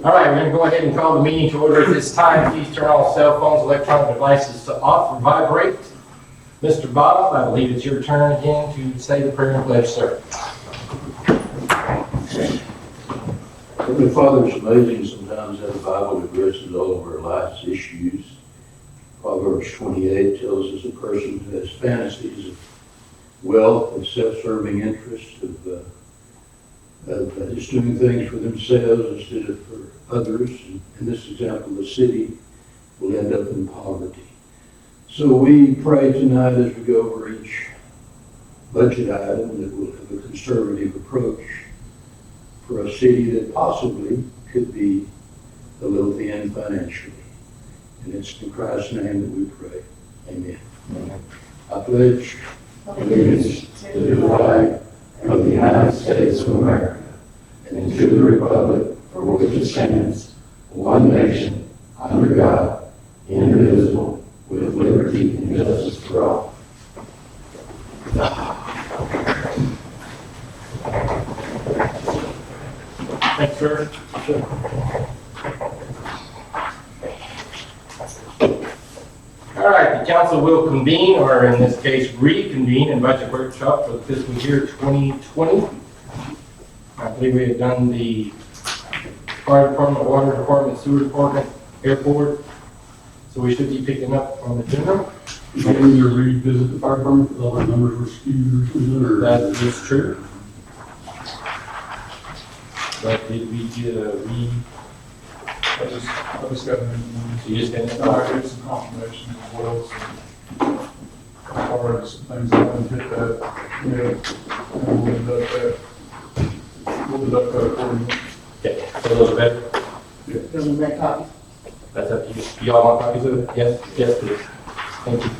All right, we're going to go ahead and call the meeting to order at this time. Please turn all cell phones, electronic devices to off or vibrate. Mr. Bob, I believe it's your turn again to say the prayer and pledge, sir. Heavenly Father, it's amazing sometimes how the Bible addresses all of our life's issues. Proverbs 28 tells us a person who has fantasies of wealth and self-serving interests, of just doing things for themselves instead of for others. In this example, the city will end up in poverty. So we pray tonight as we go over each budget item that we'll have a conservative approach for a city that possibly could be a little thin financially. And it's in Christ's name that we pray. Amen. I pledge allegiance to the flag of the United States of America and to the republic for which it stands, one nation, under God, indivisible, with liberty and justice for all. Thanks, sir. All right, the council will convene, or in this case, reconvene in budget workshop for the fiscal year 2020. I believe we have done the fire department, water department, sewer department, airport, so we should be picking up on the general. Maybe you revisit the fire department, all the numbers were skewed or something, or? That is true. But did we get a I just got an information. you just didn't I get some confirmation as well, so as far as things that haven't hit that, yeah, and we'll deduct that accordingly. Okay, so those are better. Doesn't make copies? That's up to you. You all want copies of it? Yes, yes, please. Thank you.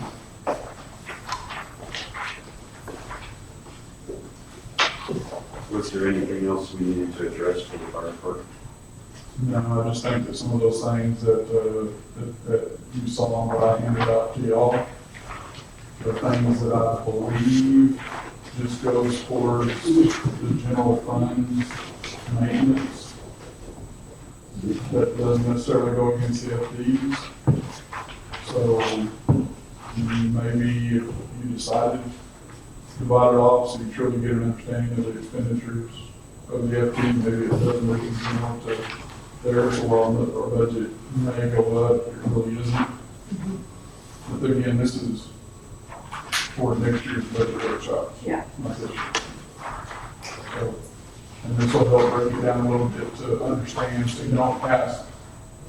Was there anything else we needed to address for the fire department? No, I just think that some of those things that you saw and what I handed out to y'all, the things that I believe just goes towards the general funds maintenance. That doesn't necessarily go against the FDs. So maybe if you decided to divide it off so you truly get an understanding of the expenditures of the FD, maybe it doesn't reconcile to there, so our budget may go up, it really isn't. But again, this is for next year's budget workshops. Yeah. Not this year. So, and this will help break it down a little bit to understand, so you don't ask,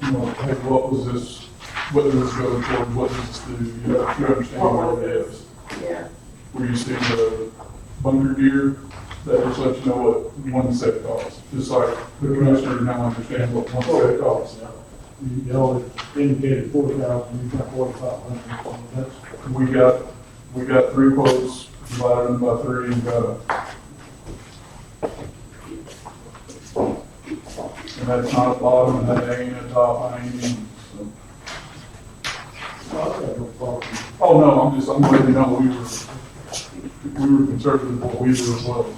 you know, hey, what was this, what does this go towards, what does this do? You understand what it is. Yeah. Where you see the bunker gear, that just lets you know what one set costs. Just like the commissioner now understands what one set costs. You always indicated 4,000, you got 4,500. We got 3 quotes, divided them by 3, and got and that's not a bottom, and that ain't a top, I ain't even, so. Oh, no, I'm letting you know we were conservative with what we do as well, so.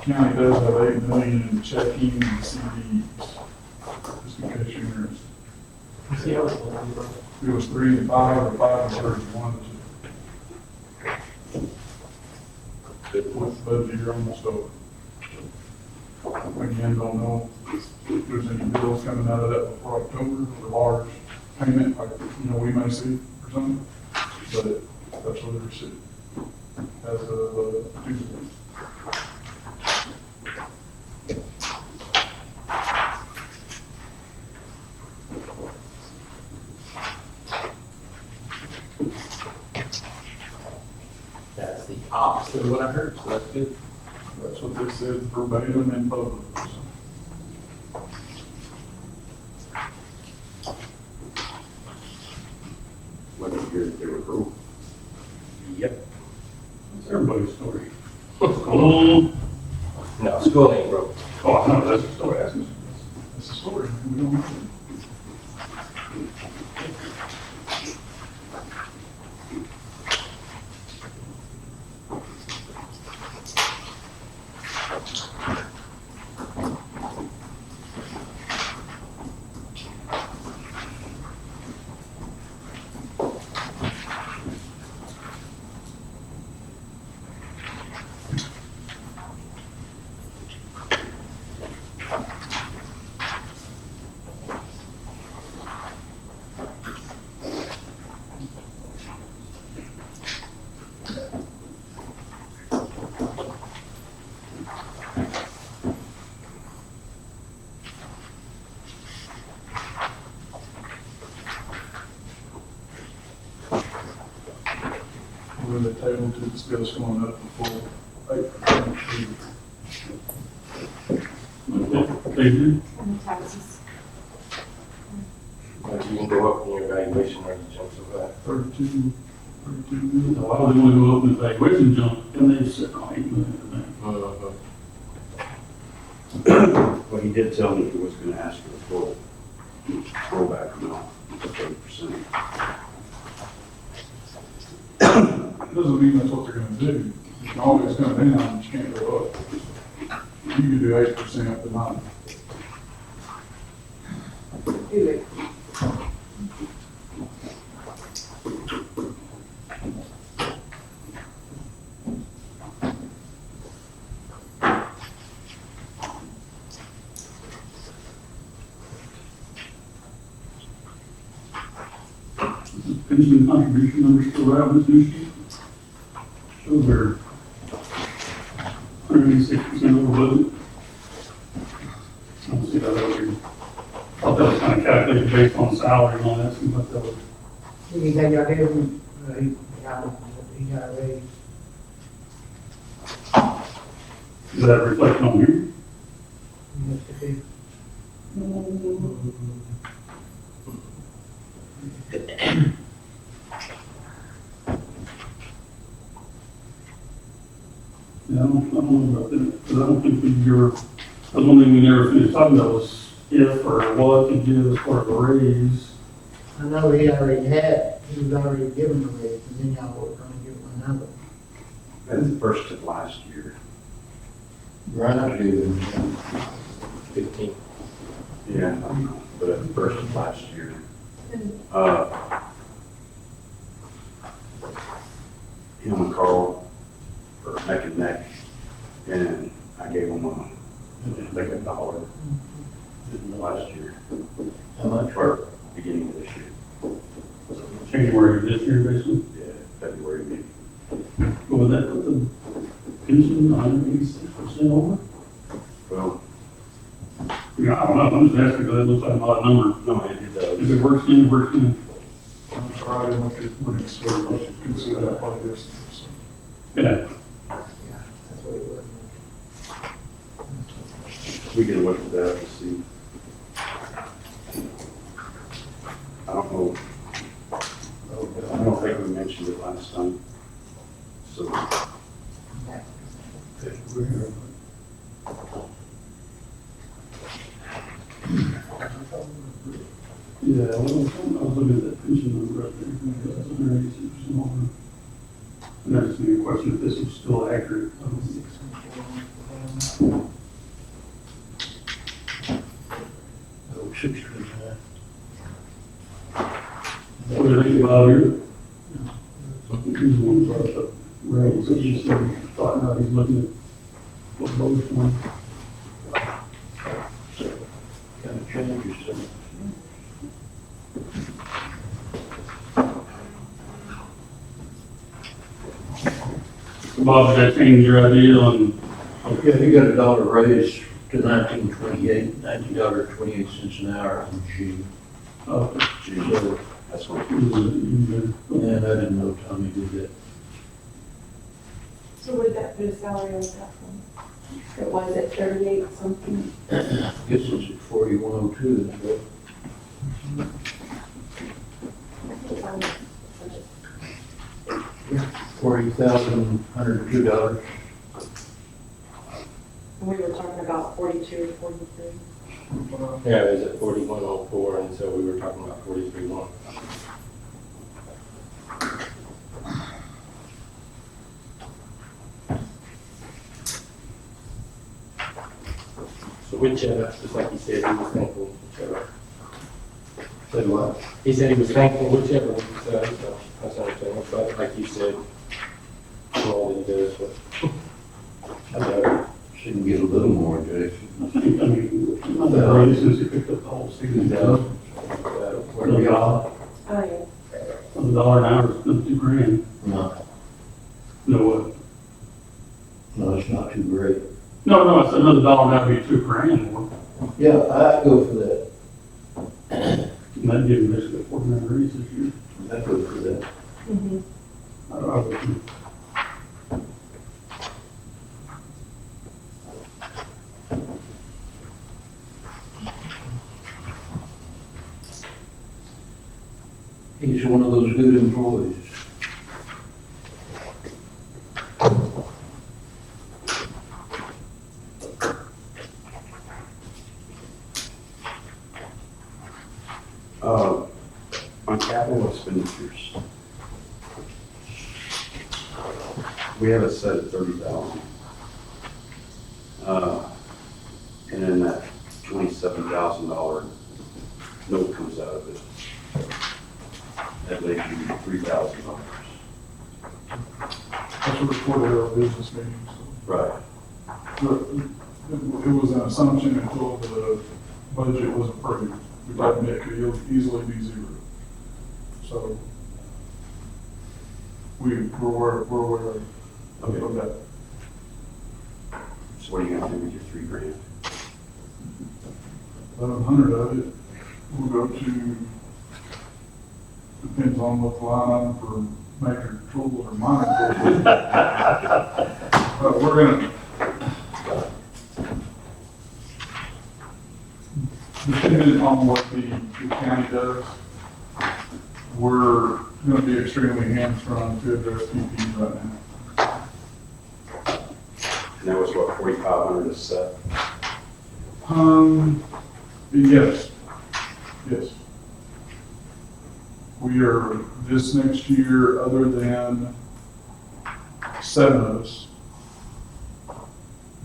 County does have 8 million in checking and CDs, just in case you're interested. It was 3 and 5, or 5 and 31. With the budget, you're almost over. Again, don't know if there's any bills coming out of that before October, or large payment, like, you know, we may see or something, but that's what we received as of Tuesday. That's the opposite of what I heard, so that's good. That's what they said verbatim in public. So. What did you hear that they were broke? Yep. It's everybody's story. No, school ain't broke. Oh, no, that's the story. That's the story. We don't have to. with the table to discuss going up to full 8%. They do. And the taxes. But you can go up in your evaluation or you jump so fast. 32 million. So why would they want to go up in the valuation jump, and they sit on 8 million? Well, he did tell me he was gonna ask for the full rollback amount, 30%. Doesn't mean that's what they're gonna do. You can always come down, you can't go up. You can do 8% but not. Do it. Pension contribution numbers still right on this new sheet? Shows they're 186% over budget. I don't see that over. Thought that was kind of calculated based on salary and all that, seems like that was. You think y'all gave him, he got a raise. Is that reflected on here? He must have been. Yeah, I don't know about that, because I don't think the one thing we never finished talking about was if or what to give as part of a raise. I know he was already given a raise, and then y'all were gonna give him another. That's the first of last year. Right, I do. 15. Yeah, I know, but at the first of last year. Him and Carl were neck and neck, and I gave him like $1 last year, How much? or beginning of this year. January of this year, basically. Yeah, February maybe. What would that put the pension 186% over? Well, Yeah, I don't know, I'm just asking, because it looks like a lot of number. no, it does. If it works in, it works in. I'm sorry, I didn't look at what it's, I should consider that part of this. Yeah, Yeah, that's what it was. We can look at that and see. I don't know. I don't think we mentioned it last time. So, yeah, well, I was looking at that pension number right there, that's 186% over. And that just made a question if this is still accurate. Oh, 6%. What do you think about here? He's the one who brought up raise, he said, thought, no, he's looking at what most one. Kind of changes some. Bob, did that change your idea on, Yeah, you got $1 raise to $19.28 an hour in June. gee, So, that's what. and I didn't know Tommy did that. So what did that put a salary on that one? It was at 38 something. I guess it's at 4102, is what? $40,102. And we were talking about 42, 43. Yeah, it was at 4104, and so we were talking about 43.1. So whichever, just like he said, he was thankful, whichever. Said what? He said he was thankful whichever one he said, so that's understandable, but like you said, for all that he does, but. I thought she can get a little more, Jason. I mean, not that raise since he picked up the whole season. Where do y'all? Oh, yeah. $1 an hour is another $2,000. No, No, what? no, it's not too great. No, I said another $1 an hour would be $2,000 more. Yeah, I'd go for that. And that'd give him basically a $4,000 raise this year. I'd go for that. Mm-hmm. I would, He's one of those good employees. On capital expenditures, we have it set at 30,000. And then that $27,000 note comes out of it. That leaves you $3,000. That's reported at our business meetings. Right. It was an assumption until the budget was approved. We thought it could easily be zero. So we're aware of that. So what are you gonna do with your $3,000? 1,100 of it will go to, depends on what the line item for major tools or minor tools. But we're gonna, depending on what the county does, we're gonna be extremely hamstrung to address PPE right now. And that was what, 4,500 is set? Yes, yes. We are, this next year, other than 7 of us,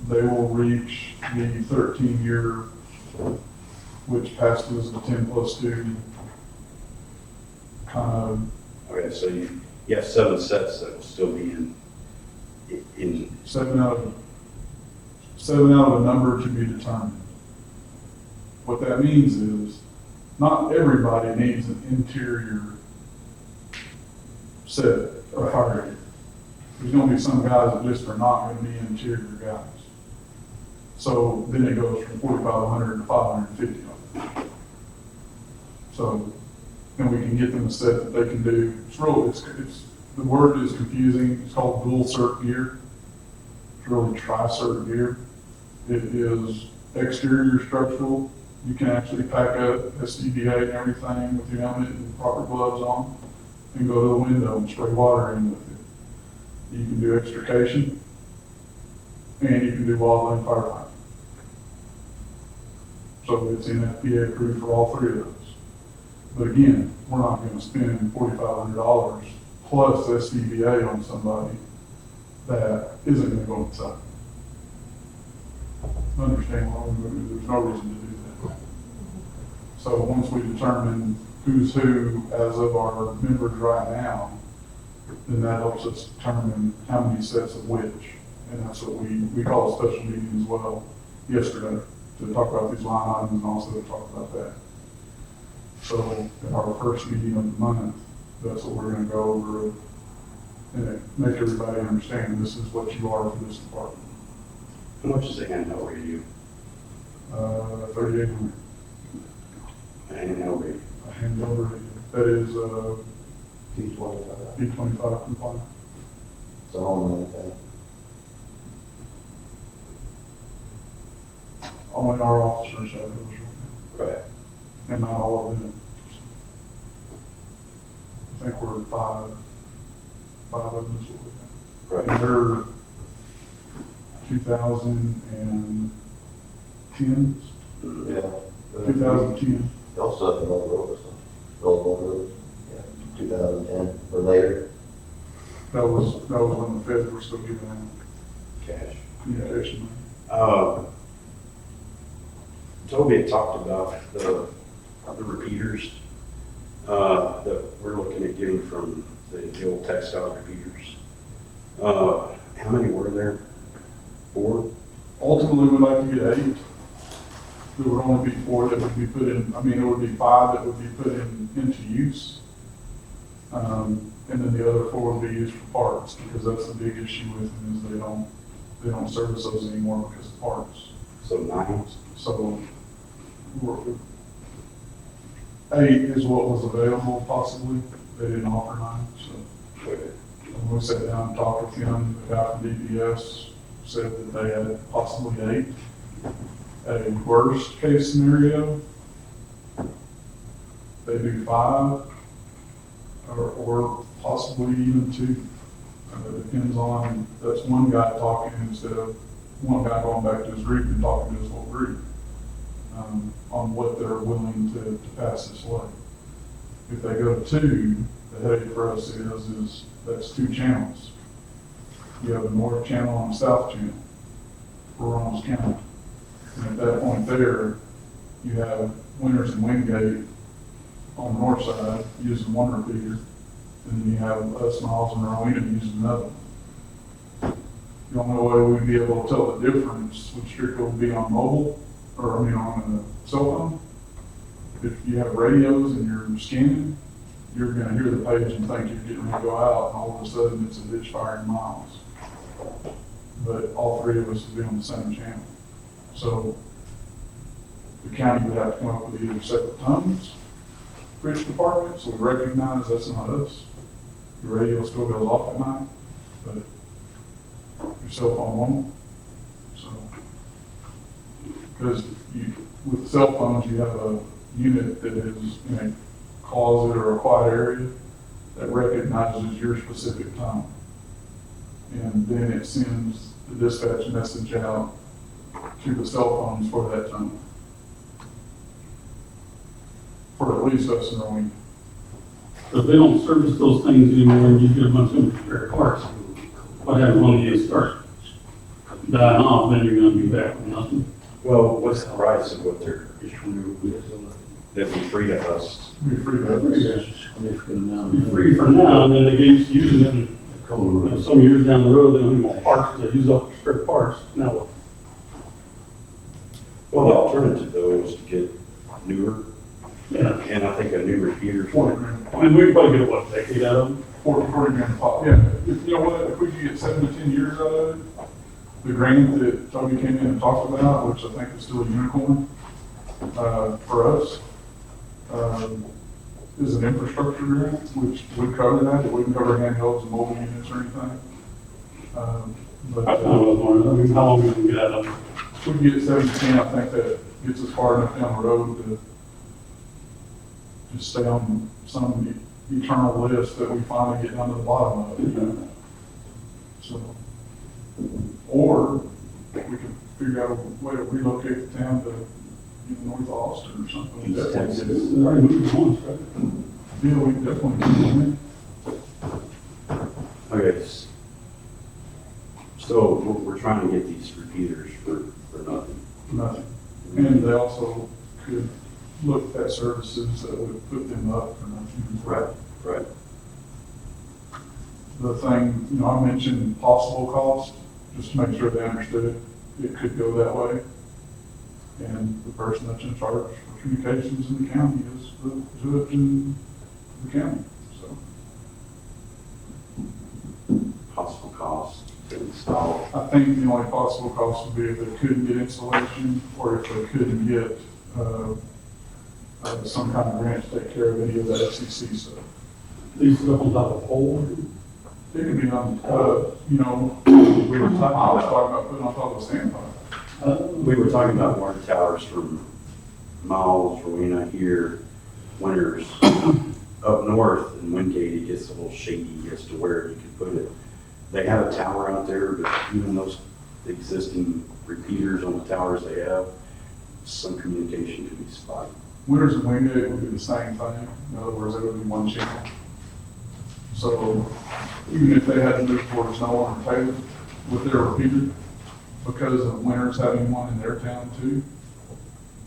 they will reach the 13-year, which passes the 10+2 kind of Okay, so you have 7 sets that will still be in, 7 out of a number to be determined. What that means is, not everybody needs an interior set of fire gear. There's gonna be some guys that just are not gonna be interior guys. So then it goes from 4,500 to 550. So, and we can get them a set that they can do. The word is confusing. It's called dual cert gear. It's really tri-cert gear. It is exterior structural. You can actually pack up SCBA and everything with your helmet and proper gloves on and go to the window and spray water in with it. You can do extrication and you can do wildland firefighting. So it's NFPA approved for all 3 of those. But again, we're not going to spend $4,500 plus SCBA on somebody that isn't going to go inside. Understand why there's no reason to do that. So once we determine who's who as of our members right now, then that helps us determine how many sets of which. And that's what we call a special meeting as well yesterday to talk about these line items and also to talk about that. So in our first meeting of the month, that's what we're going to go over and make everybody understand this is what you are for this department. how much is a handheld radio? 3,800. A handheld radio? A handheld radio. That is P25. P25 compliant. It's a home thing. Only our officers have those right Right. now, and not all of them. I think we're 5 of them is what we have. Right. And they're 2010s, Yeah. 2010. Also, the old road, road, yeah, 2010 or later. That was when the feds were still giving out Cash. communication money. Toby had talked about the repeaters, that we're looking at getting from the old textile repeaters. How many were there? 4? Ultimately, we'd like to get 8. There would only be 4 that would be put in, it would be 5 that would be put into use. And then the other 4 would be used for parts, because that's the big issue with them, is they don't service those anymore because of parts. So 9? So, 8 is what was available possibly. They didn't offer 9, so. Okay. When we sat down and talked with him, the guy from DPS said that they had possibly 8. A worst case scenario, they do 5, or possibly even two. It depends on, that's one guy talking instead of one guy going back to his group and talking to his whole group, on what they're willing to pass this way. If they go to two, the headache for us is that's two channels. You have a north channel and a south channel for Ronalds County. And at that point there, you have Winters and Wingate on the north side using one repeater, and then you have us, Miles, and Rowena using another one. The only way we'd be able to tell the difference would strictly be on mobile, or I mean on a cell phone. If you have radios and you're scanning, you're gonna hear the page and think you're getting ready to go out, and all of a sudden it's a ditch firing Miles. But all three of us would be on the same channel. So the county would have to come up with either separate tones for each department, so we recognize that's not us. Your radio still goes off at night, but your cell phone won't. So, because with cell phones, you have a unit that is in a closet or a quiet area that recognizes your specific tone. And then it sends the dispatch message out to the cell phones for that tone. For at least us and Rowena. So if they don't service those things anymore and you get a bunch of spare parts, what happens when you start dying off, then you're gonna be back with nothing? Well, what's the price of what they're, that be free to us? Be free to us. Be free for now, and then they get used to using it, and, you know, some years down the road, they don't need more parts, they use up spare parts. Now, Well, the alternative though is to get newer, yeah, and I think a new repeater. 40 grand. I mean, we could probably get, what, a decade out of them? 40 grand pop, yeah. If, you know what, if we could get 7 to 10 years out of it, the grant that Toby came in and talked about, which I think is still a unicorn, for us, is an infrastructure grant, which would cover that. It wouldn't cover handhelds and mobile units or anything. But, I mean, how long we can get out of them? if we get 7 to 10, I think that gets us far enough down the road to just stay on some eternal list that we finally get down to the bottom of it, you know? So, or we could figure out a way to relocate the town to, you know, north of Austin or something. It's already moved once, right? Yeah, we definitely can. Okay, so we're trying to get these repeaters for nothing. Nothing. And they also could look at services that would put them up for nothing. Right. The thing, you know, I mentioned possible cost, just to make sure they understood it could go that way. And the person that's in charge for communications in the county is the judge in the county, so. Possible cost to install. I think the only possible cost would be if they couldn't get installation or if they couldn't get, some kind of grant to take care of any of that FCC stuff. These stuff on top of a pole. It could be on, you know, I was talking about putting on top of a standpipe. We were talking about water towers from Miles, Rowena here, Winters. Up north in Wingate, it gets a little shady as to where you can put it. They have a tower out there, but even those existing repeaters on the towers they have, some communication could be spotty. Winters and Wingate would be the same thing. In other words, it would be one channel. So even if they had to move towards no longer Taylor with their repeater, because of Winters having one in their town too,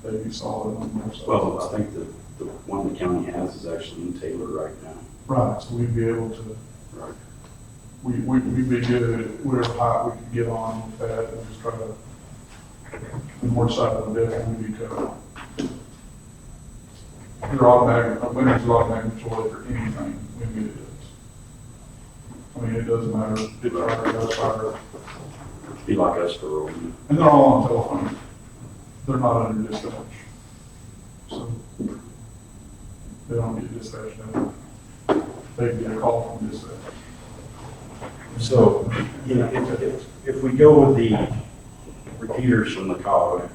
they'd be solid on their side. Well, I think the one the county has is actually in Taylor right now. Right, so we'd be able to, Right. we'd be good at whatever height we could get on with that and just try to, the north side of the building would be covered. They're automatic, Winters is automatic control for anything when it is. I mean, it doesn't matter, if it's fire, that's fire, Be like us for Rowena. and they're all on telephone. They're not under dispatch. So they don't get dispatched out. They get a call from dispatch. So, you know, if we go with the repeaters from the COG,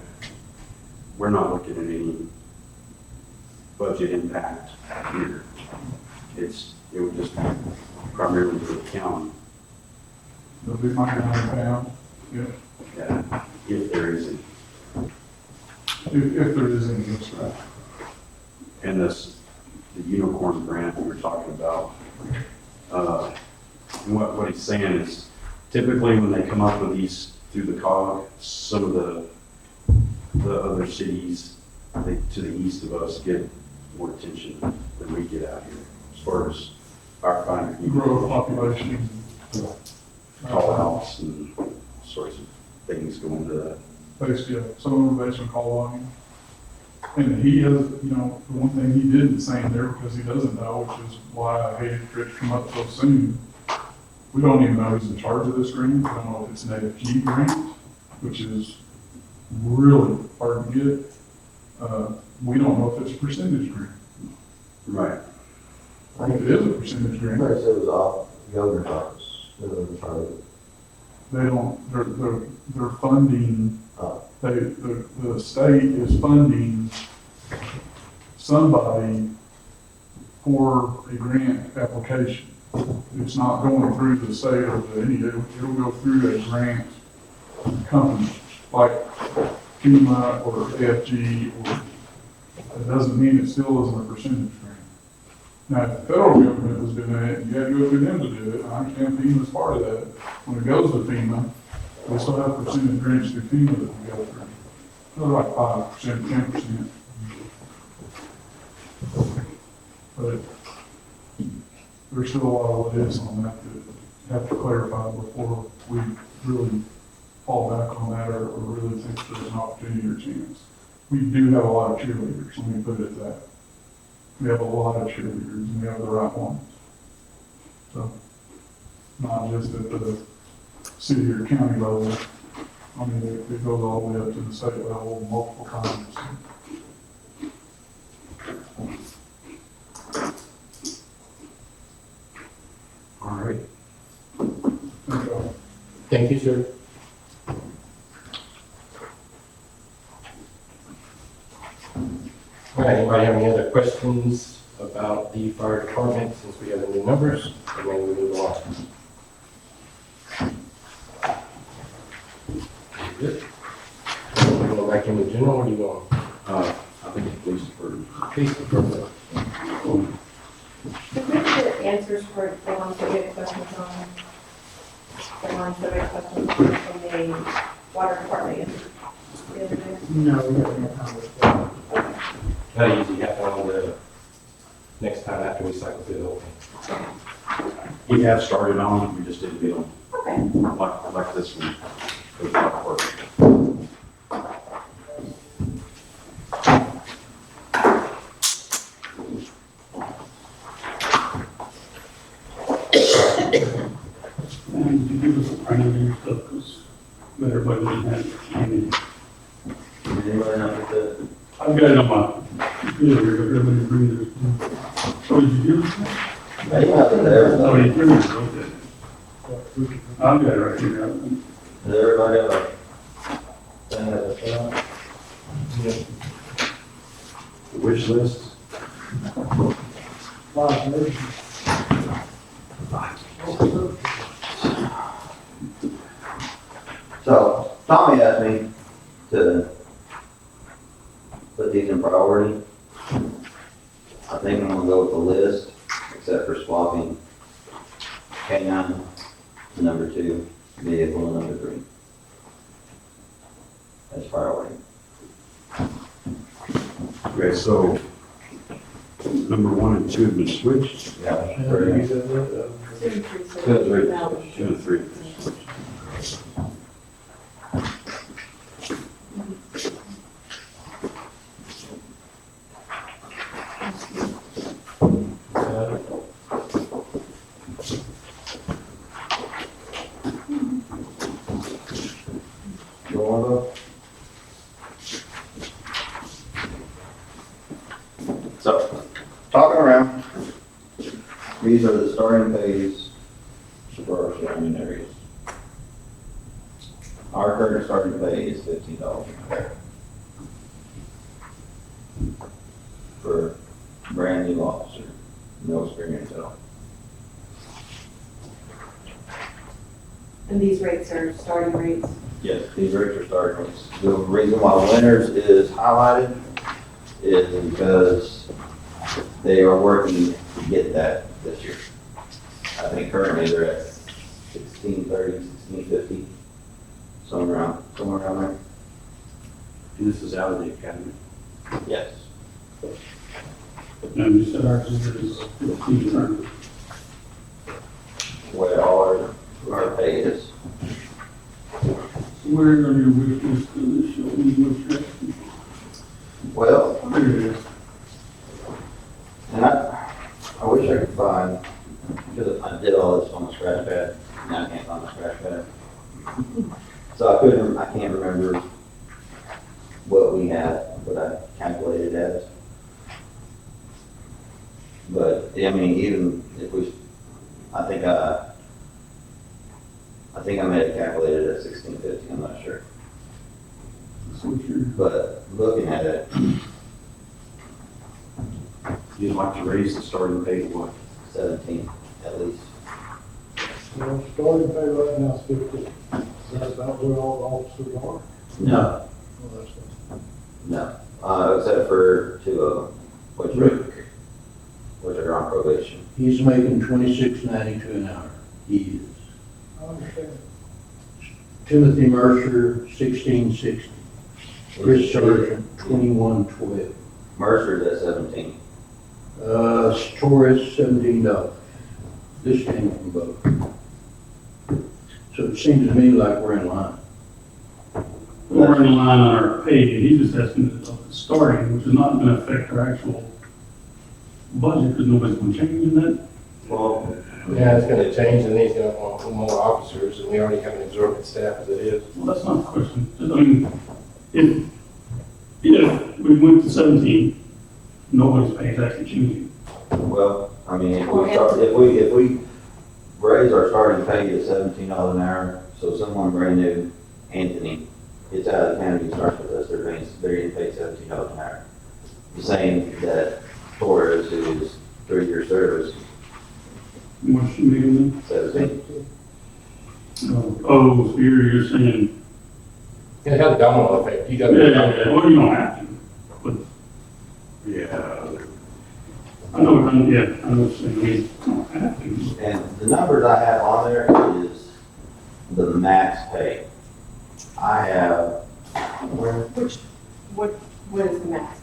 we're not looking at any budget impact here. It just primarily for the county. It'll be my £9, yeah, Yeah, if there is any. if there is any, that's right. And this, the unicorn grant we were talking about, and what he's saying is typically when they come up with these through the COG, some of the other cities to the east of us get more attention than we get out here as far as firefighter. Growth population. Call outs and sorts of things going to that. Based, yeah, some of them based on call volume. And he has, you know, the one thing he didn't say in there because he doesn't know, which is why I hated for it to come up so soon. We don't even know who's in charge of this grant. We don't know if it's an AFG grant, which is really hard to get. We don't know if it's a percentage grant. Right. If it is a percentage I grant, thought it was off the governor's office, who was in charge of it. they don't, they're funding, Oh. the state is funding somebody for a grant application. It's not going through the state or it'll go through a grant company, like FEMA or AFG, or, it doesn't mean it still isn't a percentage grant. Now, if the federal government was doing it, you had to go through them to do it, I understand FEMA's part of that. When it goes to FEMA, we still have percentage grants through FEMA that we go through. They're like 5%, 10%. But there's still a lot of what ifs on that have to clarify before we really fall back on that or really think there's an opportunity or chance. We do have a lot of cheerleaders, let me put it that. We have a lot of cheerleaders and we have the right ones. So, not just at the city or county level. I mean, it goes all the way up to the state level multiple times. All right. Okay. Thank you, sir. All right, anybody have any other questions about the fire department since we have the new numbers? Or maybe we move on? Good. You go back into general, or do you want? I think the police department. Please, department. If we get answers for the ones that we have questions on, the ones that we have questions on from the water department the other day. No, we haven't had time with that. That usually happen on the next time after we cycle through the whole thing. We have started on it, we just didn't get them Okay. like this one. It was not working. And you give us a print of your stuff, because everybody didn't have it. I mean, Did anybody not get that? I've got it on my computer here, but everybody bring theirs. Oh, did you give us that? I emailed it to everybody. Oh, you bring it, okay. I've got it right here. Did everybody have a thing that was found? Wish list? So, Tommy asked me to put these in priority. I think I'm gonna go with the list, except for swapping K9 to number 2, vehicle to number 3. That's priority. Okay, so number 1 and 2 have been switched. Yeah. 2 and 3, so now- 2 and 3. You want to go? So, talking around, these are the starting pays for our surrounding areas. Our current starting pay is $15 an hour. For a brand new officer, no experience at all. And these rates are starting rates? Yes, these rates are starting rates. The reason why Winters is highlighted is because they are working to get that this year. I think currently they're at 1630, 1650, somewhere around there. This is out of the academy. Yes. And you said ours is 1500. Where our pay is. Where are your wish lists for this show? What's your- Well, There it is. and I wish I could find, because I did all this on the scratch pad, and I can't find the scratch pad. So I can't remember what we had, what I calculated as. But, I mean, even if we, I think I may have calculated at 1650, I'm not sure. So what's your, But looking at it, You'd like to raise the starting pay to what? 17 at least. Well, starting pay right now is 50. Is that about where all the officers are? No, Well, that's what- no, except for two of them, which are on probation. He's making $26.92 an hour. He is. I understand. Timothy Mercer, 1660. Chris Sargent, 2112. Mercer's at 17. Torres, $17. This came from both. So it seems to me like we're in line. we're in line on our pay, and he's just asking about the starting, which is not gonna affect our actual budget, because nobody's gonna change in that. Well, Yeah, it's gonna change, and he's gonna want more officers, and we already have an exorbitant staff as it is. Well, that's not the question. Just, I mean, if we went to 17, nobody's pay is actually changing. well, I mean, if we raise our starting pay to $17 an hour, so someone brand new, Anthony, gets out of the county and starts with us, they're getting paid $17 an hour. The same that Torres, who's 3-year service, What's your name 17. then? Oh, so you're saying, It has a domino effect. You got well, you don't have to, but Yeah. I know, I know what you're saying, you don't have to. And the numbers I have on there is the max pay. I have, What is the max?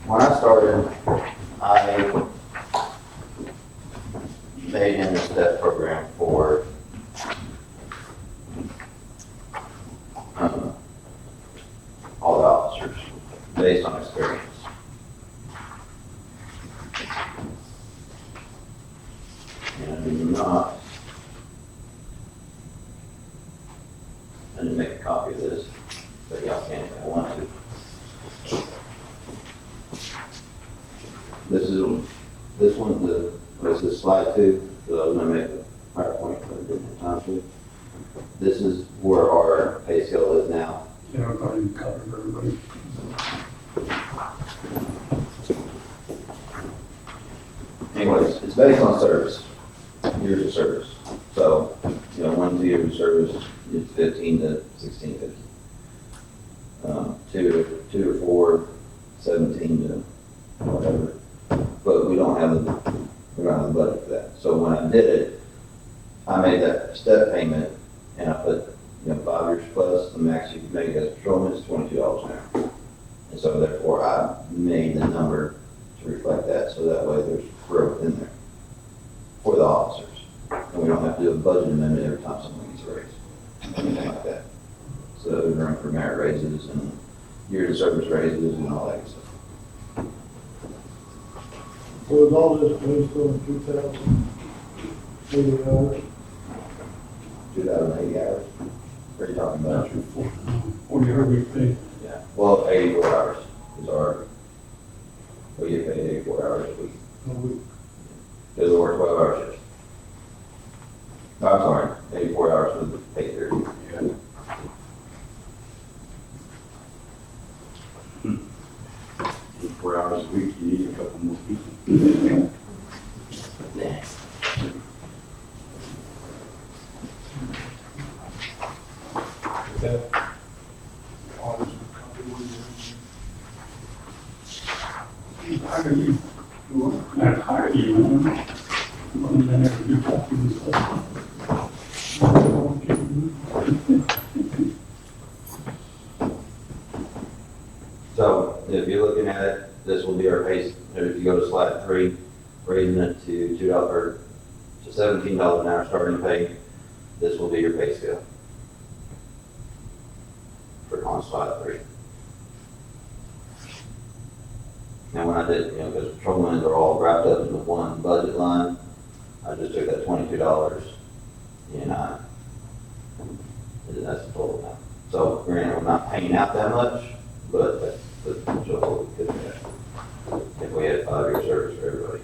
when I started, I made in the STEP program for all the officers, based on experience. And I did not, I didn't make a copy of this, but y'all can if I want to. This one, this is slide 2, because I was gonna make a PowerPoint, but I didn't have time to. This is where our pay scale is now. Yeah, I'll probably cover for everybody. Anyways, it's based on service, years of service. So, 1 to 2 years of service is 15 to 1650. 2 to 4, 17 to whatever. But we don't have the budget for that. So when I did it, I made that step payment and I put, 5 years plus, the max you can make as a patrolman is $22 an hour. And so therefore I made the number to reflect that, so that way there's growth in there for the officers. And we don't have to do a budget amendment every time someone gets a raise, anything like that. So there's room for merit raises and years of service raises and all that stuff. So is all this based on 2,080 hours? 2,080 hours? What are you talking about? That's your 40 hour week pay. Yeah, well, 84 hours is we get paid 84 hours a week. A week. Because we work 12-hour shifts. No, I'm sorry, 84 hours for the pay period. Yeah. 4 hours a week, you need a couple more people. have to hire you, man. Running down there to do copies and stuff. So if you're looking at it, this will be our pay, if you go to slide 3, raising it to $2, to $17 an hour starting pay, this will be your pay scale. For on slide 3. Now when I did, because patrolmen are all wrapped up into one budget line, I just took that $22 and that's the total now. So granted, we're not paying out that much, but that's the total we could have if we had 5-year service for everybody.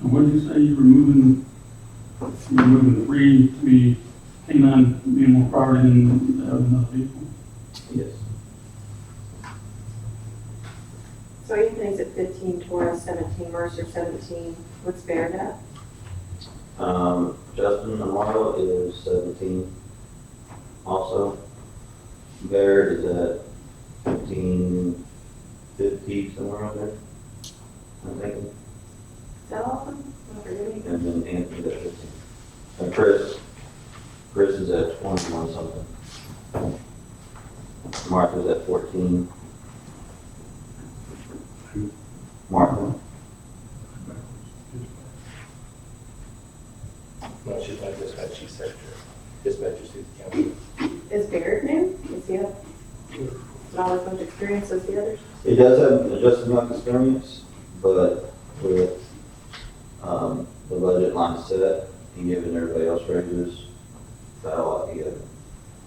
What did you say, you're removing 3 to be K-9 being more priority than another vehicle? Yes. So Ethan's at 15, Torres 17, Mercer 17, what's Baird at? Justin Amaro is 17 also. Baird is at 1550, somewhere around there, I'm thinking. Is that all of them? I'm forgetting. And then Anthony's at 15. And Chris is at 21 something. Martha's at 14. Martha? No, she's not dispatch, she's secretary. Dispatcher's through the county. Is Baird new? Is he up? Not as much experience as the others? He does have just enough experience, but with the budget line set and giving everybody else raises, that ought to get,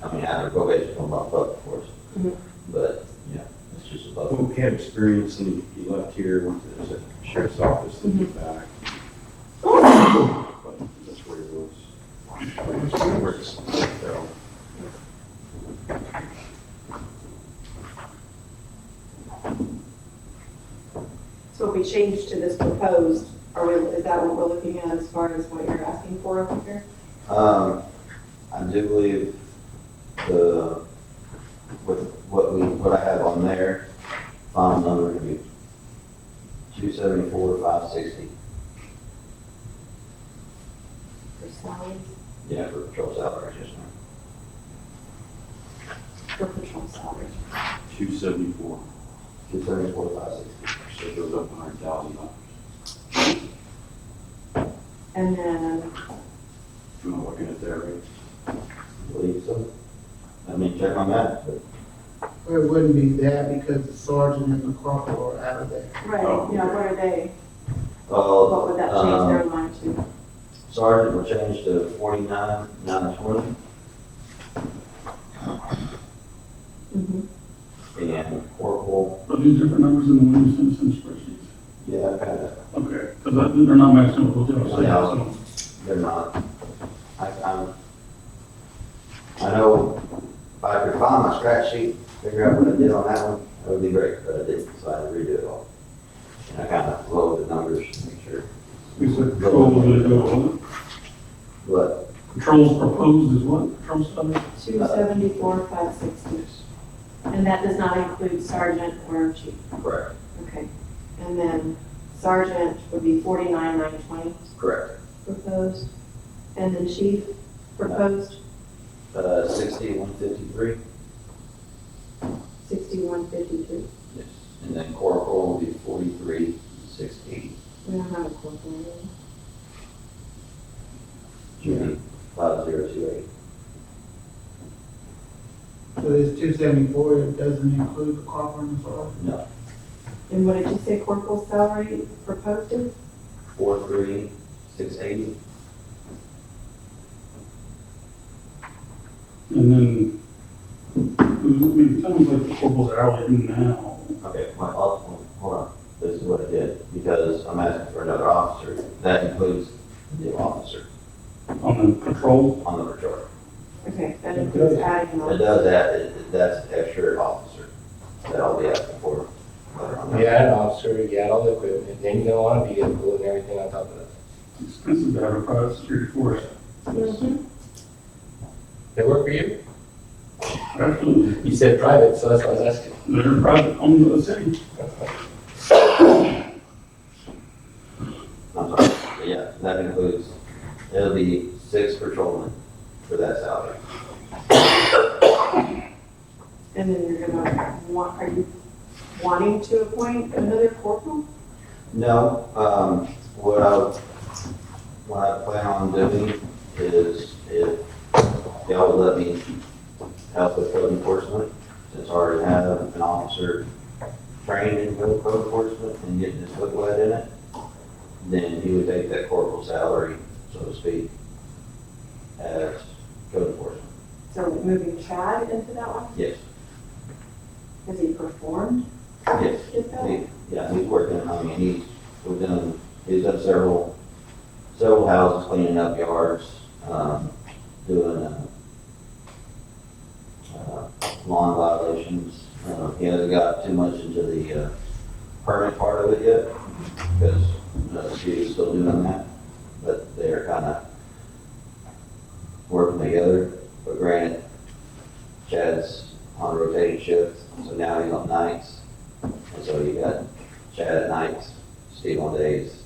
I mean, I would go based on my buck, of course. Mhm. But, yeah, it's just above. Well, he had experience and he left here, went to the sheriff's office and came back. But that's where he was. Works. So, So if we change to this proposed, is that what we're looking at as far as what you're asking for over here? I do believe what I have on there, final number to be 274,560. For salaries? Yeah, for patrol salaries, yes, ma'am. For patrol salaries. 274, 274,560. so it goes up $100,000. And then, Am I looking at that right? I believe so. I mean, check on that, but Well, it wouldn't be that because the sergeant and the corporal are out of there. right, Oh, yeah, okay. what are they? oh, What would that change their mind to? sergeant will change to 49,920, Mm-hmm. and corporal, Are these different numbers than the one you sent us in the spreadsheets? yeah, kind of. Okay, because they're not matching up with what y'all say, Yeah. so. They're not. I know if I could find my scratch sheet, figure out what I did on that one, that would be great, but I didn't, so I had to redo it all. And I kind of loaded the numbers to make sure. We said patrol was gonna go on. But, Patrol's proposed is what? Patrol study? 274,560. And that does not include sergeant or chief? correct, Okay. And then sergeant would be 49,920 correct. proposed. And then chief proposed 6153, 6153. yes. And then corporal will be 43,680. We don't have a corporal. should be 5028. So this 274, it doesn't include the corporate and so No, And what did you say corporal's salary proposed is? 43680. And then, I mean, it sounds like the corporal's hourly now. Okay, hold on, this is what I did, because I'm asking for another officer, that includes the new officer On the patrol, on the patrol. Okay, that includes adding It on. does that, that's an extra officer that I'll be asking for later on. You add an officer, you add all the equipment, then you're gonna want a vehicle and everything on top of that. it's expensive to have a private security force. Mhm. They work for you? Absolutely. You said private, so that's why I was asking. They're private owned by the city. I'm sorry, but yeah, that includes, it'll be 6 patrolmen for that salary. And then you're gonna want, are you wanting to appoint another corporal? No, what I plan on doing is if y'all would let me help with code enforcement, since I already have an officer trained in code enforcement and getting his foot wet in it, then he would take that corporal salary, so to speak, as code enforcement. So moving Chad into that one? Yes, Has he performed? yes. Get that? Yeah, he's working, I mean, he's done several houses, cleaning up yards, doing, lawn violations. He hasn't got too much into the, permit part of it yet, because, the city's still doing that, but they're kinda working together. But granted, Chad's on a rotating shift, so now he's on nights, and so you got Chad at nights, Steve on days.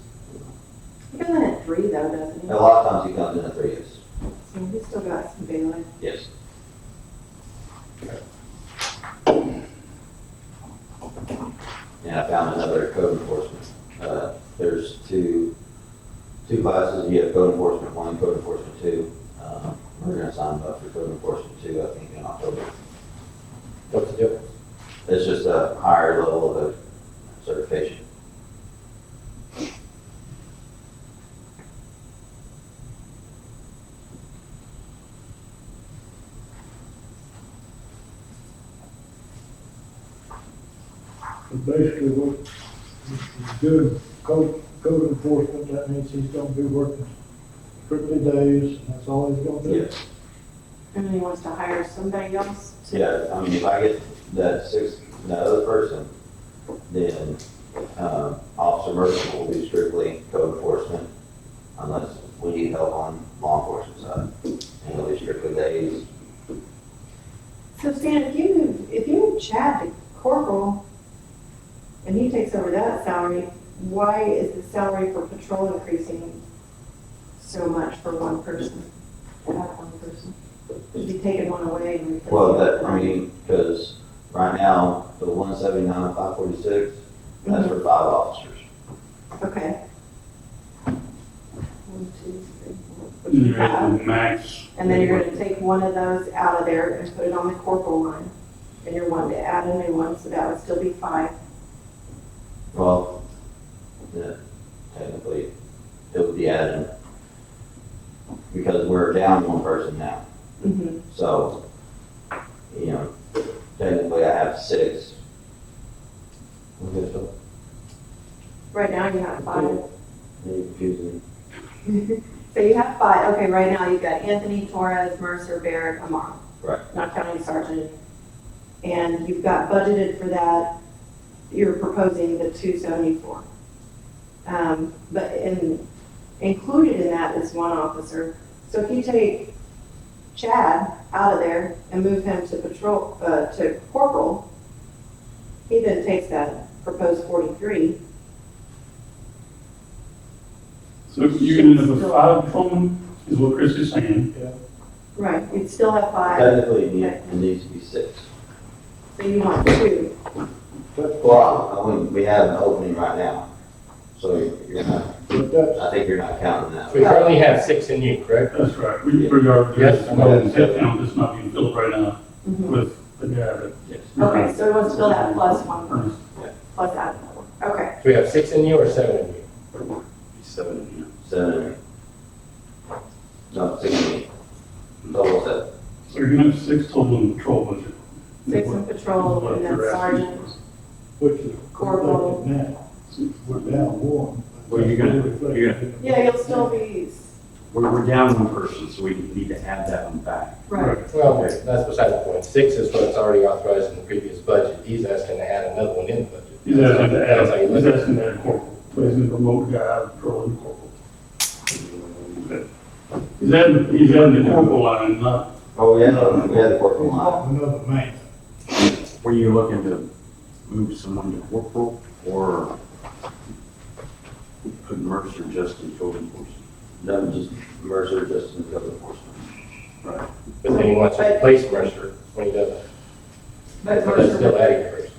He goes in at 3 though, doesn't he? A lot of times he comes in at 3 years. So he's still got some daylight. Yes. And I found another code enforcement. There's two classes. You have code enforcement 1, code enforcement 2. We're gonna sign up for code enforcement 2, I think, in October. What's the difference? It's just a higher level of certification. So basically, what he's doing code enforcement, that means he's gonna be working strictly days, and that's all he's gonna do? Yes. And then he wants to hire somebody else to. Yeah, I mean, if I get that other person, then, Officer Mercer will be strictly code enforcement unless we need help on law enforcement side. And it'll be strictly days. So Stan, if you move Chad to corporal and he takes over that salary, why is the salary for patrol increasing so much for one person? To have one person? Should be taking one away and replacing. Well, it with I one. mean, because right now, the 179, 546, that's for 5 officers. Okay. 1, 2, 3, 4. Which And we you're at have. the max. And then you're gonna take one of those out of there and put it on the corporal line. And you're wanting to add a new one, so that would still be 5. Well, yeah, technically, it would be added, because we're down 1 person now. Mm-hmm. So, you know, technically I have 6. Okay, so, Right now you have 5. you're confusing me. So you have 5, okay, right now you've got Anthony, Torres, Mercer, Barrett, Amaro. Right. Not counting Sergeant. And you've got budgeted for that, you're proposing the 274. But included in that is 1 officer. So if you take Chad out of there and move him to patrol, to corporal, he then takes that proposed 43. So you're gonna end up with 5 patrolmen, is what Chris is saying. Right, you'd still have 5, Technically, it needs to be 6. so you want 2. Well, I mean, we have an opening right now, so you're gonna But that's, I think you're not counting that. So we currently have 6 in you, correct? That's right. We are Yes, just, I know. headcount is not being filled right now Mhm. with the guy that. Yes. Okay, so it wants to fill that plus one, Ernest. plus that. Okay, So we have 6 in you or 7 in you? 7. No, 16. Total 7. So you're gonna have 6 total in the patrol budget. 6 in patrol, and then sergeant, which is Corporal. reflected now. We're down one. Well, you're gonna- yeah, you'll still be, We're down one person, so we need to add that one back. right, Well, that's beside the point. 6 is what's already authorized in the previous budget. He's asking to add another one in the budget. He's asking to That's how you add, look he's at it. asking to add corporal, so he's gonna promote the guy out of patrol and corporal. He's adding the corporal line, not, Oh, we had the corporal It's line. not another man. Were you looking to move someone to corporal or put Mercer just in code enforcement? No, just Mercer, just in code enforcement. Right. But then he wants to replace Mercer when he does it. but So that's still Mercer, adding first.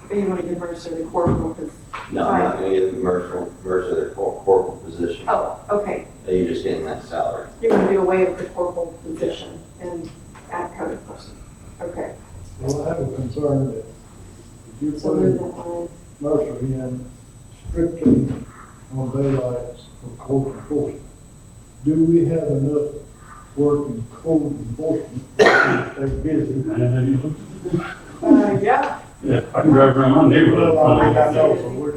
but you want to give Mercer the corporal, because, No, I'm not gonna give Mercer their corporal position. oh, okay, You're just getting that salary. you're going to do away with the corporal position and add code enforcement. Okay, Well, I have a concern that if you so put move in that line. Mercer in strictly on daylights for code enforcement, do we have enough work in code enforcement to stay busy? Yeah, yeah, I can drive around my neighborhood. Well, I know,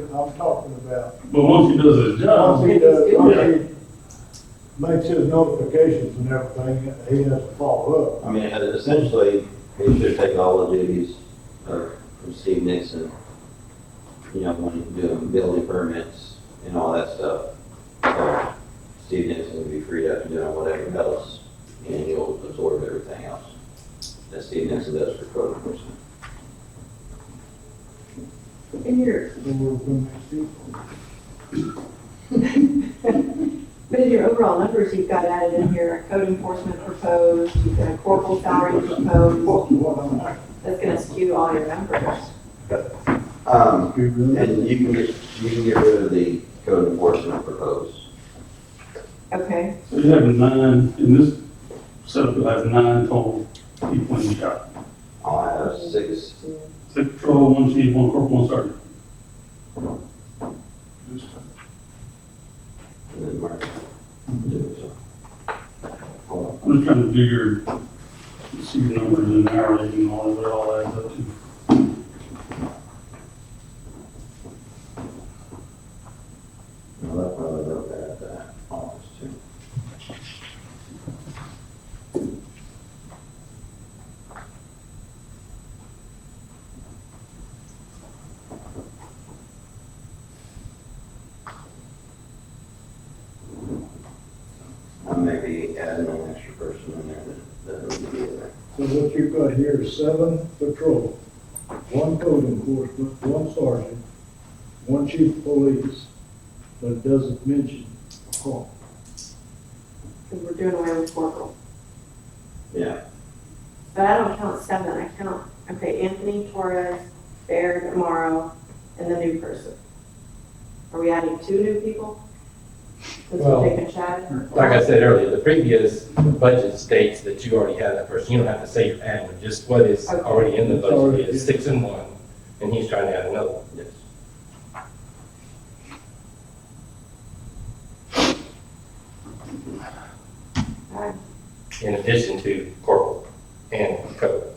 but I'm talking about, But once he does his job, once he makes his notifications and everything, he has to follow up. I mean, essentially, he should take all the duties from Steve Nixon, you know, when he's doing building permits and all that stuff. So Steve Nixon would be freed up to doing whatever else, and you'll absorb everything else that Steve Nixon does for code enforcement. in your, So we're going to but in your overall numbers, you've got added in here, code enforcement proposed, you've got a corporal salary proposed. That's going to skew all your numbers. And you can get rid of the code enforcement proposed. Okay, so you have 9, in this setup, you'll have 9 total people in the shop. I'll have 6. 6 patrol, 1 chief, 1 corporal, 1 sergeant. And then Mark. I'm just trying to do your, see your numbers in hourly and all that, what it all adds up to. No, that probably wrote that at that office too. I may be adding an extra person in there that would be there. So what you've got here is 7 patrol, 1 code enforcement, 1 sergeant, 1 chief of police, but it doesn't mention a corporal. because we're doing away with corporal. Yeah, But I don't count 7, I count, okay, Anthony Torres, Baird, Amaro, and the new person. Are we adding 2 new people? Since Well, we're taking Chad? Like I said earlier, the previous budget states that you already have that person. You don't have to say you're adding, just what is already in the budget is 6 and 1, and he's trying to add another one. yes. Okay. In addition to corporal and code.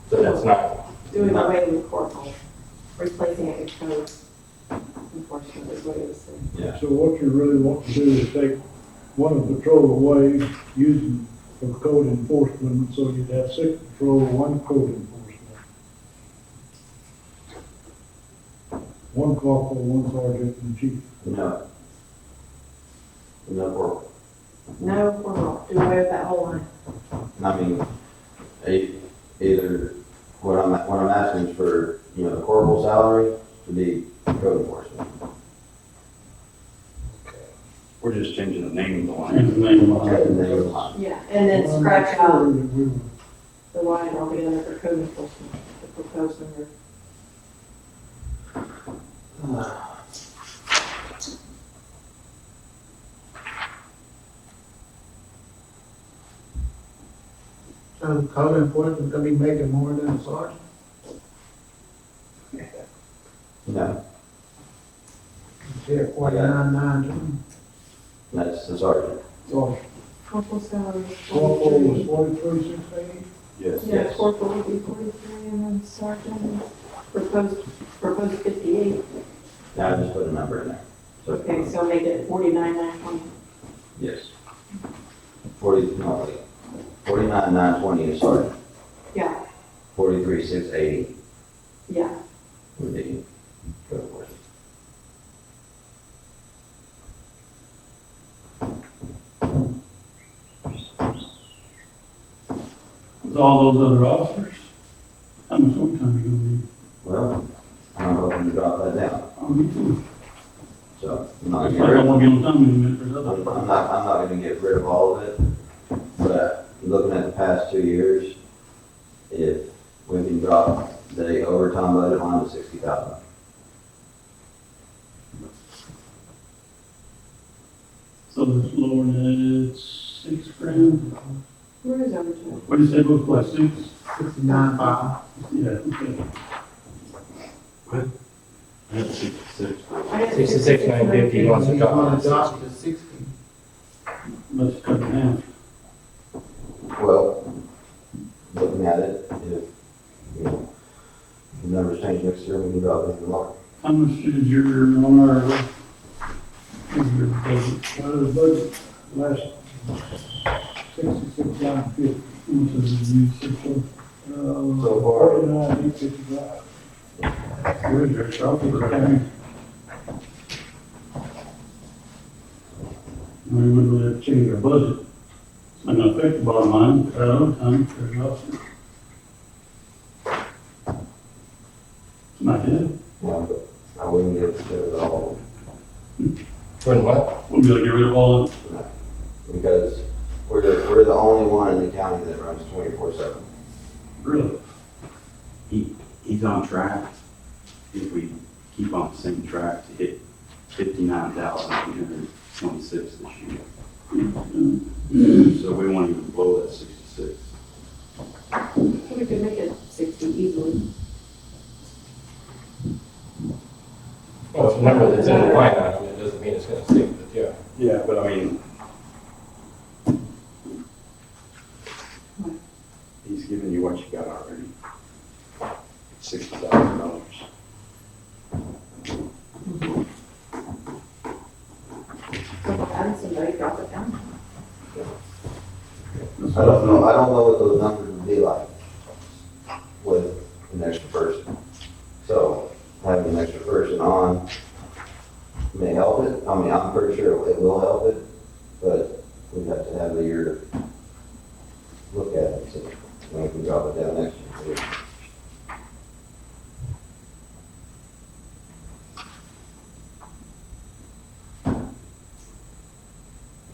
So that's 9. Doing away with corporal, replacing it with code enforcement is what it was saying. Yeah. So what you really want to do is take 1 patrol away, using for code enforcement, so you'd have 6 patrol, 1 code enforcement. 1 corporal, 1 sergeant, and chief. No. No corporal. No corporal, do away with that whole line. I mean, either, what I'm asking is for, you know, the corporal salary to be code enforcement. We're just changing the name of the line. And the name of Okay, it. and then you'll line. Yeah, and then Well, I'm scratch not sure out that we were- the line altogether for code enforcement, the proposed number. So code enforcement gonna be making more than a sergeant? No, Here, 49,920. that's the sergeant. So, Corporal salary is corporal was 43. 43,680? Yes. Yeah, corporal would be 43, and then sergeant is proposed 58. Now I just put a number in there. So, Okay, so make it 49,920. yes. 49,920 is sergeant. Yeah, 43,680 yeah. would be code enforcement. With all those other officers, how much overtime you gonna need? Well, I'm hoping to drop that down, Oh, me too. so I'm I not don't getting rid of want to get on time limit for other. I'm not gonna get rid of all of it, but looking at the past 2 years, if we can drop the overtime budget line to 60,000. So it's lower than $6,000. Where is overtime? What do you say, both like 6? 69,500. Yeah, okay. That's 66. I got 66,950, he wants to You drop wanna it to drop 60. it to 60. Let's cut it in half. Well, looking at it, if, you know, the numbers change next year, we can drop it even lower. How much is your, on our, is your budget? Well, the budget last 66,950. How much is it used for? So far. 49,855. Where's your shop for the county? We wouldn't really have to change our budget. It's not gonna affect the bottom line, cut out overtime, for the officer. It's not good. Yeah, but I wouldn't get rid of it all, When what? We'll be able to get rid of all of it. because we're the only one in the county that runs 24/7. Really? He's on track, if we keep on the same track, to hit 59,826 this year. So we won't even blow that 66. We could make it 60 easily. Well, it's a number that's in the line item, it doesn't mean it's gonna stick, but yeah. Yeah, but I mean, he's giving you what you got already. $60,000. So add somebody, drop it down. I don't know what those numbers would be like with an extra person. So having an extra person on may help it. I mean, I'm pretty sure it will help it, but we have to have a year to look at it, so then we can drop it down next year.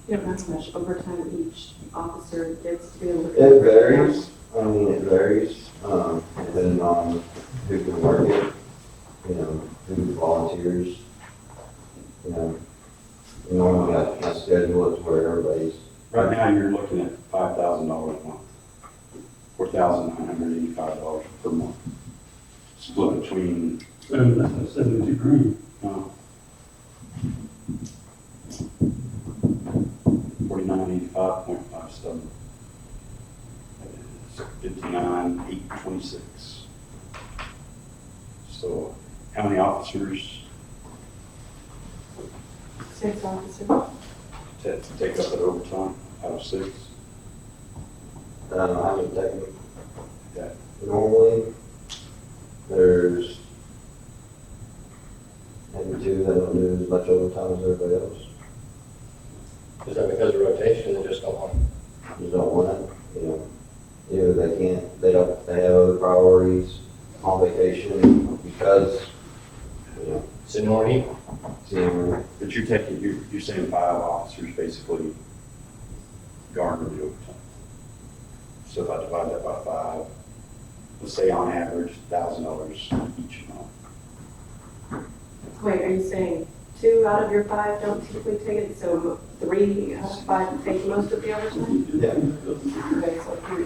You don't know how much overtime each officer gets to be able to. It varies, I mean, it varies, depending on who can work it, you know, who volunteers. You know, normally I schedule it to where everybody's, Right now, you're looking at $5,000 a month, $4,985 per month. Split between, That's 72 grand. 4985.57. 59,826. So how many officers 6 officers. to take up that overtime out of 6? I don't know how many technically. Yeah. Normally, there's maybe 2 that don't do as much overtime as everybody else. Is that because of rotation, they just don't want? Just don't want it, you know. Either they can't, they have other priorities on vacation because, you know, Seniority? senior. But you're saying 5 officers basically garner the overtime. So if I divide that by 5, let's say on average, $1,000 each month. Wait, are you saying 2 out of your 5 don't typically take it, so 3 out of 5 take most of the overtime? Yeah. Okay, so 3.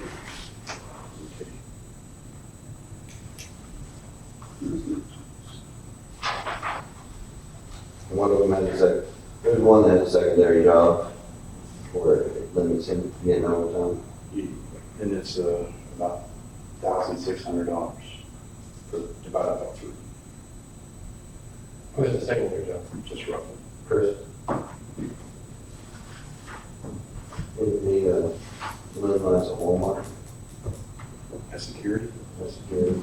one of them had there's one that has a secondary job where it limits him getting overtime. And it's about $1,600 for divided by 3, Who has the secondary job? just roughly. Chris? He lives at Walmart, As security? that's security.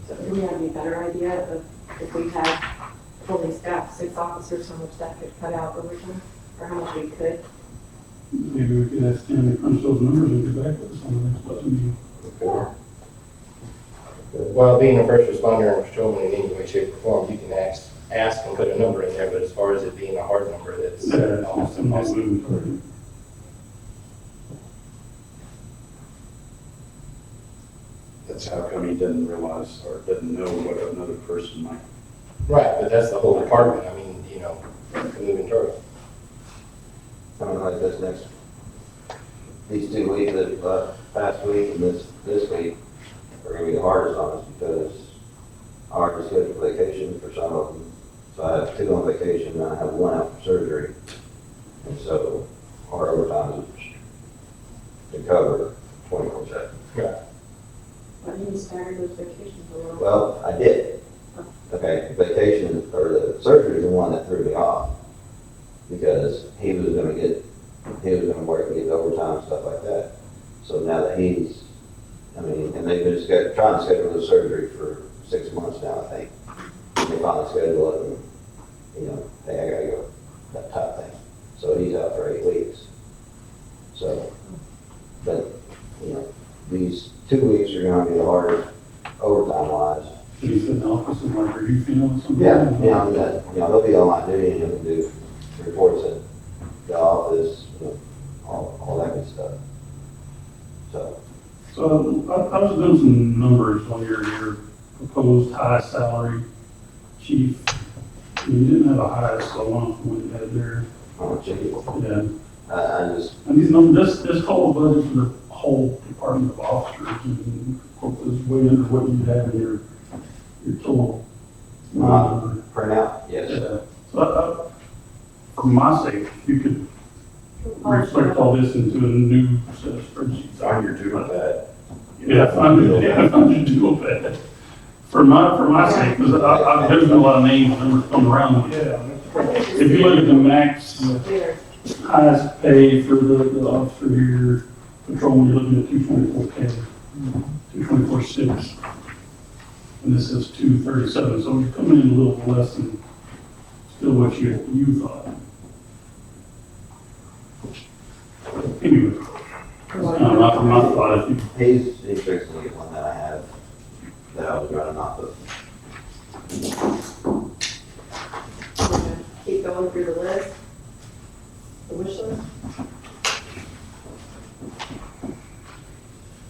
So do we have any better idea of if we had fully staffed 6 officers, how much that could cut out overtime? Or how much we could? Maybe we could ask Stan to crunch those numbers and get back with us on the next budget meeting. Well, being a first responder and patrolman in any way, shape, or form, you can ask and put a number in there, but as far as it being a hard number, that's almost I'm not impossible. moving forward. That's how come he doesn't realize or doesn't know what another person might. Right, but that's the whole department, I mean, you know, moving target. I mean, like these 2 weeks, past week and this week are gonna be the hardest on us because I already scheduled vacation for some of them. So I have 2 on vacation and I have 1 out for surgery. And so our overtime is to cover 24/7. Why didn't you stagger those vacations a little? Well, I did. Okay, vacation, or the surgery is the one that threw me off. Because he was gonna work and get overtime and stuff like that. So now that and they've been trying to schedule the surgery for 6 months now, I think. And they finally schedule it and, hey, I gotta go, that type thing. So he's out for 8 weeks. So, but, these 2 weeks are gonna be the hardest overtime wise. He's in the office and like, are you feeling something? He'll be on my duty and he'll do reports at the office, all that good stuff. So I was doing some numbers on your proposed high salary chief. You didn't have a high, so I wanted to what you had there. Oh, gee. Yeah. I just, And these numbers, this whole budget for the whole department of officers and is way under what you have in your total. print out, yes. Yeah. So for my sake, if you could reflect all this into a new set of spreadsheets. On your doodle pad. Yeah, I found you doing that. For my sake, because there's been a lot of names that were coming around. Yeah. If you look at the max, highest pay for the officer here, patrolman, you're looking at $224K, 224.6. And this is 237, so you're coming in a little less than still what you thought. Anyway, my thought, if you He's fixing to get one that I have, that I was running off of. Keep going through the list, the wish list.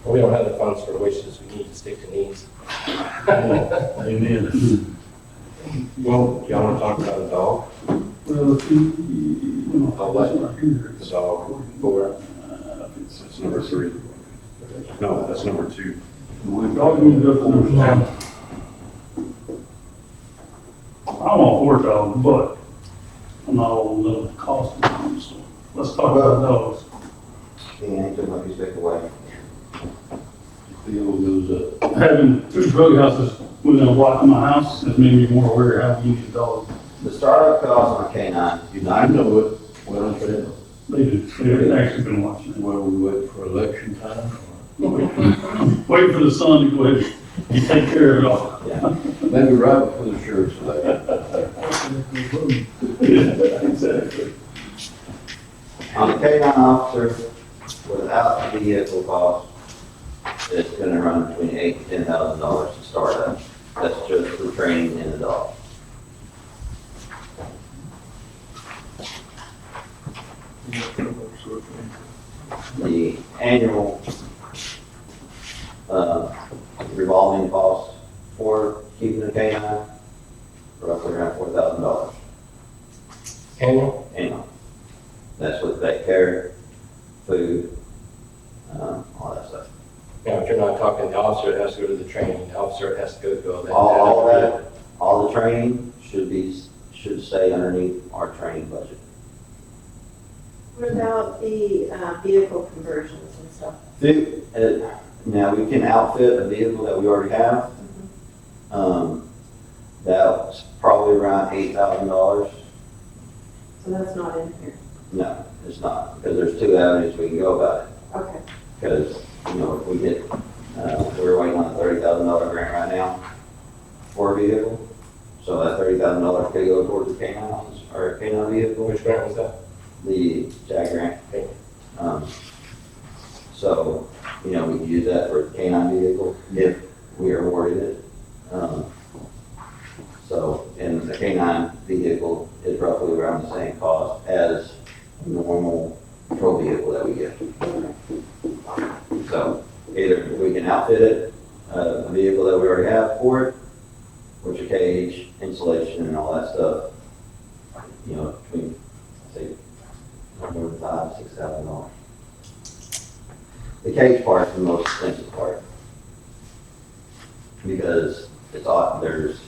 Well, we don't have the funds for wishes, we need to stick to needs. Amen. Well, y'all want to talk about the dog? well, if you I'll let that's right here. The dog, 4, that's number 3. No, that's number 2. Y'all need to go for number 7. I'm all for dogs, but I'm not all in love with the cost of them, so let's talk about dogs. He ain't too much, he's stick away. The old goes up. Having 2 drug houses within a block of my house has made me more aware of how we need a dog. The startup cost on a K9, I know it, well, I said, They've actually been watching it. well, we wait for election time. Wait for the sun to go ahead and take care of it all. Maybe right before the sheriff's election. Yeah, exactly. on a K9 officer, without the vehicle cost, it's gonna run between $8,000 and $10,000 to start up. That's just for training in the dog. The annual, revolving cost for keeping a K9, roughly around $4,000 Annual? annual. That's with vet care, food, all that stuff. you're not talking the officer that has to go to the training, the officer that has to go to all that. All that, all the training should stay underneath our training budget. What about the vehicle conversions and stuff? Now, we can outfit a vehicle that we already have. That's probably around $8,000. So that's not in here. No, it's not, because there's two avenues we can go about it. Okay. Because, if we get, we're waiting on a $30,000 grant right now for a vehicle. So that $30,000 could go towards the canines, or a canine vehicle. Which grant was that? The JAG grant. So, we can use that for a canine vehicle if we are awarded it. So, and the canine vehicle is roughly around the same cost as a normal patrol vehicle that we get. So, either we can outfit it, a vehicle that we already have for it, which a cage, insulation and all that stuff, between, say, $5,000 to $6,000. The cage part's the most expensive part. Because it's odd, there's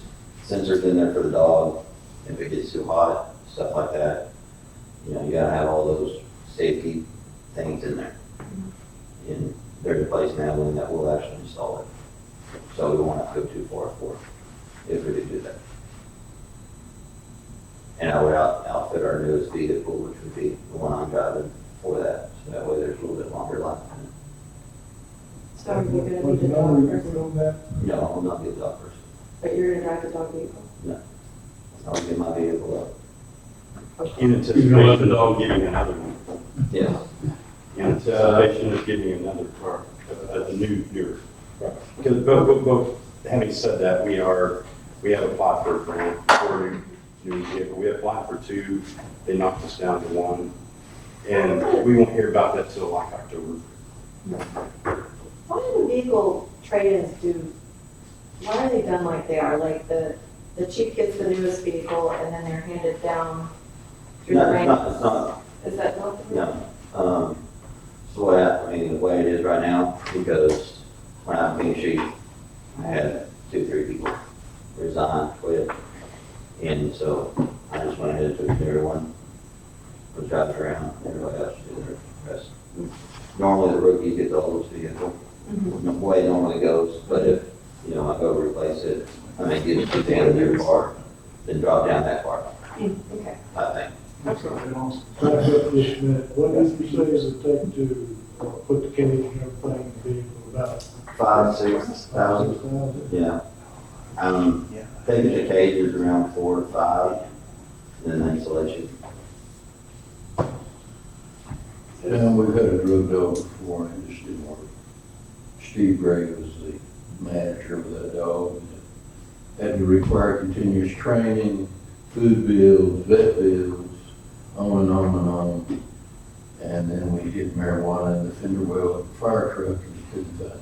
sensors in there for the dog, if it gets too hot, stuff like that. You gotta have all those safety things in there. And there's a place now that will actually install it. So we won't have to go too far for it, if we could do that. And I would outfit our newest vehicle, which would be the one I'm driving for that, so that way there's a little bit longer life in it. So are you gonna be What's the the dog number you person? put on that? No, I'll not be a dog person. But you're gonna drive the dog vehicle? I'll get my vehicle up. In anticipation of getting another one. Yeah. In anticipation of getting another car, a newer. Because, but having said that, we have applied for a grant for a new vehicle. We applied for 2, they knocked us down to 1. And we won't hear about that till like October. Why do the vehicle trade-ins why are they done like they are? Like the chief gets the newest vehicle and then they're handed down through the No, ranks? it's not, Is that not? no. So the way it is right now, because when I became chief, I had 2-3 people resign, quit. And so I just went ahead and took everyone, was driving around, everybody else did their rest. Normally the rookies get the oldest vehicle, the way it normally goes, but if, I go replace it, I may get it to the end of their car, then drop down that car, Okay. I think. Absolutely awesome. Back up just a minute, what did you say does it take to put the cage and everything in the vehicle, about 5,000-6,000, 6,000? yeah. Taking the cage is around 4 to 5, and then insulation. And we've had a drug dog before, and it just didn't work. Steve Gray was the manager of that dog. Had to require continuous training, food bills, vet bills, on and on and on. And then we hit marijuana in the fender well of the fire truck, and he couldn't find it.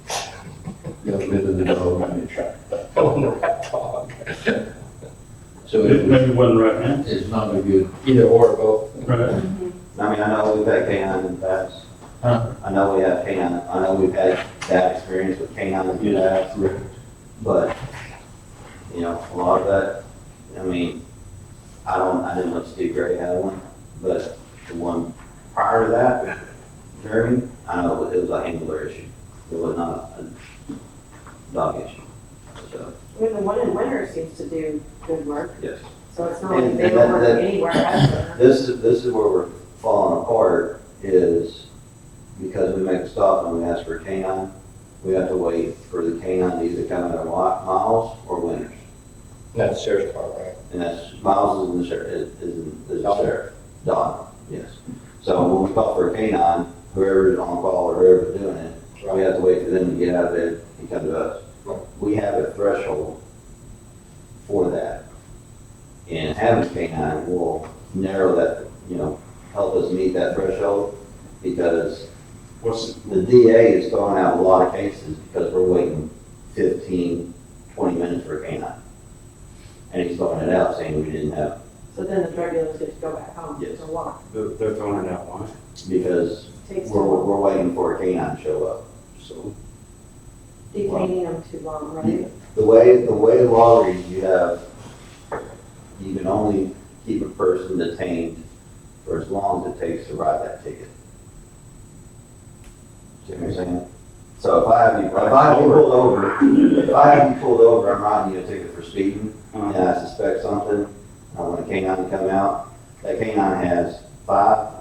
So got rid of the dog and it shot. I wonder that dog. So Maybe it wasn't right now. it's not a good, Either or both. Right. I know we've had canine in the past. huh? I know we have canine, I know we've had bad experience with canine in the past, Correct. but, a lot of that, I didn't know Steve Gray had one, but the one prior to that, Jeremy, I know it was a handler issue. It was not a dog issue. So, The one in winter seems to do good work, yes. so it's not like And they don't work anywhere else. This is where we're falling apart, is because we make a stop and we ask for a canine, we have to wait for the canine to either come in Miles or Winters. That's sheriff's department, right? And that's, Miles is in the sheriff, is the sheriff, Don, yes. So when we call for a canine, whoever's on call or whoever's doing it, we have to wait for them to get out of bed and come to us. We have a threshold for that. And having a canine will narrow that, help us meet that threshold, because the DA is throwing out a lot of cases because we're waiting 15, 20 minutes for a canine. And he's throwing it out saying we didn't have, So then the drug dealers get to go back home Yes. or walk. They're throwing it out, why? because Takes we're too long. waiting for a canine to show up. So, Detaining them too long, right? The way the law reads, you can only keep a person detained for as long as it takes to write that ticket. See what I'm saying? So if I have you pulled over, I'm writing you a ticket for speeding, and I suspect something, I want a canine to come out, that canine has 5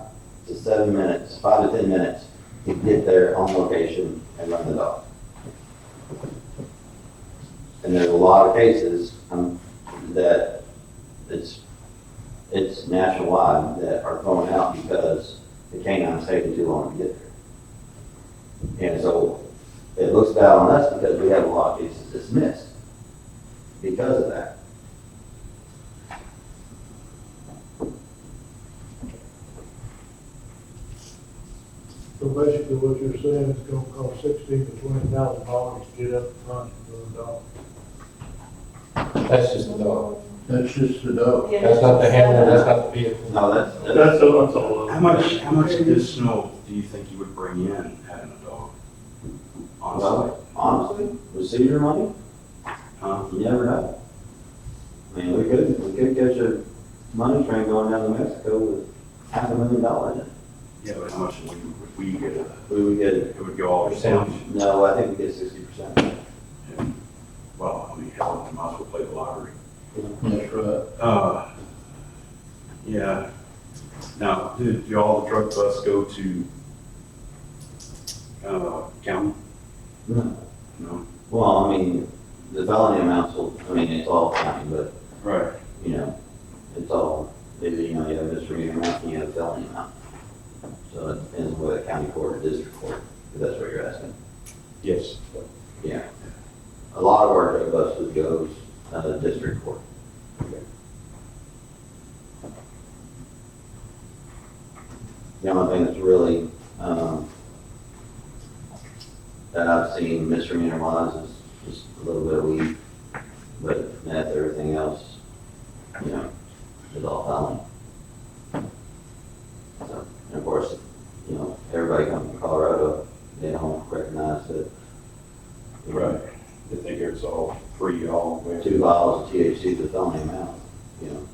to 7 minutes, 5 to 10 minutes to get there on location and run the dog. And there's a lot of cases that it's nationwide that are thrown out because the canine's taking too long to get there. And so it looks bad on us because we have a lot of cases dismissed because of that. So basically what you're saying is gonna cost $16,000 to $20,000 to get up front for the dog. That's just the dog. That's just the dog. That's not the handler, that's not the vehicle. No, That's all. How much additional do you think you would bring in having a dog? Honestly, well, honestly, with seizure money, huh? you never know. I mean, we could catch a money train going down to Mexico with $500,000 in it. Yeah, but how much would we get? We would get, It would go all Percentage. no, I think we get 60%. Well, I mean, hell, I might as well play the lottery. That's right. Yeah. Now, do all the drug busts go to, county? No. No? Well, I mean, the felony amounts will, I mean, it's all county, but, Right. you know, it's all, you know, you have a misdemeanor amount and you have a felony amount. So it depends on whether county court or district court, if that's what you're asking. Yes. Yeah. A lot of our drug busts goes, district court. The only thing that's really, that I've seen misdemeanor wise is just a little bit of weed, but that's everything else, you know, is all felony. So, and of course, you know, everybody comes from Colorado, they don't recognize that. Right. They think it's all free, all the way. 2 vials of THC is a felony amount, you know.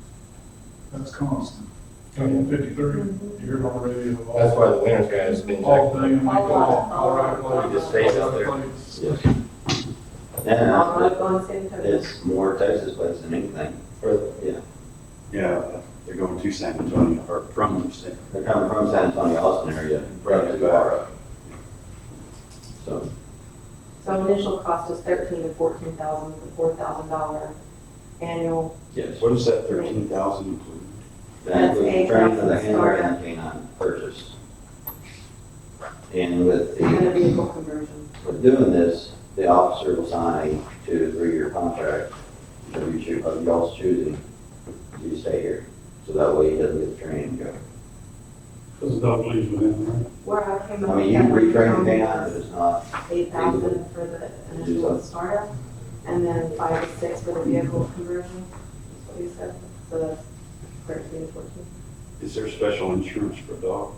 That's constant. 53, you hear it on the radio. That's why the winter's guy has been All checking. day, and they go all right, like. He just stays out there. Yes. All And right, go on San Antonio. it's more Texas based than anything. Yeah. Yeah, they're going to San Antonio, or from San. They're coming from San Antonio, Austin area, right to Colorado. So, So initial cost is $13,000 to $14,000 for $4,000 annual. yes. What does that 13,000 include? That includes the training of the That's handler $8,000 and the canine purchase. And with And a the, vehicle conversion. with doing this, the officer will sign a 2 to 3 year contract of y'all's choosing to stay here. So that way he doesn't get the training and go. Because the dog leaves with him, right? Where I came up. I mean, you can retrain the canine, but it's not, 8,000 for the initial startup, and then 5 to 6 for the vehicle conversion, that's what he said. So that's 13 to 14. Is there special insurance for a dog?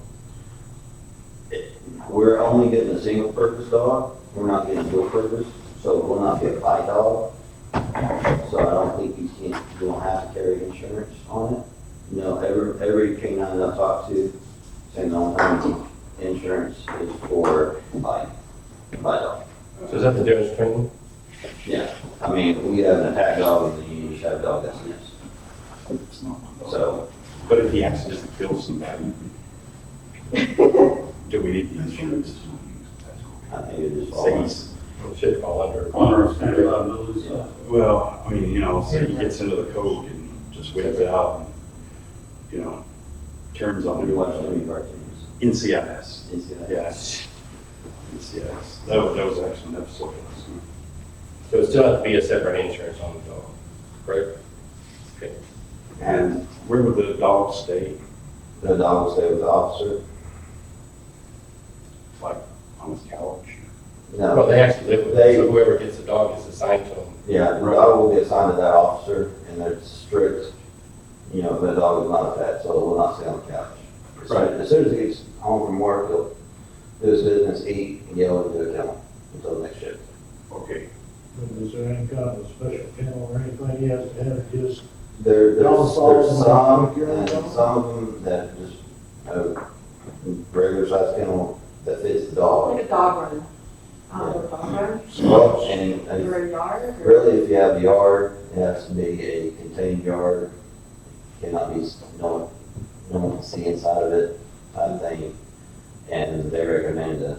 we're only getting a single purpose dog. We're not getting dual purpose, so it will not be a fight dog. So I don't think you don't have to carry insurance on it. No, every canine I've talked to, saying the only time insurance is for fight dog. So is that the difference between? Yeah, I mean, we have an attack dog and then you just have a dog that's nice. It's not. So, But if he accidentally kills somebody, do we need the insurance? I think it just Say falls. he's, It should fall under. Honor of standard liability, so. well, I mean, you know, say he gets into the code and just whips it out and, you know, turns on When you watch him. any cartoons, NCIS. you see that? Yes. NCIS. That was actually an episode. So it still has to be a separate insurance on the dog, correct? Okay. And where would the dog stay? The dog will stay with the officer. Like on his couch? No. Well, they actually live with They- it, so whoever gets the dog is assigned to them. Yeah, the dog will be assigned to that officer, and they're strict, you know, the dog is not a pet, so it will not stay on the couch. Right. As soon as he gets home from work, he'll do his business, eat, and go into a kennel until the next shift. Okay. Is there any kind of special kennel or anything he has to have, just There's Dog some, and and some of them that just have regular size kennel that fits the dog. Like a dog run. A dog run? Well, and You're in yard? or- really, if you have a yard, it has to be a contained yard. Cannot be, no one can see inside of it type thing. And they recommend a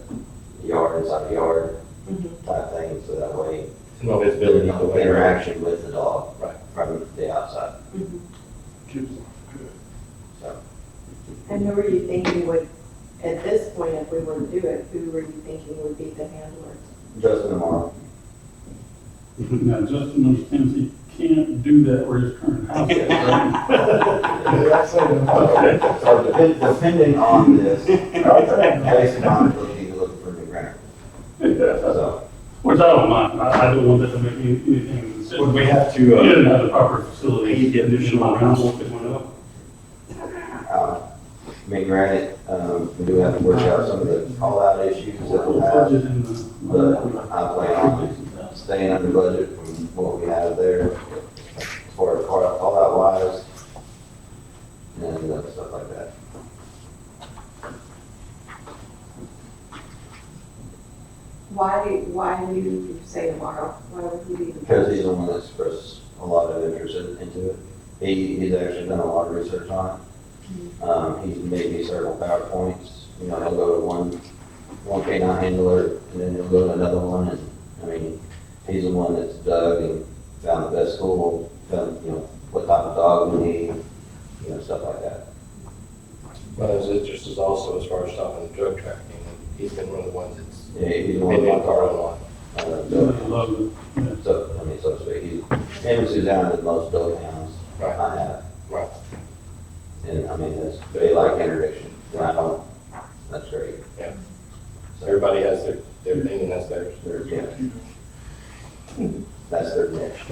yard inside a yard Mhm. type thing, so that way No there's visibility. no interaction with the dog. Right. From the outside, Mhm. so. And who are you thinking would, at this point, if we were to do it, who were you thinking would be the handler? Justin tomorrow. Now, Justin understands he can't do that where his current house is, right? So depending on this, Jason, I'm looking for new ground. So, Which I don't mind, I don't want that to make anything decision. Would we have He to, didn't have the proper facility, He didn't. additional around, we'll pick one up. I mean, granted, we do have to work out some of the call-out issues that we have, Budget in the. but I plan on staying under budget from what we have there as far as call-out wise and stuff like that. Why do you say tomorrow? Why would he be? Because he's the one that expressed a lot of interest into it. He's actually done a lot of research on it. He's made me several PowerPoints. You know, he'll go to one canine handler, and then he'll go to another one, and, I mean, he's the one that's dug and found the best school, found, you know, what type of dog we need, you know, stuff like that. well, his interest is also as far as stopping the drug trafficking. He's been one of the ones that's Yeah, he's the one been in that car a lot. I so, love it, yeah. so, I mean, so to speak, him and Suzanne are the most dog hounds Right. I have. Right. And, I mean, they like interdiction, and I don't, that's great. Yeah. So, Everybody has their thing and that's theirs. yeah. That's their niche.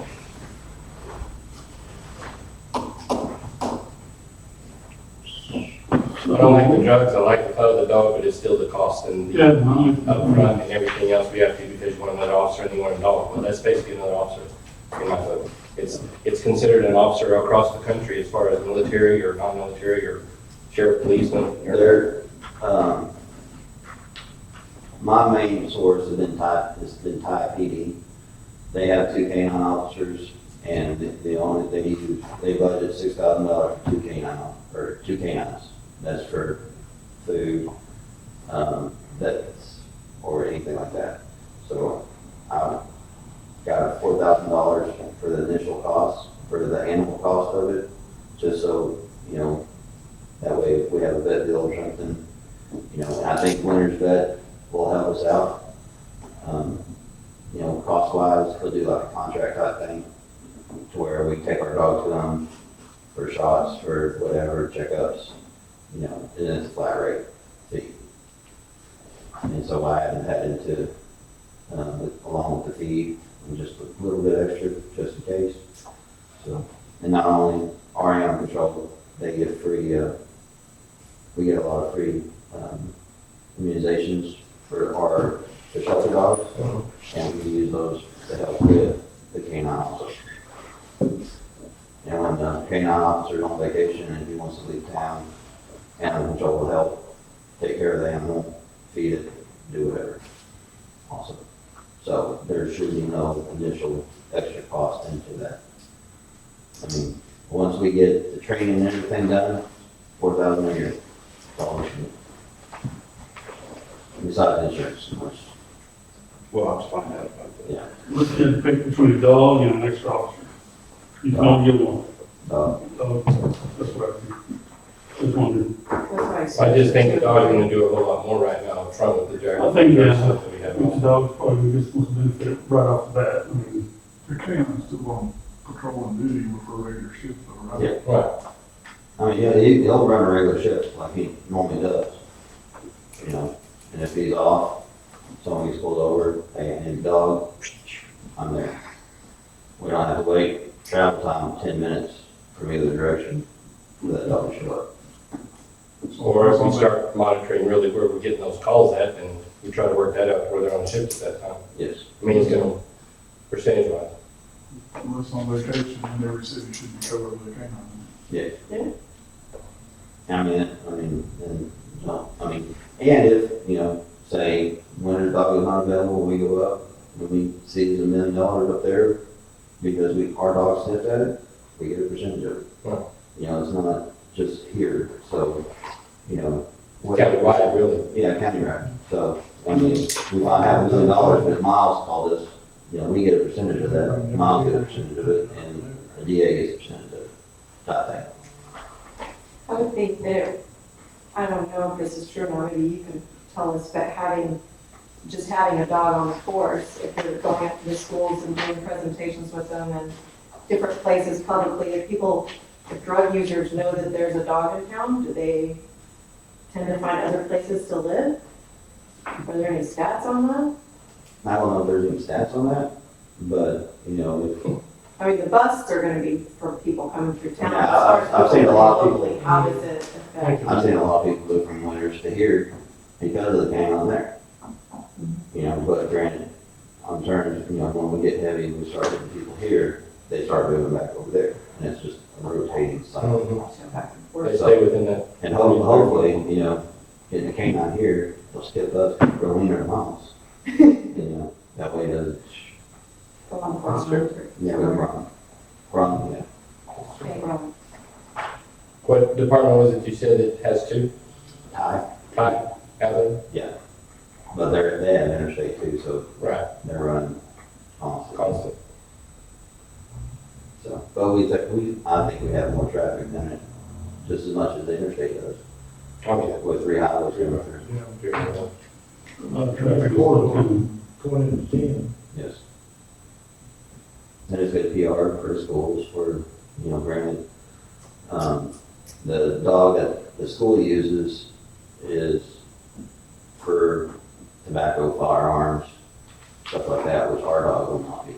I don't like the drugs, I like the cut of the dog, but it's still the cost and the Yeah. upfront and everything else we have to do because you want another officer and you want a dog. Well, that's basically another officer in my book. It's considered an officer across the country as far as military or non-military or sheriff, policeman. or- They're, my main source has been Ty PD. They have 2 canine officers, and they budget $6,000 for 2 canines. That's for food, that's, or anything like that. So I got $4,000 for the initial cost, for the animal cost of it, just so, you know, that way if we have a vet bill or something, you know, I think Winter's Vet will help us out. You know, cost wise, we'll do like a contract type thing to where we take our dog to them for shots, for whatever, checkups, you know, and it's a flat rate fee. And so I haven't had into, along with the fee, and just a little bit extra, just in case. So, and not only our animal control, they get free, we get a lot of free, immunizations for the shelter dogs, and we use those to help with the canine officer. And when the canine officer's on vacation and he wants to leave town, animal control will help take care of the animal, feed it, do whatever. Awesome. So there should be no additional extra cost into that. I mean, once we get the training and everything done, $4,000 a year. That's all we should do. Besides insurance, which, Well, I'll just find out about that. yeah. Let's get a pick between a dog and an extra officer. You can only get one. Dog, that's what I think. Just wondering. That's what I said. I just think the dog's gonna do a whole lot more right now up front with the jack. I think, yeah, stuff that we I have. think the dog's probably the most benefit right off the bat. I mean, The canine's still on patrol and duty before regular shift though, right? Yeah. Right. I mean, yeah, he'll run a regular shift like he normally does. You know, and if he's off, someone gets pulled over, hey, I need a dog, I'm there. We don't have to wait, travel time 10 minutes from either direction for that dog to show up. Or if we start monitoring really where we're getting those calls at, and we try to work that out where they're on shift at that time. Yes. I mean, it's gonna, percentage wise. Unless on vacation, and every city should be covered with a canine. Yeah. Yeah. And if, say, when a dog is not available, we go up, and we see there's $1 million up there, because our dog sniffed at it, we get a percentage of it. Right. It's not just here, so, Countywide, really. Yeah, countywide. So, we might have $1 million, but Miles called us, we get a percentage of that, Miles gets a percentage of it, and the DA gets a percentage of it, type thing. I would think that, I don't know if this is true, or maybe you can tell us, but just having a dog on the force, if you're going up to the schools and doing presentations with them and different places publicly, if drug users know that there's a dog in town, do they tend to find other places to live? Are there any stats on that? I don't know if there's any stats on that, but, if, I mean, the buses are gonna be for people coming through town. Yeah, As far as I've seen a lot of people- locally, how does it affect? I've seen a lot of people go from Winters to here because of the cane on there. But granted, I'm turning, when we get heavy and we start getting people here, they start moving back over there. And it's just a rotating cycle. Mhm. Back and They forth? stay within that. And hopefully, getting the canine here, they'll skip us, go leaner than Miles. That way it doesn't, Go on the That's farm true. or- yeah, go wrong, yeah. Okay, wrong. What department was it you said it has two? Tie, Five, Allen? yeah. But they have interstate too, so Right, they're running constantly. constant. So, but I think we have more traffic than it, just as much as the interstate does, Okay. with 3 highways going through. A lot of traffic all the time. 20 to 10. Yes. And it's good PR for the schools for, granted, the dog that the school uses is for tobacco, firearms, stuff like that, which our dog will not be.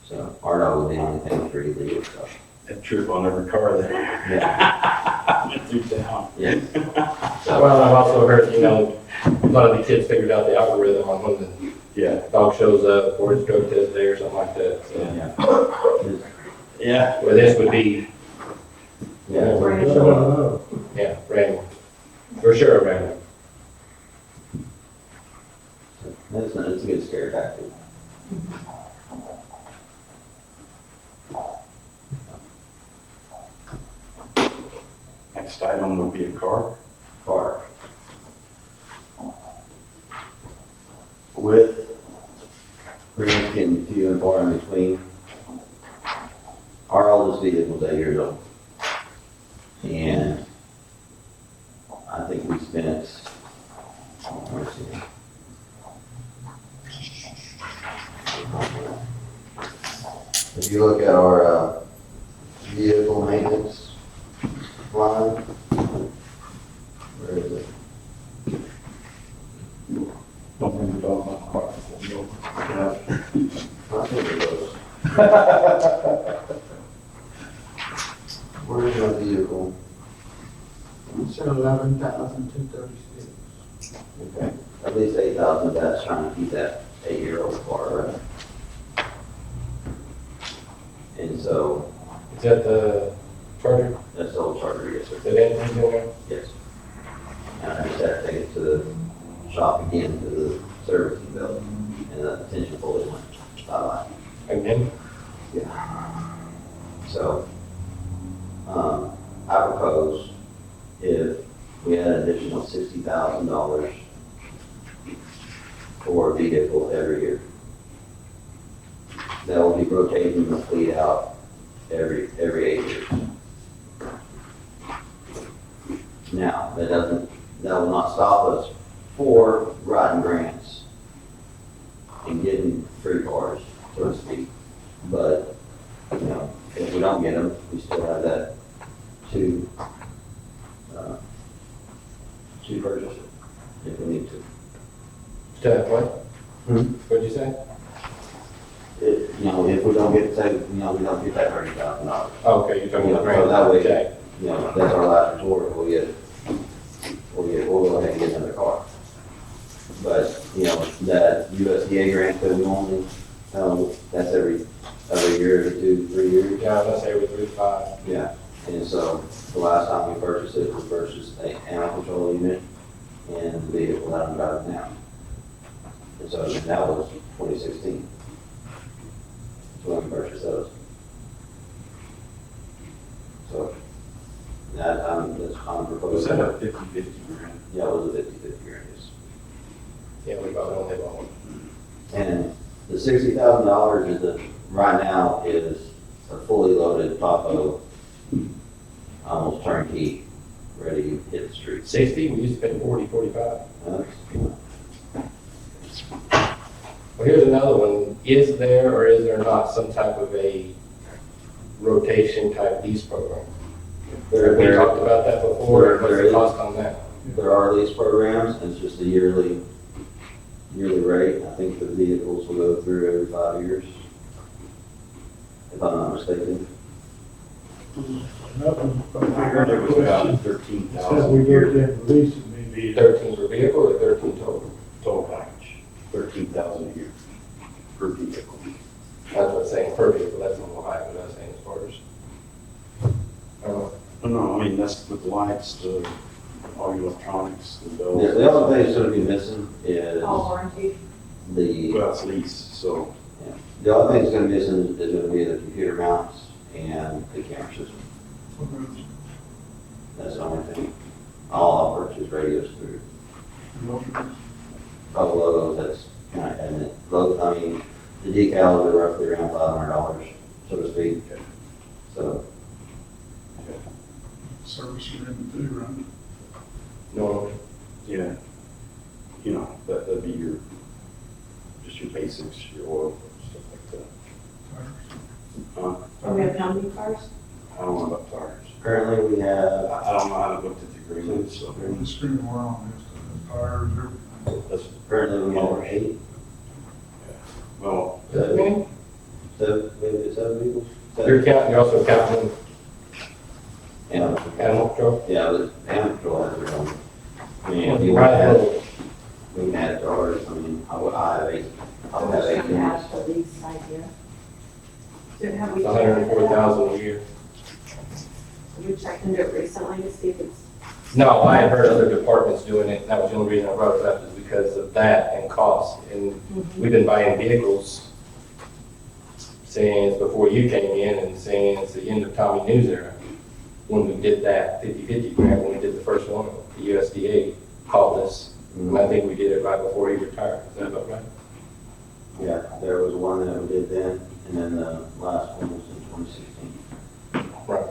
So our dog will be on things for illegal stuff. That trip on every car there. Yeah. Went through town. Yeah. Well, I've also heard, a lot of the kids figured out the algorithm on when the dog shows up, or it's drug test day or something like that, so. Yeah. Yeah. Well, this would be, Yeah. No. yeah, random. For sure, random. It's a good scare tactic. Next item would be a car. Car. With, Grants getting few and far in between. Our oldest vehicle is 8 years old. And I think we spent, let's see. If you look at our vehicle maintenance line, where is it? don't bring the dog on the car. I think it was. Where is my vehicle? It's 11,236. Okay, at least 8,000 of that's trying to keep that 8-year-old car running. And so, Is that the Charger, that's the old Charger, yes, sir. that engine's in there? Yes. And I just had to take it to the shop again, to the servicing building, and the attention fully went bye-bye. Again? So, I propose if we had an additional $60,000 for a vehicle every year. That will be rotating the fleet out every 8 years. Now, that will not stop us for writing grants and getting free cars, so to speak. But, if we don't get them, we still have that to purchase it if we need to. To what? Hmm? What'd you say? If we don't get, say, we don't get that $30,000. Oh, okay, you're talking about So that way, Okay. that's our last resort, we'll get But, you know, that USDA grant that we only, that's every year, every 2-3 years. Yeah, let's say every 3 to 5. Yeah, and so the last time we purchased it, we purchased an animal control unit and the vehicle that I'm driving now. And so that was 2016. That's when we purchased those. So, that, that's I'm proposing. Was that a 50/50 grant? Yeah, it was a 50/50 grant, yes. Yeah, we bought one, they bought one. And the $60,000 is right now is a fully loaded Tahoe, almost turnkey, ready to hit the streets. 60, we used to pay 40, 45. Uh, Well, here's another one. Is there or is there not some type of a rotation type lease program? Have we talked about that before? What's the cost on that? There are lease programs, and it's just a yearly rate. I think the vehicles will go through every 5 years, if I'm not mistaken. Nothing. I heard it was about Said 13,000 we a looked year at leasing, maybe. 13 per vehicle or 13 total? total package, 13,000 a year per vehicle. That's what I'm saying, per vehicle, that's a little high, but I'm saying as far as. No, I mean, that's with the lights, all your electronics, the bells. Yeah, the other thing that's gonna be missing is All warranty. the, Well, it's lease, so. the other thing that's gonna be missing is gonna be the computer mounts and the camera system. That's the only thing. All I'll purchase radios through. Couple logos, that's kind of, and I mean, the decals are roughly around $500, so to speak. So, Service agreement too, right? No, Yeah, you know, that'd be just your basics, your oil, stuff like that. We have how many cars? I don't know about tires. currently we have, I don't know, I haven't looked at the agreements, so. The screen we're on is tires, everything. That's, currently we have 8, well, is that many? 7, maybe 7 vehicles. You're counting, you're also counting Yeah, animal control? yeah, the animal control has their own. I mean, if You you might want to have, add, we can add it to ours. I mean, I have 8, I would have 8 units. Have the lease idea. So have we? it's 104,000 a year. Have you checked into it recently to see if it's? No, I had heard other departments doing it, and that was the only reason I brought it up, is because of that and cost. And we've been buying vehicles saying it's before you came in and saying it's the end of Tommy News era. When we did that 50/50 grant, when we did the first one, the USDA called us, and I think we did it right before he retired. Is that about right? Yeah, there was one that we did then, and then the last one was in 2016. Right.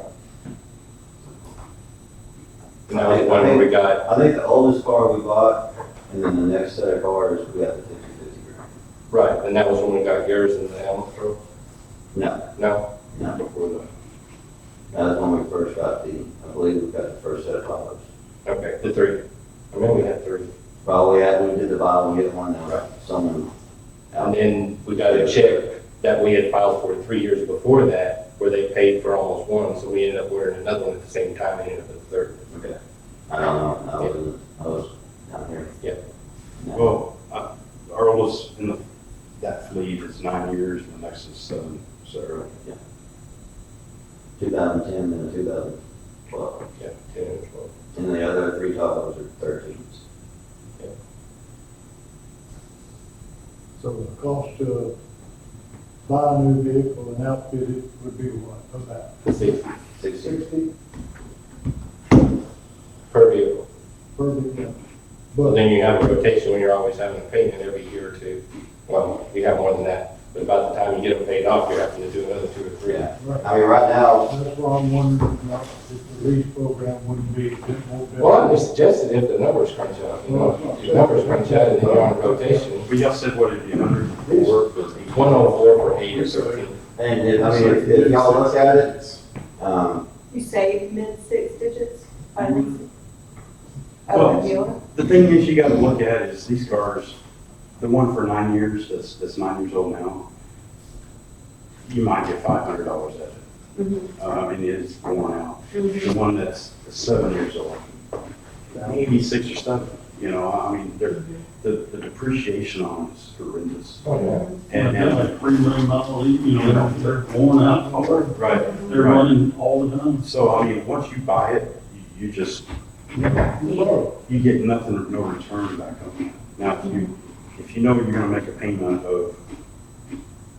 And that was the one where we got, I think the oldest car we bought, and then the next set of cars, we got the 50/50 grant. right, and that was when we got yours and the animal control? No, No? no, before that. that was when we first got I believe we got the first set of Tahoes. Okay, the 3. I mean, we had 3. Well, we did the buy one, get one, then someone And out. then we got a check that we had filed for 3 years before that, where they paid for almost one, so we ended up ordering another one at the same time, and ended up with the 3rd. Okay. I don't know, I was down here. Yep. No. Well, our oldest in that fleet is 9 years, and the next is 7, so. 2010 and 2012. Yeah, 10 and 12. And the other 3 Tahoes are 13s. So the cost to buy a new vehicle and outfit it would be what, about 60 16. 60 per vehicle. per vehicle? But But then you have a rotation when you're always having a payment every year or 2. Well, you have more than that, but about the time you get them paid off, you're having to do another 2 or 3. Yeah. right, I mean, right now, that's why I'm wondering if the lease program wouldn't be a bit more. Well, I just suggested if the numbers crunch out, you know, if the numbers crunch out and then you're on rotation, But y'all said what it'd be 104 for 104 for 8 or 13. and if y'all look at it, You say mid-6 digits by lease? Well, Oh, the dealer? The thing is, you gotta look at is these cars, the one for 9 years, that's 9 years old now, you might get $500 out of it. I mean, it is worn out. The one that's 7 years old, maybe 6 or 7. You know, I mean, the depreciation on it is horrendous. Oh, yeah. And, They're like 3 million miles, you know, they're worn out hard. right, They're right. running all the time. So, I mean, once you buy it, you just, you get nothing, no return back on it. Now, if you know you're gonna make a payment of,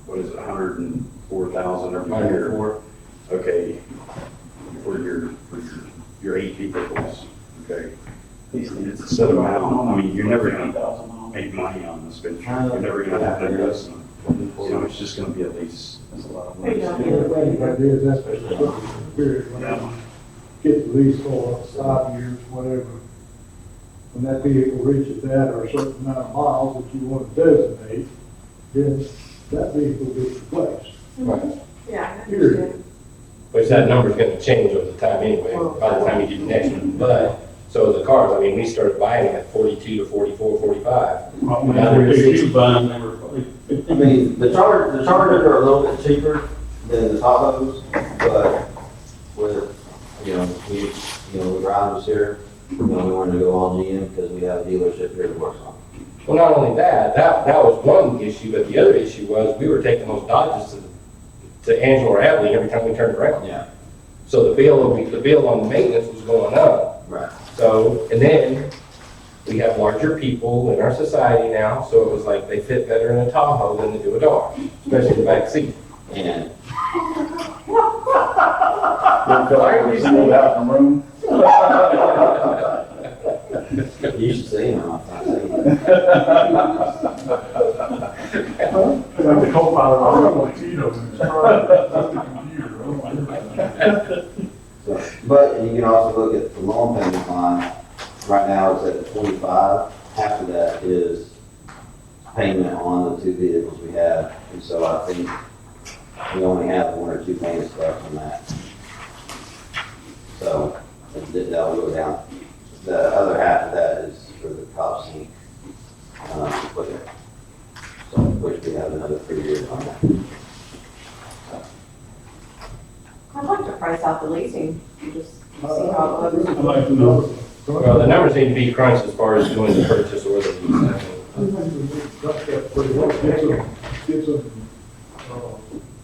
what is it, 104,000 every year? 104. Okay, for your 8 vehicles, okay? It's a set amount, I mean, you're never gonna make money on this venture, you're never gonna have an investment. You know, it's just gonna be at least, There you go. The thing about it is, that's the period, when I get the lease for 5 years, whatever. When that vehicle reaches that or a certain amount of miles that you want to designate, then that vehicle gets replaced. Right. Yeah. I Period. understand. Which that number's gonna change over the time anyway, by the time you get the next one. But, so the cars, I mean, we started buying them at 42 to 44, 45. When Now they're they 60. were buying, they were like I 50. mean, the Chargers are a little bit cheaper than the Tahoes, but with, with Rogers here, we wanted to go all GM because we have a dealership here to work on. Well, not only that, that was one issue, but the other issue was we were taking those Dodges to Angelo or Abilene every time we turned around. Yeah. So the bill on the maintenance was going up. Right. So, and then we have larger people in our society now, so it was like they fit better in a Tahoe than they do a Dodge, especially the back seat. And you should see them, I think. Like the co-pilot, I don't want Tito in his car, that's the computer, oh my God. So, but you can also look at the loan payment line, right now it's at 25, half of that is payment on the 2 vehicles we have, and so I think we only have 1 or 2 payments left on that. So, that'll go down. The other half of that is for the cops and, equipment. So, which we have another 3 years on that. I'd like to price out the leasing, just see how it looks. I'd like to know. Well, the numbers need to be crunched as far as doing the purchase or the lease. I think we got that pretty well, get some,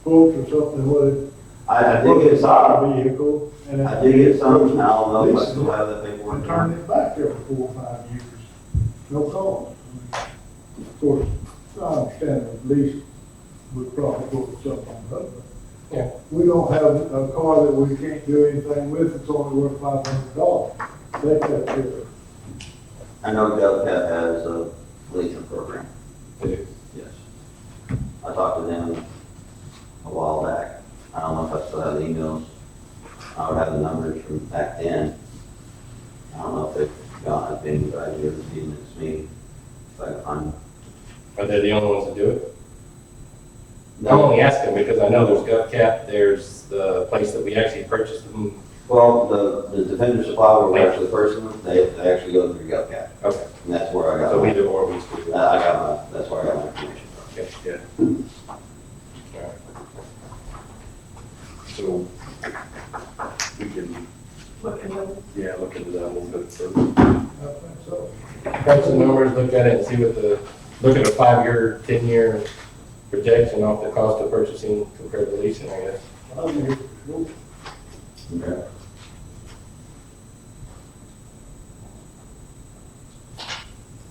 quotes or something, what it. I did get some, Vehicle. And I did get some, and I don't know if I still have that paperwork. And turn it back every 4 or 5 years, no cost. Of course, I understand at least we probably put something on that, but Yeah. we don't have a car that we can't do anything with, it's only worth $500. They take care of it. I know GovCat has a leasing program. They do. Yes. I talked to them a while back. I don't know if I still have the emails. I would have the numbers from back then. I don't know if they've gone, I've been, but I've never seen this meeting. If I can find them. Are they the only ones that do it? I'm only asking because I know there's GovCap, there's the place that we actually purchased them. Well, the Defender Supply were actually the first one. They actually go through GovCat. Okay, And that's where I got so my, either or we still do it. that's where I got my information from. Okay, yeah. Alright. So, we can, Look into it. yeah, look into that a little bit further. I think so. Crunch the numbers, look at it and see what look at a 5-year, 10-year projection off the cost of purchasing compared to leasing, I guess. I mean, we'll- Okay.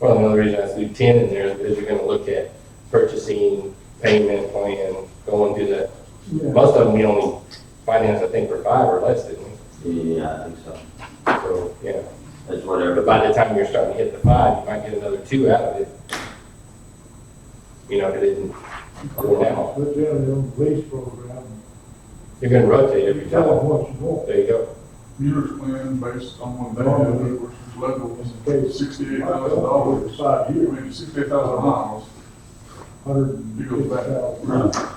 Well, another reason I threw 10 in there is because you're gonna look at purchasing, payment plan, going through that. yeah. Most of them we only finance, I think, for 5 or less, didn't we? Yeah, I think so. So, yeah. That's whatever. But by the time you're starting to hit the 5, you might get another 2 out of it. You know, if it didn't go down. But generally on the lease program, You're gonna rotate every you tell them time. what you want. There you go. Year's plan based on what they have, which is level, Okay, $68,000. it's 5 I years, mean, 68,000 miles, it goes back. $150,000.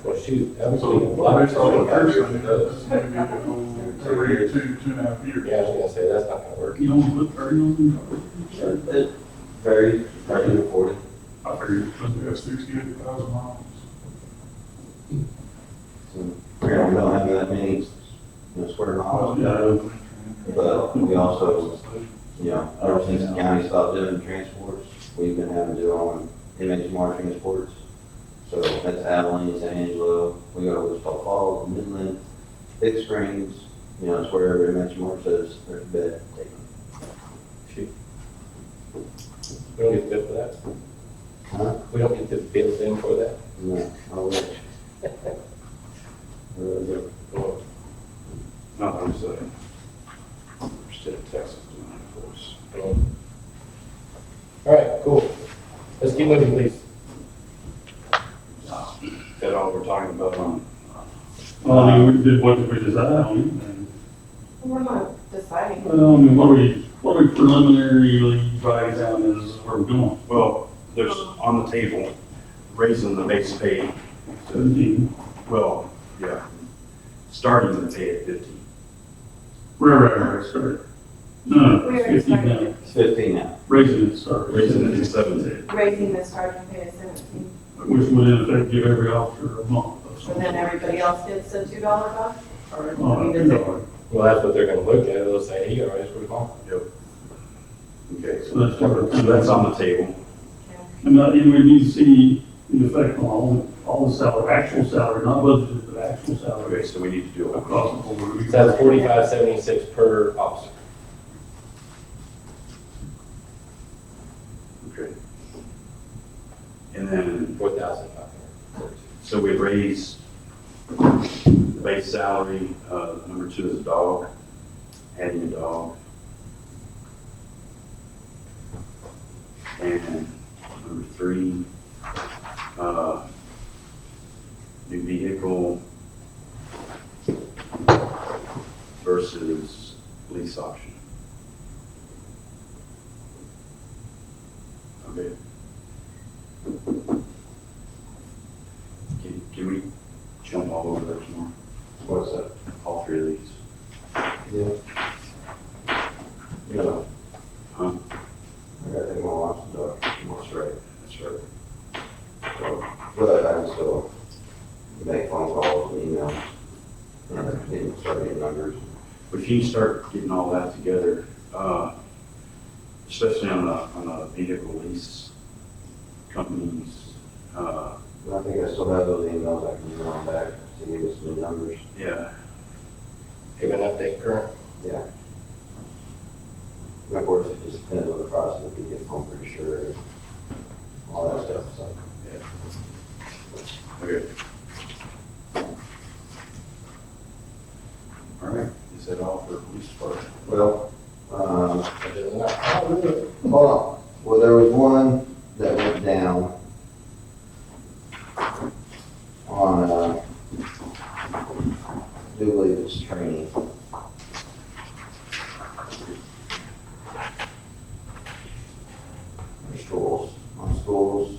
Well, shoot, that was So, a lot. based on what they're saying, Yeah, that's maybe a whole every 2.5 years. I was gonna say, that's not gonna work. You don't put 30 on the It varies, 30 to 40. I figured we have 68,000 miles. So, we don't have that many, square miles, but we also You know, ever since the county stopped doing transports, we've been having to do our own MH transports. So that's Abilene, San Angelo, we go to Wichita Falls, Midland, Big Springs, you know, it's wherever MH says there's a bed taken. Shoot. We don't get billed for that? Huh? We don't get the bills in for that? No, I wish. Really good. Cool. No, I'm saying, state of Texas doing it for us. Cool. All right, cool. Let's keep moving, please. Is that all we're talking about on? Well, I mean, we did, what did we decide on? And, We're not deciding. well, I mean, what are we preliminarily writing down as where we're going? Well, there's on the table, raising the base pay to, 17. well, yeah, starting the pay at 50. Right, sorry. No, We it's already 15 started now. It's 15 now. Raising it, sorry. Raising it to 17. raising the starting pay to 17. Which would in effect give every officer a month of And something. then everybody else gets a $2 buck? Or, Oh, I mean, $2. is it- Well, that's what they're gonna look at. They'll say, hey, you already put it on. Yep. Okay, So that's what so that's on the table. And we need to see the effect on all the salary, actual salary, not budgeted, but actual salary Okay, so we need to do it. across the board. So that's 45.76 per officer. Okay. And then, 4,500. so we raise the base salary, number 2 is a dog, adding a dog. And number 3, new vehicle versus lease option. Okay. Can we jump all over that tomorrow? What's that? All 3 of these? Yeah. You know, Huh? I gotta take my watch the dog. That's right, that's right. So, but I can still make phone calls and emails and start getting numbers. But if you start getting all that together, especially on the vehicle lease companies, And I think I still have those emails I can email them back to give us new numbers. yeah, Give an update current. Yeah. And of course, it just depends on the process, if you get home pretty sure, and all that stuff, so. okay. All right, is that all for police department? Well, Other than that, hold on, well, there was one that went down on, I do believe it's training. For schools, on schools.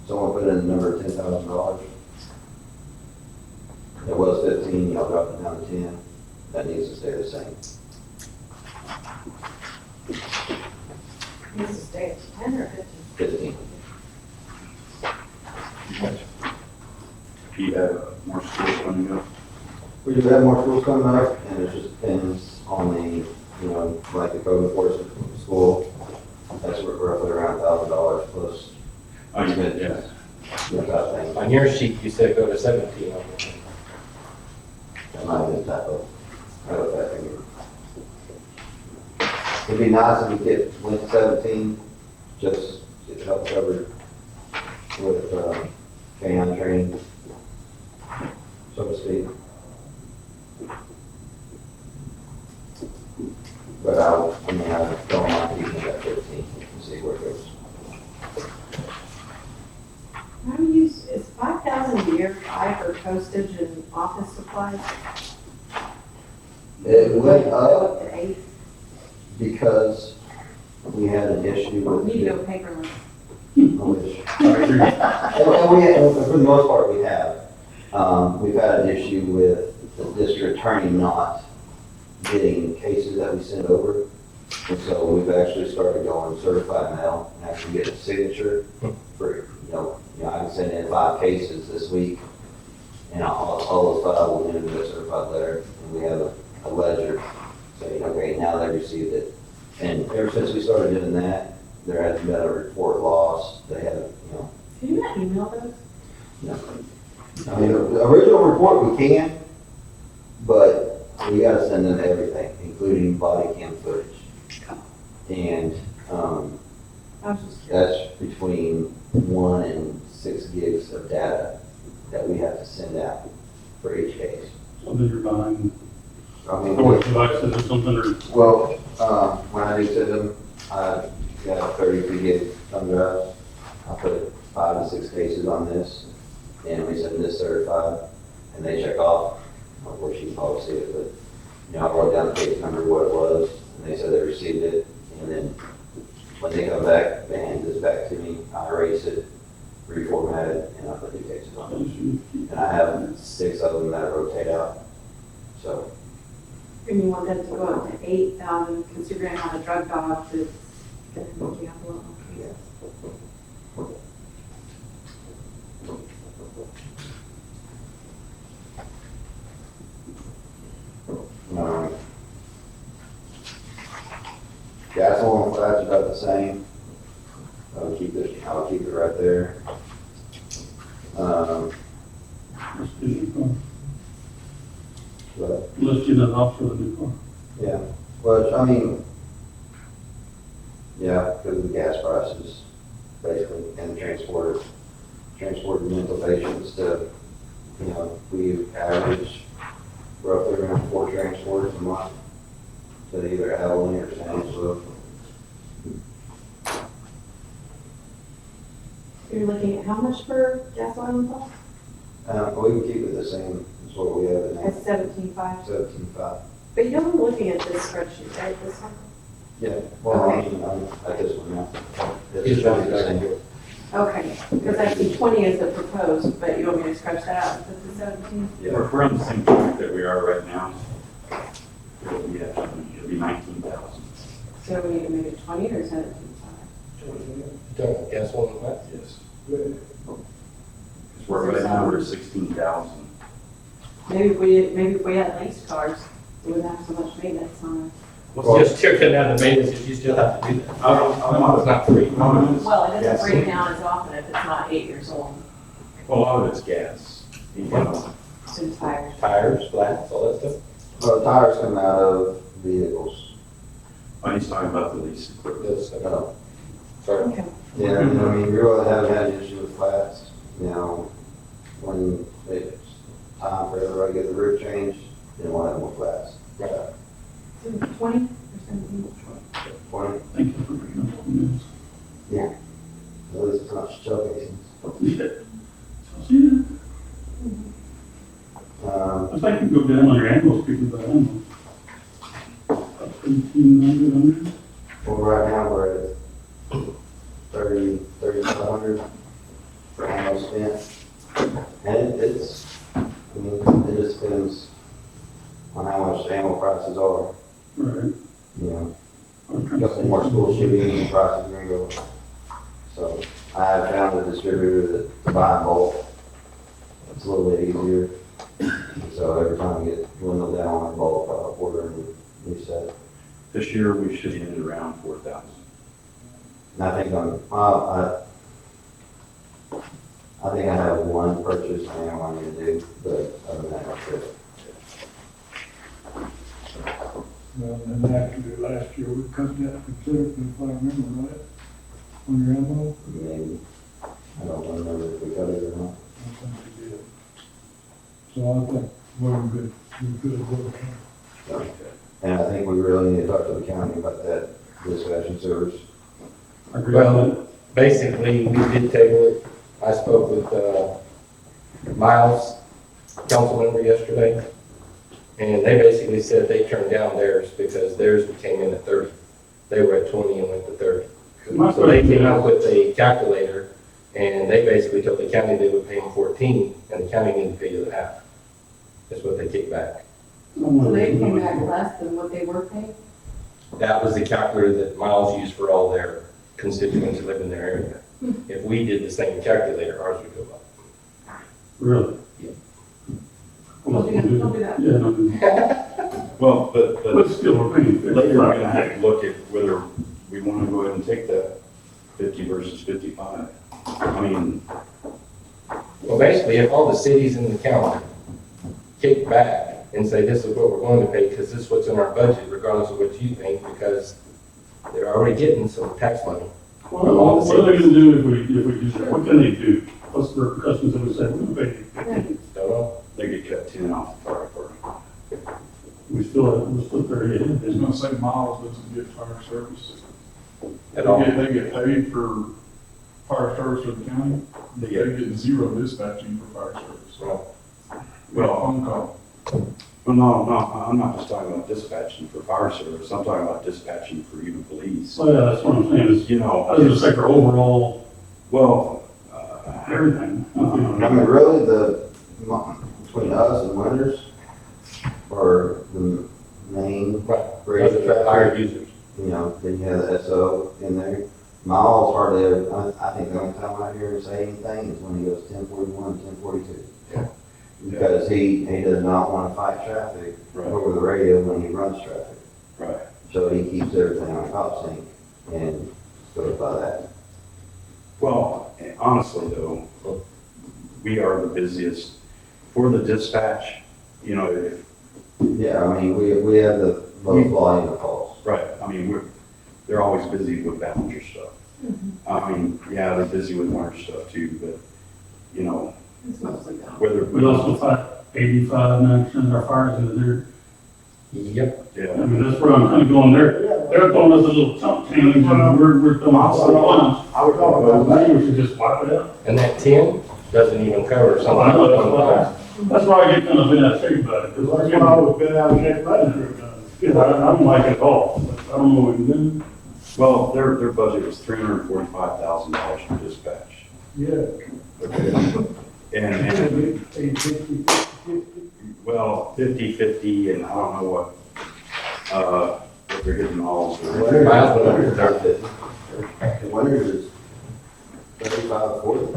Someone put in the number $10,000. It was 15, y'all dropped it down to 10. That needs to stay the same. This is stay at 10 or 15? 15. Do you have more schools coming up? We do have more schools coming up, and it just depends on the, you know, like the code enforcement school. That's roughly around $1,000 plus. Oh, you did, yeah. That thing. on your sheet, you said go to 17. That might have been a typo. I wrote that thing. It'd be nice if we went to 17, just to help cover with, canine training, so to speak. But I don't mind keeping it at 15 and see where it goes. How do you, is 5,000 a year high for postage and office supplies? It went Go up up to 8, because we had an issue with. need to go paperless. Which, and for the most part, we have. We've had an issue with the district attorney not getting cases that we send over. And so we've actually started going certified mail and actually getting a signature for, you know, I can send in 5 cases this week. And all those 5 will get into a certified letter. And we have a ledger, saying, okay, now they received it. And ever since we started doing that, there hasn't been a report lost, they haven't, Can you not email those? I mean, the original report we can, but we gotta send them everything, including body cam footage. And, I was just curious. that's between 1 and 6 gigs of data that we have to send out for each case. So then you're buying I mean, storage devices or something, or well, when I do send them, I got a 33 gig thumb drive. I put 5 to 6 cases on this, and we send this certified, and they check off. Of course, you can probably see it, but, I wrote down the case number, what it was, and they said they received it, and then when they come back, they hand this back to me, I erase it, reformat it, and I put new cases on it. And I have 6 of them that I rotate out, so. And you want that to go up to 8,000, considering how the drug dog is gonna make you have a lot more cases. Gasoline flats about the same. I'll keep it right there. let's get a new car. But, Let's get it off for the new car. yeah, well, I mean, yeah, because of the gas prices, basically, and transporting mental patients to, we average roughly around 4 transports a month to either Abilene or San Angelo. You're looking at how much per gasoline cost? We can keep it the same as what we have it now, At 17.5. 17.5. But you're only looking at this spreadsheet, right, this one? Yeah, well, I mean, I'm at this one now. He's It's the same. Okay, because I see 20 as the proposed, but you want me to scratch that out and put the 17? Yeah. We're on the same track that we are right now. It'll be 19,000. So we need to make it 20 or 17.5? Don't gasoline flats? Yes. Because right now, we're at 16,000. Maybe if we had leased cars, we wouldn't have so much maintenance on Well, just checking down the maintenance, if you still have to do that. It's not free. it. Well, it doesn't break Gasoline. down as often if it's not 8 years old. Well, a lot of it's gas. So tires. Tires, flats, all that stuff. Well, tires come out of vehicles. When he's talking about the lease equipment. Those stuff. No. Sorry. Okay. Yeah, I mean, we really haven't had an issue with flats. When it's time for everybody to get the roof changed, then we'll have more flats. Right. So 20 or 17? 20, Thank you for bringing up on yeah. Those are not shell casings. this. Yeah. I think you go down on your annual speaking about animals. About 1,800. Well, right now, we're at 3,500 for ammo spent. And it just depends on how much ammo prices are. Right. A couple more school shootings, prices are gonna go up. So I have found a distributor that to buy in bulk. It's a little bit easier. So every time we get dwindled down on bulk, I'll order a new set. This year, we should end at around 4,000. And I think I think I have one purchase I want to do, but other than that, that's it. Well, and actually, last year, we cut that considerably, if I remember right, on your ammo. Maybe, I don't remember if we cut it or not. I think we did. So I think we're good working. So, and I think we really need to talk to the county about that dispatching service. I agree with Well, basically, we did table it. I spoke with Miles, council member yesterday, and they basically said they turned down theirs because theirs came in at 30. They were at 20 and went to 30. My So they question came out is- with a calculator, and they basically told the county they would pay them 14, and the county needed to pay you the half. That's what they kicked back. So they came back less than what they were paid? That was the calculator that Miles used for all their constituents who live in their area. If we did the same calculator, ours would go up. Really? Yeah. Well, Don't do that. Yeah, don't do that. Well, But still, we're paying. later we're gonna have to look at whether we wanna go ahead and take that 50 versus 55. I mean, Well, basically, if all the cities in the county kick back and say, this is what we're going to pay, because this is what's in our budget, regardless of what you think, because they're already getting some tax money. Well, what are they gonna do if we do that? What can they do? What's the repercussions if we say, we're gonna pay? Don't know. they get cut 10 off the fire department. We're still 38. I was gonna say Miles doesn't get fire service. At all. They get paid for fire service for the county. They get zero dispatching for fire service. Well, Phone call. well, no, I'm not just talking about dispatching for fire service, I'm talking about dispatching for even police. So, yeah, that's what I'm saying, is, You know, I was just like for overall, well, everything. I mean, really, between us and Winters, or the main Right. rate Those of are the higher traffic, users. you know, then you have the SO in there. Miles hardly ever, I think the only time I hear him say anything is when he goes 1041, 1042. Yeah. Because he does not want to fight traffic Right. over the radio when he runs traffic. right. So he keeps everything on top sync and goes by that. Well, honestly though, we are the busiest for the dispatch, you know, Yeah, I mean, we have the most volume of calls. right, I mean, they're always busy with Ballinger stuff. I mean, yeah, they're busy with March stuff too, but, you know, It's mostly gone. whether. We also fight 85, 90% of our fires in there. Yep. I Yeah, mean, that's where I'm kind of going there. They're throwing us a little chunk change and we're throwing us a lot. I would propose, Maybe we should just wipe it out. And that 10 doesn't even cover So I know something. that's why I get kind of in that shape about it. 'Cause That's we're why I getting- was been out of shape last year. I don't like it at all. I don't know what we can do. well, their budget was $345,000 for dispatch. Yeah. And, 50. well, 50/50, and I don't know what they're getting all. Miles went under 30. Winters is 35, 40.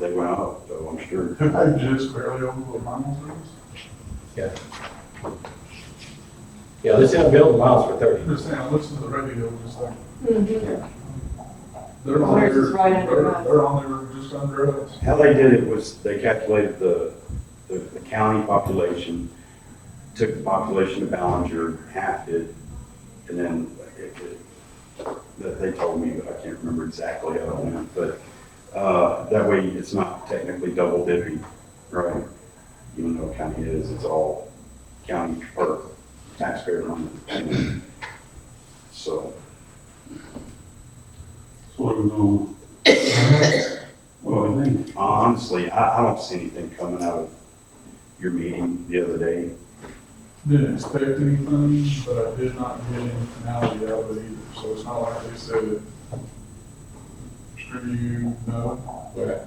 They went up, so I'm sure. They just barely over what Miles is. Yeah, this isn't building miles for 30. Just saying, I listen to the radio, just like, Mhm. they're on Ours there, is right under they're us. they're on there just under us. How they did it was they calculated the county population, took the population of Ballinger, halved it, and then that they told me, but I can't remember exactly how it went, but that way it's not technically double dipping, right? Even though county is, it's all county or taxpayer money. So, So what are we doing? What do we think? honestly, I don't see anything coming out of your meeting the other day. Didn't expect anything, but I did not get any finality out of it either, so it's not like they said, screw you, no. Right.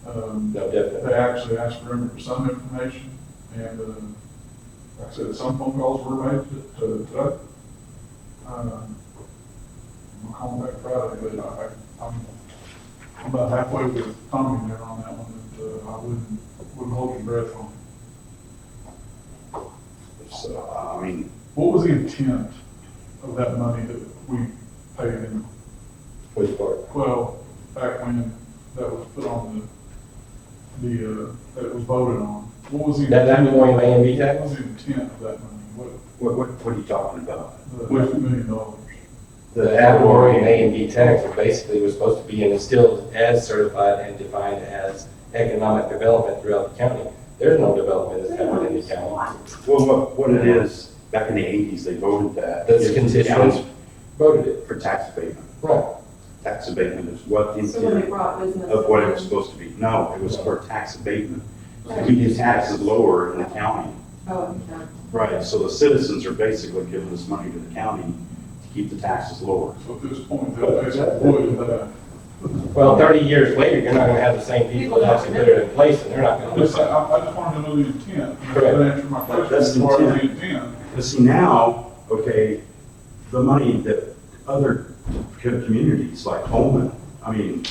No, definitely. They actually asked for some information, and, like I said, some phone calls were made to today. I'm calling back Friday, but I'm about halfway with Tommy there on that one, that, I wouldn't hold your breath on. So, I mean, What was the intent of that money that we paid in, Which part? well, back when that was put on that it was voted on? What was the? That intent- going A and B tax? What was the intent of that money? what are you talking about? The $1 million. The ad valorem A and B tax basically was supposed to be instilled as certified and defined as economic development throughout the county. There's no development that's happening in the county. Well, what it is, back in the 80s, they voted that. That's If the constituents county- voted it. For tax abatement. Right. Tax abatement is what the So when they intent brought business. of what it was supposed to be. No, it was for tax abatement. To keep the taxes lower in the county. Oh, okay. Right, so the citizens are basically giving this money to the county to keep the taxes lower. So at this point, they'll basically void that. Well, 30 years later, you're not gonna have the same people that actually put it in place, and they're not gonna Just, listen. I just wanted to know the intent. Correct. That answered my question. That's the As far as intent. the intent. But see now, okay, the money that other communities like Holman, I mean,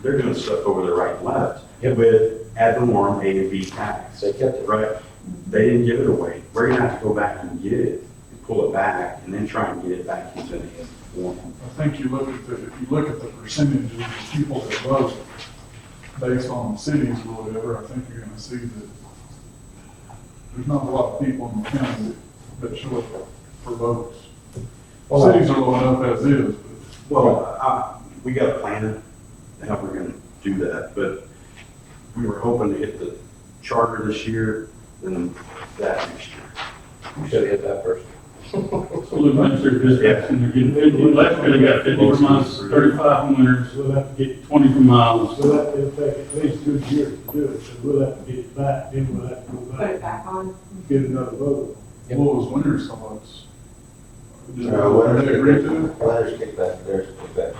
they're doing stuff over there right and left Yep. with ad valorem A and B tax. They kept it. Right, They didn't give it away. We're gonna have to go back and get it, and pull it back, and then try and get it back into the form. I think you look at if you look at the percentage of people that vote based on cities or whatever, I think you're gonna see that there's not a lot of people in the county that show up for votes. Well, Cities are low enough as is, but Well, we got a plan how we're gonna do that, but we were hoping to hit the charter this year, then that next year. We should have hit that first. So look, next year, dispatch, and they're getting 50, last year they got 50 from us, 35 from Winters, We'll have to get, 20 from Miles. we'll have to take at least 2 years to do it, so we'll have to get it back, then we'll have to go Put back, it back on. get another vote. what was winter's thoughts? Did Winners they agree to it? Winners kick back, theirs kick back.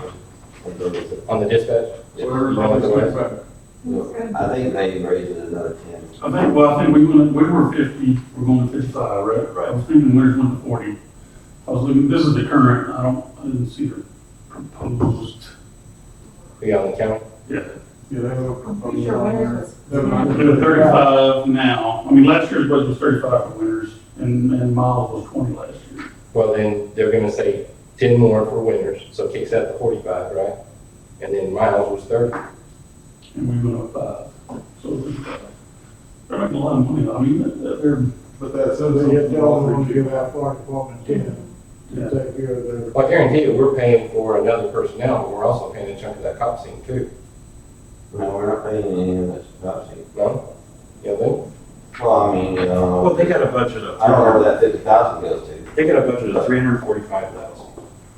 On the dispatch? So everybody's kicked back. I think they raised it another 10. I think we were 50, we're going to 55, right? Right. I was thinking Winters went to 40. I was looking, this is the current, I didn't see the proposed. We on the county? Yeah. Yeah, they have a You proposal sure on there. winners They have an We're idea. doing 35 now. I mean, last year's budget was 35 for Winters, and Miles was 20 last year. Well, then they're gonna say 10 more for Winters, so it kicks out to 45, right? And then Miles was 30. And we went up 5. So 35. They're making a lot of money. I mean, they're, But that So says they have to all something. want to give our fire department 10 yeah. to take care of their. Well, I guarantee you, we're paying for another personnel, but we're also paying a chunk of that cop scene too. No, we're not paying any of this, not seeing. No? You know, Well, I mean, Well, they got a budget of, I don't know where that 50,000 goes to. they got a budget of 345,000.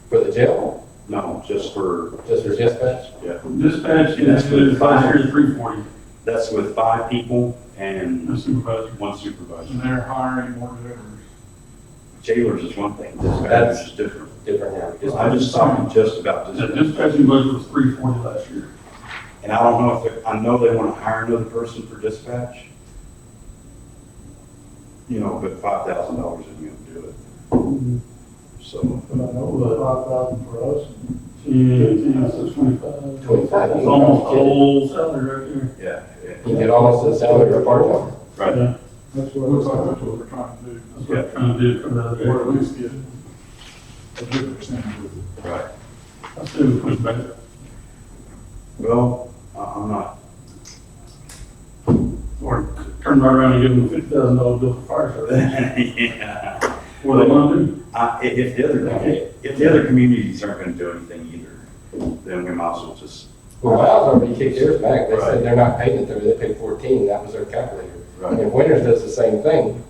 for the jail, No, just for, just for dispatch? yeah, Dispatch, And that's is with last five. year 340, that's with 5 people and the supervisor. 1 supervisor. And they're hiring more jailers. Jailers is one thing, dispatch is different. Different now. I'm just talking just about The dispatch. dispatching budget was 340 last year. And I don't know if, I know they want to hire another person for dispatch. You know, but $5,000 isn't going to do it. So, But I know 5,000 for us. Yeah, so 25. 25. It's almost a whole salary right there. yeah. You get almost the salary of a part-time. Right. Yeah, That's It what looks it like looks that's what we're trying to do. that's what I'm trying to do for the other Or at area. least get a good percentage of it. Right. I still would push back. Well, I'm not, Or turn right around and give them a $50,000 bill for fire service. yeah. What they want to do. If the other communities aren't going to do anything either, then we might as well just, Well, Miles already kicked theirs back. They Right. said they're not paying it, they paid 14, that was their calculator. Right. And Winters does the same thing.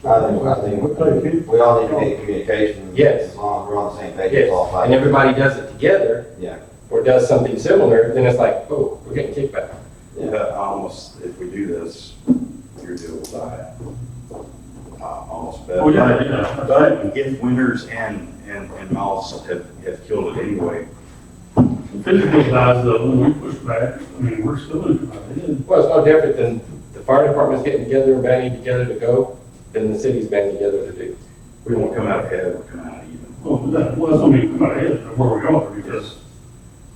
I think we all need to be in communication. Yes. As long as we're on the same page, Yes, it's all fine. and everybody does it together, Yeah. or does something similar, then it's like, oh, we're getting kickback. but almost, if we do this, your deal will die. Almost better. Oh, yeah. But if Winters and Miles have killed it anyway, Physical guys, though, when we push back, I mean, we're still in it. Well, it's no different than the fire department's getting together and banding together to go, than the city's banding together to do. we won't come out ahead, we'll come out even. Well, that's what I mean, come out ahead of where we are, because,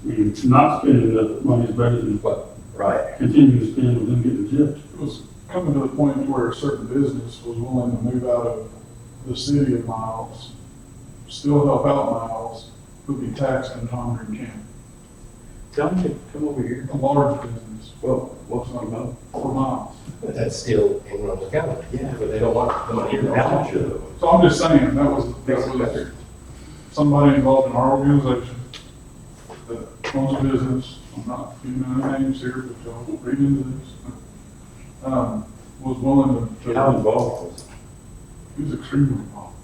I mean, not spending the money is better than What? Right. continuing to spend with them getting gypped. It was coming to the point where a certain business was willing to move out of the city of Miles, still help out Miles, but be taxed in Convene County. Tell them to come over here. A large business Well, what's not about? for Miles. But that's still in Rose County. Yeah. But they don't want the money in the Ballinger, township. though. So I'm just saying, that was somebody involved in our organization that owns a business, I'm not giving any names here, but y'all read into this. Was willing to. How involved was it? He was extremely involved.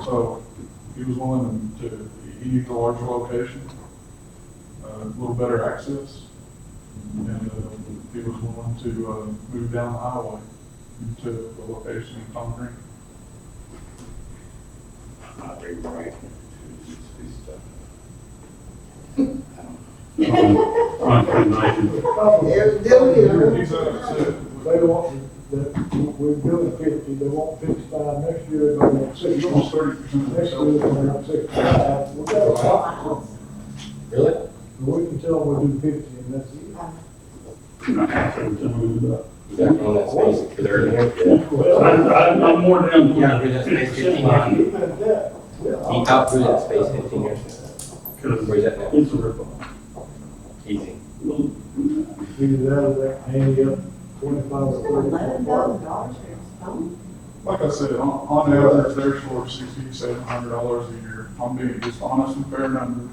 So he was willing to, he needed a larger location, a little better access, and he was willing to move down the highway into the location in Tom Green. Not very bright. Evidently, He's upset. They want, we're doing 50, they want 55, next year they're gonna want 60. Almost 30% Next of year the they're gonna want 65. We got a lot. Really? We can tell them we'll do 50 and that's it. You got to run that space for their engineer. I'm more down. Yeah, for that space 15 years. He outgrew that space 15 years. Where's that now? It's a rip-off. Easy. Either that or that handy up 25 or 30. $11,000 for his phone? Like I said, on average, they're short $6,700 a year. I'm being just honest and fair numbers.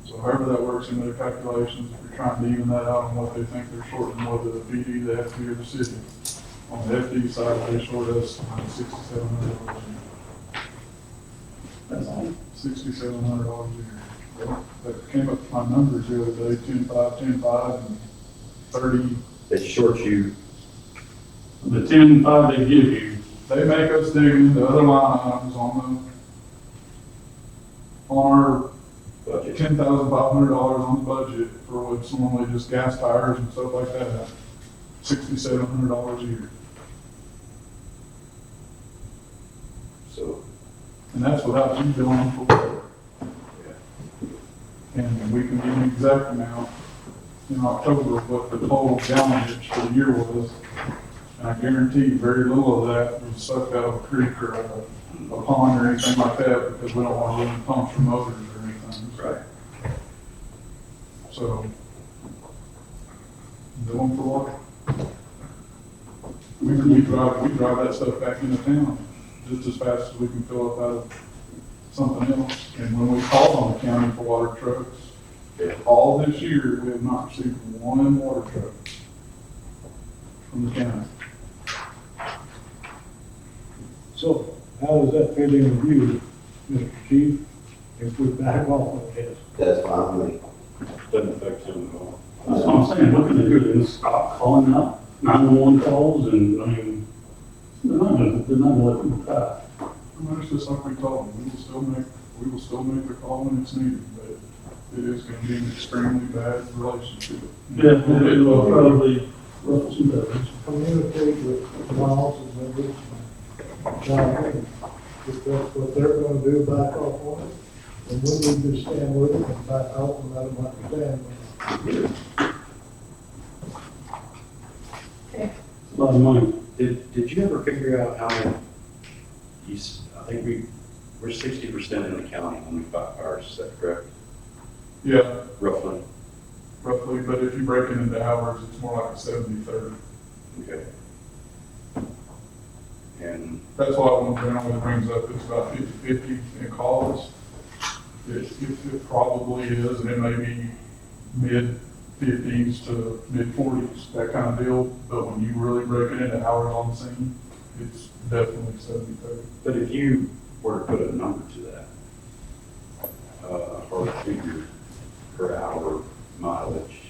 So however that works in their calculations, if you're trying to even that out on what they think they're short and what the PD, the FD, or the city. On the FD side, they short us $6,700 a year. That's all. $6,700 a year. That came up with my numbers the other day, 10.5, 10.5, and 30. They short you, The 10.5 they give you, They make us dig into other line items on our budget. $10,500 on the budget for what's normally just gas tires and stuff like that. $6,700 a year. So, And that's without you billing for water. And we can give you an exact amount in October of what the total gallonage for the year was. And I guarantee you very little of that was sucked out of a creek or a pond or anything like that, because we don't want to run pumps or motors or anything. right. So, doing for water. We drive that stuff back into town just as fast as we can fill up out of something else. And when we call on the county for water trucks, all this year, we have not received one water truck from the county. So how does that fit in with you, Mr. Chief, if we back off of this? That's fine with me. Doesn't affect them at all. that's what I'm saying, what can they do, then stop calling out 911 calls, and, I mean, they're not gonna let people die. Well, it's just like we told them, we will still make the call when it's needed, but it is gonna be an extremely bad relationship. Yeah, it will probably ruffle some feathers. Communicate with Miles and members. If that's what they're gonna do, back off on it, then we need to stand with it and back off and let them understand. It's a lot of money. Did you ever figure out how many, I think we're 60% in the county when we buy ours, is that correct? Yeah, Roughly? roughly, but if you break it into hours, it's more like a 70-30. Okay. And, That's why when generally brings up, it's about 50-50 in calls. It probably is, and it may be mid-50s to mid-40s, that kind of deal. But when you really break it into hours on the scene, it's definitely 70-30. but if you were to put a number to that, or a figure per hour mileage,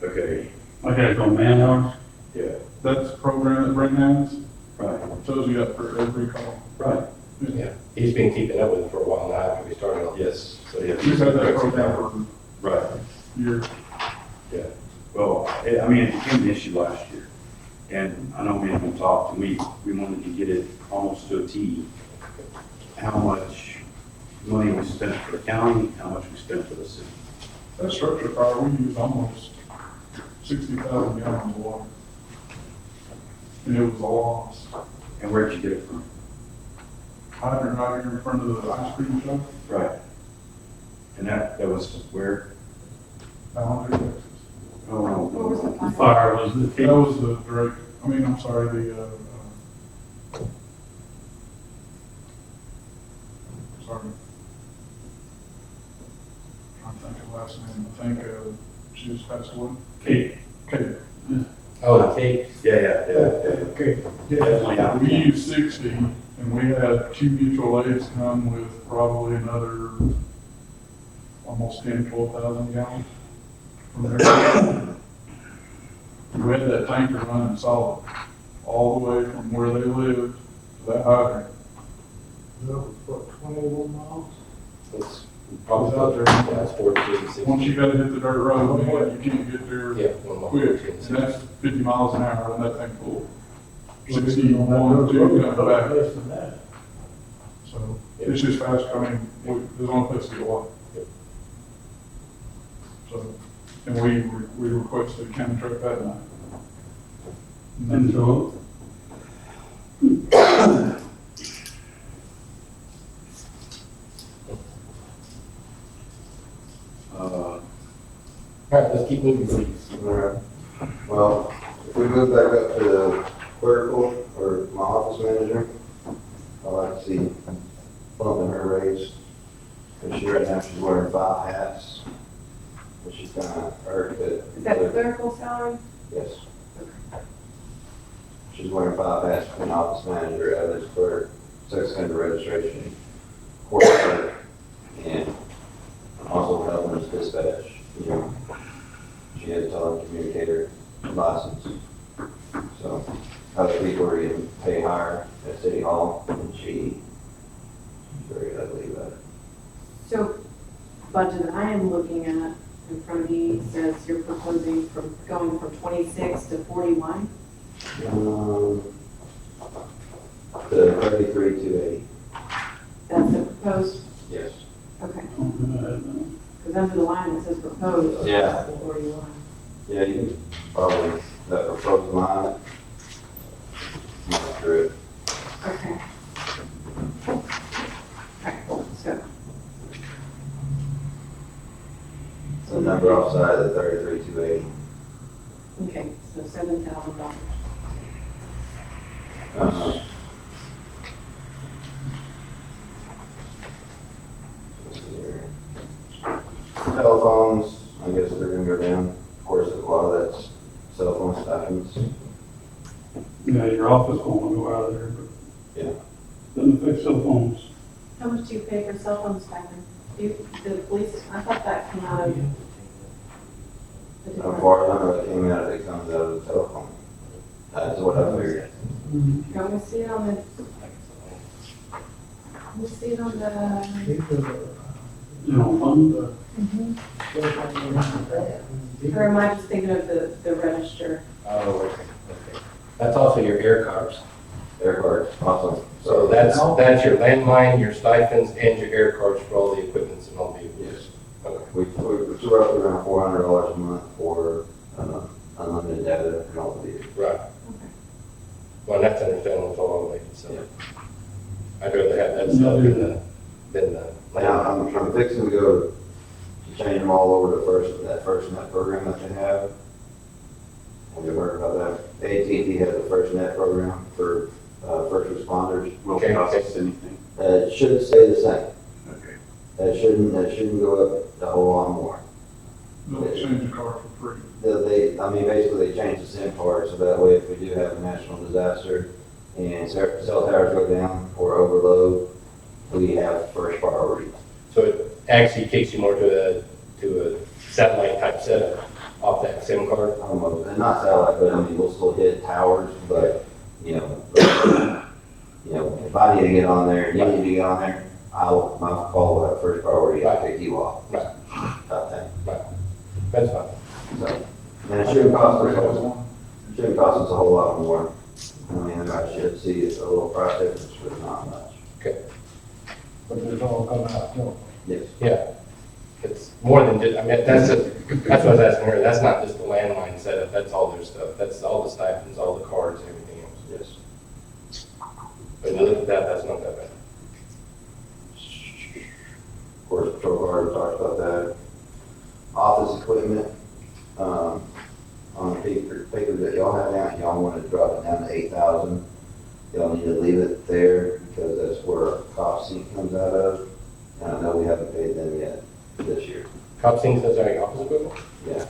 okay, I gotta go man hours. yeah, That's a program that Brent has, right, tells you that for every call. right, Yeah, he's been keeping up with it for a while now after we started on yes, so yeah. We've had that program Right, for years. yeah. Well, I mean, it became an issue last year. And I know me and him talked, and we wanted to get it almost to a T. How much money we spent for the county, how much we spent for the city. That structure fire, we used almost 60,000 gallons of water. And it was a loss. And where'd you get it from? Hydrant right here in front of the ice cream shop, Right. And that was where? Ballinger, Texas. Oh, no. What was the The fire was the That was the direct, I'm sorry, sorry. Trying to think of the last name, I think, she just passed away. Kate. Kate. Oh, the cake. Yeah. Okay. Definitely out. We used 60, and we had two mutual aids come with probably another almost 12,000 gallons from there. We had that tanker running solid all the way from where they lived to that hydrant. That was what, 21 miles? It's probably out there, yeah, it's 40, 60. Once you gotta hit the dirt road, man, you can't get there Yeah, one more. quick, and that's 50 miles an hour on that thing full. On 61, that 2 road, coming back. less than that. So it's just faster. There's only place to get water. So, and we requested a county truck that night. And so, All right, let's keep moving, please. All right. Well, if we move back up to the clerical or my office manager, I'd like to see bumping her raise. Because she right now she's wearing 5 hats, which she's kind of hurt, but. Is that clerical salary? Yes. She's wearing 5 hats for an office manager, evidence clerk, sex offender registration, court clerk, and also helping us dispatch. You know, she has a telecommunicator license. So other people are getting paid higher at City Hall, and she's very ugly about it. So budget I am looking at in front of me says you're proposing from going from 26 to 41. The 33,280, That's the proposed, yes. okay. okay, Because under the line it says proposed. Yeah. 41. Yeah, you can probably, that proposed line, not true. Okay. Alright, so. The number offside of the 33,280. Okay, so $7,000. Let's see here. Telephones, I guess they're gonna go down. Of course, a lot of that's cell phone stipends. yeah, your office won't go out of there, but. Yeah. Doesn't affect cell phones. How much do you pay for cell phone stipend? The police, I thought that came out of. the How different- far as I know, it came out, it comes out of the telephone. That's what I figured. Don't we see it on the? We see it on the. You know, fund, Or am I just thinking of the register? Oh, okay. That's also your air cards. Air cards, awesome. So that's your landline, your stipends, and your air cards for all the equipments and all vehicles. Yes. Okay. It's roughly around $400 a month for unlimited data and all the vehicles. Right. Well, that's understandable with all of them, so. I'd rather have that stuff than the Now, landline. I'm fixing to go to change them all over to that FirstNet program that they have. Have you heard about that? AT&T has a FirstNet program for first responders. Will Okay. it cost us anything? It should stay the same. Okay. It shouldn't go up a whole lot more. They'll change the car for free. Basically they changed the SIM card so that way if we do have a national disaster and cell towers go down or overload, we have first priority. So it actually takes you more to a satellite type setup off that SIM card. Almost, and not satellite, but I mean, we'll still hit towers, but, if I need to get on there, you need to get on there, my call will have first priority, I'll pick you off. Right. Type thing. That's fine. So, and it shouldn't cost us a whole lot more. I mean, I should see a little price difference, but not much. But it's all come out, no. Yes. Yeah. It's more than just, I mean, that's what I was asking her. That's not just the landline setup. That's all their stuff. That's all the stipends, all the cards, everything else. Yes. But you look at that, that's not that bad. Of course, patrol car, we talked about that. Office equipment, on the paper that y'all have down, y'all want to drop it down to 8,000. Y'all need to leave it there because that's where our cop seat comes out of. And I know we haven't paid them yet this year. Cop things that's our office equipment? Yeah,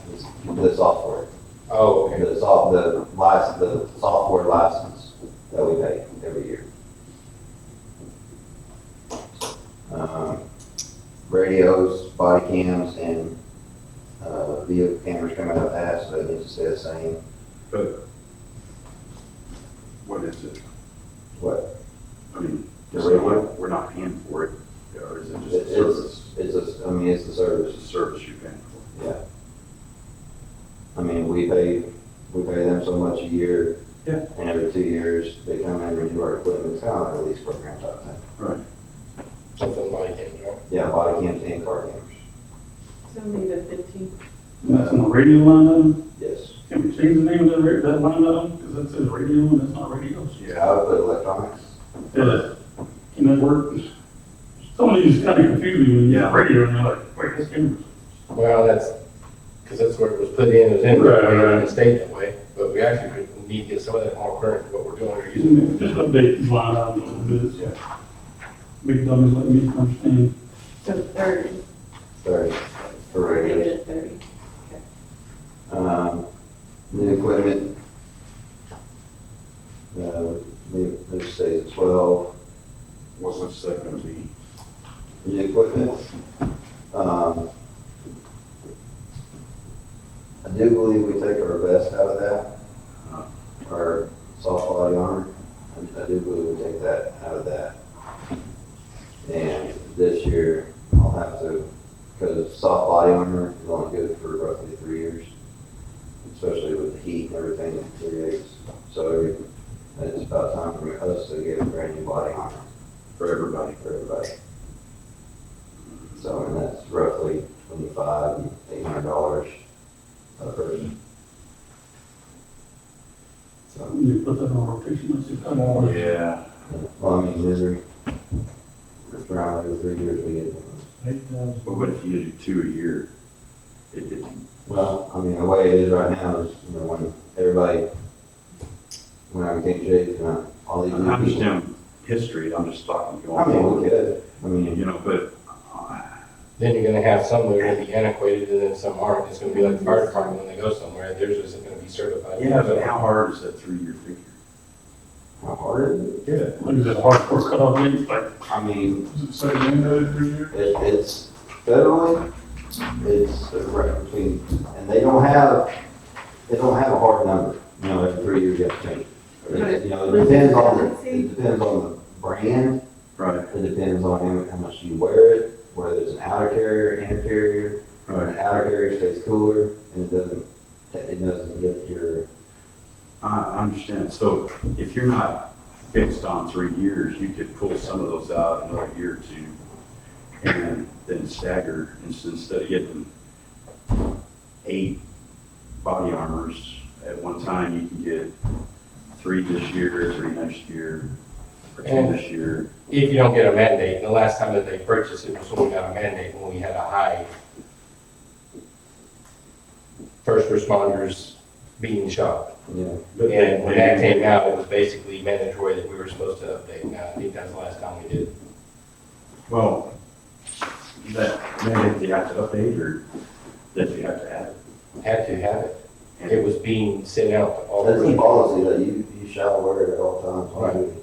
the software. Oh, okay. The software license that we pay every year. Radios, body cams, and vehicle cameras come out of that, so it needs to stay the same. But what is it? What? I mean, The so radio? we're not paying for it, or is it just a It's service? it's the service. It's a service you're paying for. Yeah. I mean, we pay them so much a year. Yeah. And every 2 years, they come in and renew our equipment, it's kind of like a lease program type thing. Right. Something body cams, right? Yeah, body cams and car cameras. So leave it 15. that's on the radio line item? Yes. Can we change the name of that line item, because that says radio and it's not radio? Yeah, I would put electronics. Yeah, can that work? Some of these kind of confuse me when you have radio and you're like, wait, this game. Well, that's, because that's where it was put in, it was in, Right, right. and it stayed that way. But we actually need to get some of that more current to what we're doing or using. Just update these line items a little bit. Yeah. Big dummies let me understand. So 30, 30 for leave radios. it at 30. New equipment. Let's say it's 12. What's that gonna be? New equipment. I do believe we take our best out of that, our soft body armor. I do believe we take that out of that. And this year, I'll have to, because soft body armor is only good for roughly 3 years, especially with the heat and everything that creates. So it's about time for us to get a brand new body armor For everybody. for everybody. So, and that's roughly $2,500 and $800 a person. So, You put that on rotation, let's see how that works. Yeah. well, I mean, it's around every 3 years we get one. 8,000. But what if you do 2 a year? It, Well, I mean, the way it is right now is, when everybody, when I became chief, all these I new people. understand history, I'm just talking going I mean, forward. we could, I mean, You know, but, Then you're gonna have some that are gonna be antiquated and then some aren't. It's gonna be like the fire department when they go somewhere, theirs isn't gonna be certified. yeah, but how hard is that 3-year figure? how hard is it? Yeah. Like, is it hardcore cutoff date, like, I mean, Does it say mandated 3 years? it's federally, it's right between, and they don't have a hard number, every 3 years you have to change. It depends on the brand, Right, it depends on how much you wear it, whether it's an outer carrier, inner carrier. An right. outer carrier stays cooler, and it doesn't get your, I understand. So if you're not fixed on 3 years, you could pull some of those out another year or two and then stagger, instead of getting 8 body armors at one time, you can get 3 this year, 3 next year, or 2 And- this year. If you don't get a mandate, and the last time that they purchased it was when we got a mandate, when we had a high first responders being shot. But And when that came out, it was basically mandatory that we were supposed to update. Now, I think that's the last time we did it. Well, that mandate you have to update or that you have to add it? Had to have it. It was being sent out to all that's the the. policy that you shall wear it at all times. Right.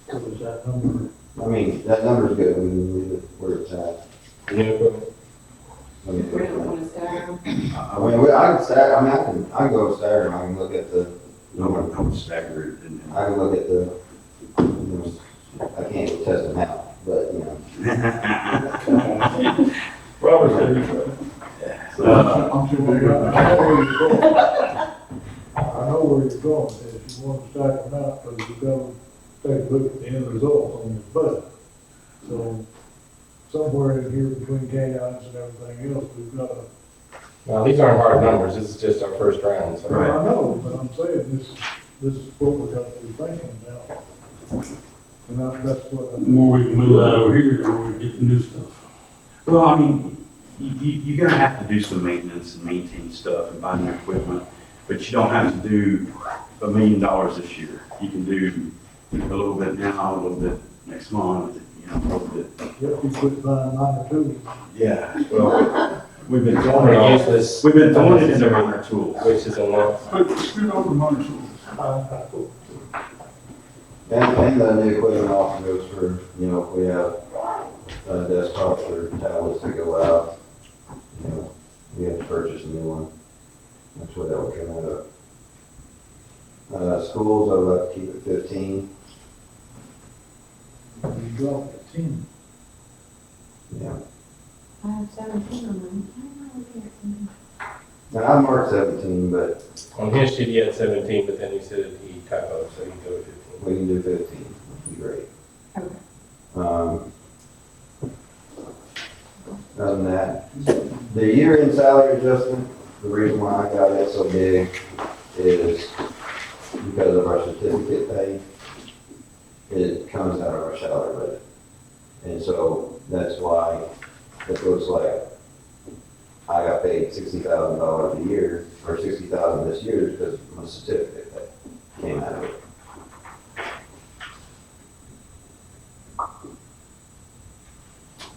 So is that number, I mean, that number's good, we can leave it where it's at. New equipment. I mean, We don't want to stagger them. I can stagger, I can go stagger, I can look at the, No one comes staggered and. I can look at the, I can't go test them out, but, Robert's there. I'm too big. I know where you're going. I know where you're going, if you want to stack them out, because you gotta take a look at the end result on your budget. So somewhere in here between canines and everything else, we've got to. Now, these aren't hard numbers. This is just our first round, so. Right. I know, but I'm saying this is what we got to be thinking now. And that's what. The more we can move that over here, the more we get the new stuff. Well, I mean, you're gonna have to do some maintenance and maintain stuff and buy new equipment, but you don't have to do $1 million this year. You can do a little bit now, a little bit next month, a little bit. Yep, you quit buying minor tools. Yeah, well, we've been Or useless. we've been throwing it into minor tools. Which is a lot. But scoot over the money tools. and the new equipment also goes for, if we have desktops or tablets that go out, we have to purchase a new one. That's what that would come out of. Schools, I would like to keep it 15. You drop it to 10. Yeah. I have 17 on them. I don't know what they're- Now, I marked 17, but On his sheet, he had 17, but then he said he typoed, so he go with 15. we can do 15, would be great. Okay. come to that. The year-end salary adjustment, the reason why I got it so big is because of our certificate pay. It comes out of our salary budget. And so that's why it looks like I got paid $60,000 a year, or $60,000 this year, because my certificate pay came out of it.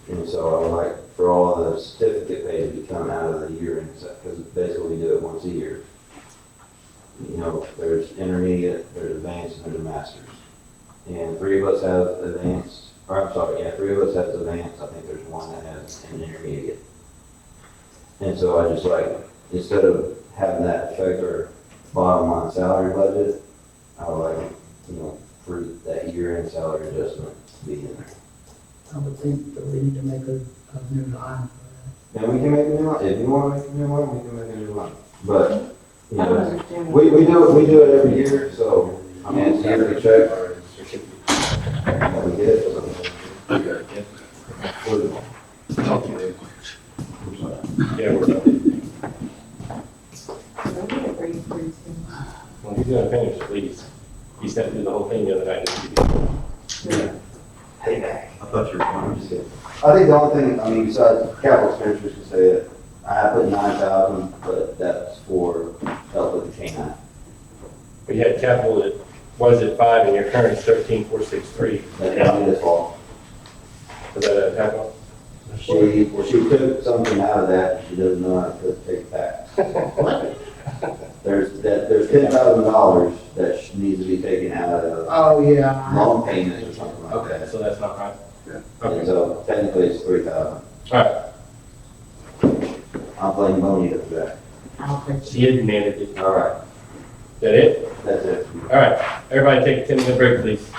And so I would like for all the certificate pay to be coming out of the year-end, because basically we do it once a year. You know, there's intermediate, there's advanced, and there's a master's. And 3 of us have advanced, or I'm sorry, yeah, 3 of us has advanced. I think there's 1 that has an intermediate. And so I just like, instead of having that affect our bottom line salary budget, I would like, you know, for that year-end salary adjustment to be in there. I would think that we need to make a new line for And we can make a new line, if you want to make a new line, we can make a new line. But, you I don't know, understand. we do it every year, so, I mean, it's a yearly check. That we get, so. Yeah, we're done. Well, he's gonna finish at least. He sat through the whole thing the other night. Payback. I thought you were going, I'm just kidding. I think the only thing, I mean, besides capital expenditures, to say it, I put 9,000, but that's for help with the canine. We had capital that was at 5 and your current's 13,463. That's not his fault. Was that a typo? She took something out of that, she doesn't know how to take it back. There's $10,000 that needs to be taken out of Oh, yeah. loan payments or something like Okay, that. so that's not right. And Okay, so technically it's 3,000. all right. I'm blaming Bonita for that. I'll fix it. She admitted it. Is All right, that it? that's it. All right, everybody take a 10-minute break, please.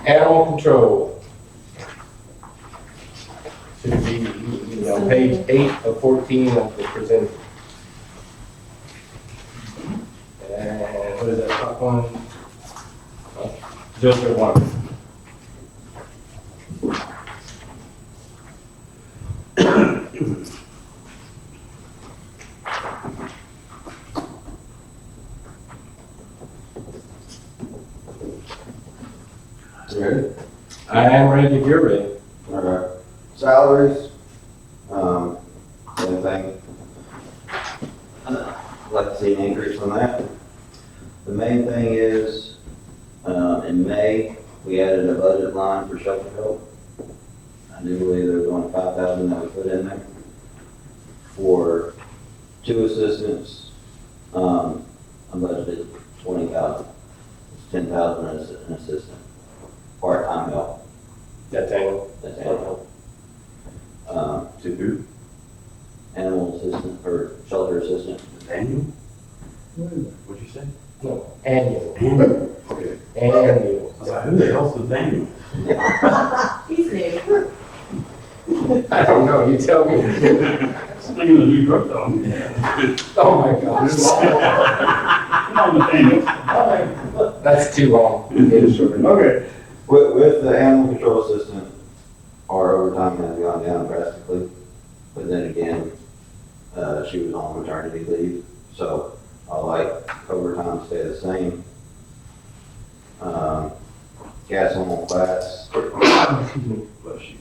Animal control. Should be, on page 8 of 14 of the present. And what is that, top one? Just for one. You ready? I am ready if you're ready. All right. Salaries, same thing. I'd like to see an increase on that. The main thing is, in May, we added a budget line for shelter help. I do believe there was only 5,000 that we put in there. For 2 assistants, I budgeted 20,000. It's 10,000 as an assistant. Part-time help, That's annual. that's animal. To who? Animal assistant, or shelter assistant. Daniel? What'd you say? No, annual. Okay. Annual. I was like, who the hell's the Daniel? He's new. I don't know, you tell me. Thinking of the new drug dog. Oh my gosh. Come on, Nathaniel. That's too long. Get it shorter. Okay. With the animal control assistant, our overtime has gone down drastically. But then again, she was on maternity leave, so I like overtime to stay the same. Gas on class. Bless you.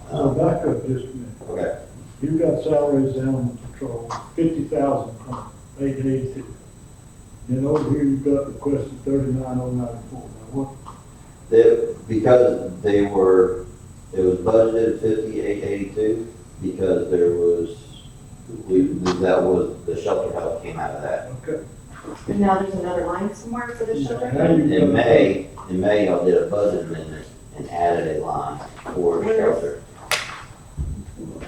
So back up just a minute. Okay, You've got salaries animal control, 50,000 from 882. Then over here you've got requested 39,094. Now what, because it was budgeted 5882, because that was, the shelter help came out of that. okay. And now there's another line somewhere for the shelter. Now you've In got- May, I did a budget amendment and added a line for Where is- shelter.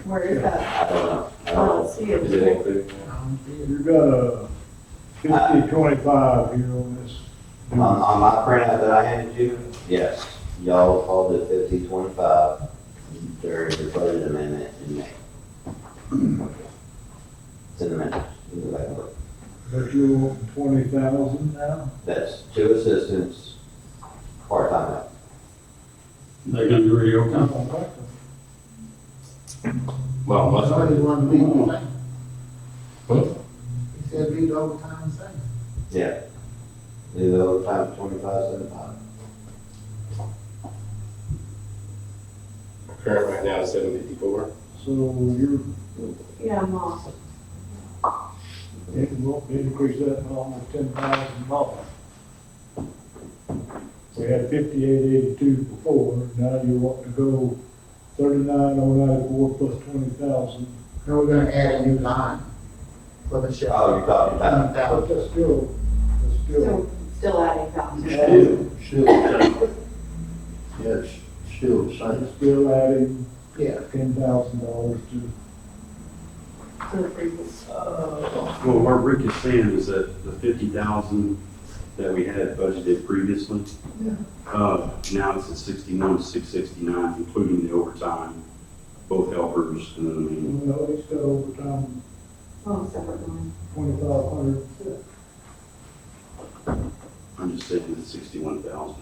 Where is that? I don't know. I I don't don't know. see Is it. it included? You've got a 5025 here on this. On my printout that I handed you, yes, y'all called it 5025 during your budget amendment in May. It's in the minutes. You can go back and look. But you're wanting 20,000 now? That's 2 assistants part-time help. They're gonna do radio time. Well, most of it. Want to leave the same. Hmm? He said leave the overtime the same. Yeah. Leave the overtime at 25.75. Current right now is 754. So you're, Yeah, I'm lost. you won't increase that by almost $10,000. We had 5882 before, now you want to go 39,094 plus 20,000. And we're gonna add a new line for the sheriff. Oh, you're talking about, But that's still, Still adding thousands. Still the same. still adding Yeah. $10,000 to. To the previous. Well, what Rick is saying is that the 50,000 that we had budgeted previously, now it's at 61,669, including the overtime, both helpers and then the main. No, he's got overtime, Oh, separate line. 2,500. I'm just saying it's 61,000,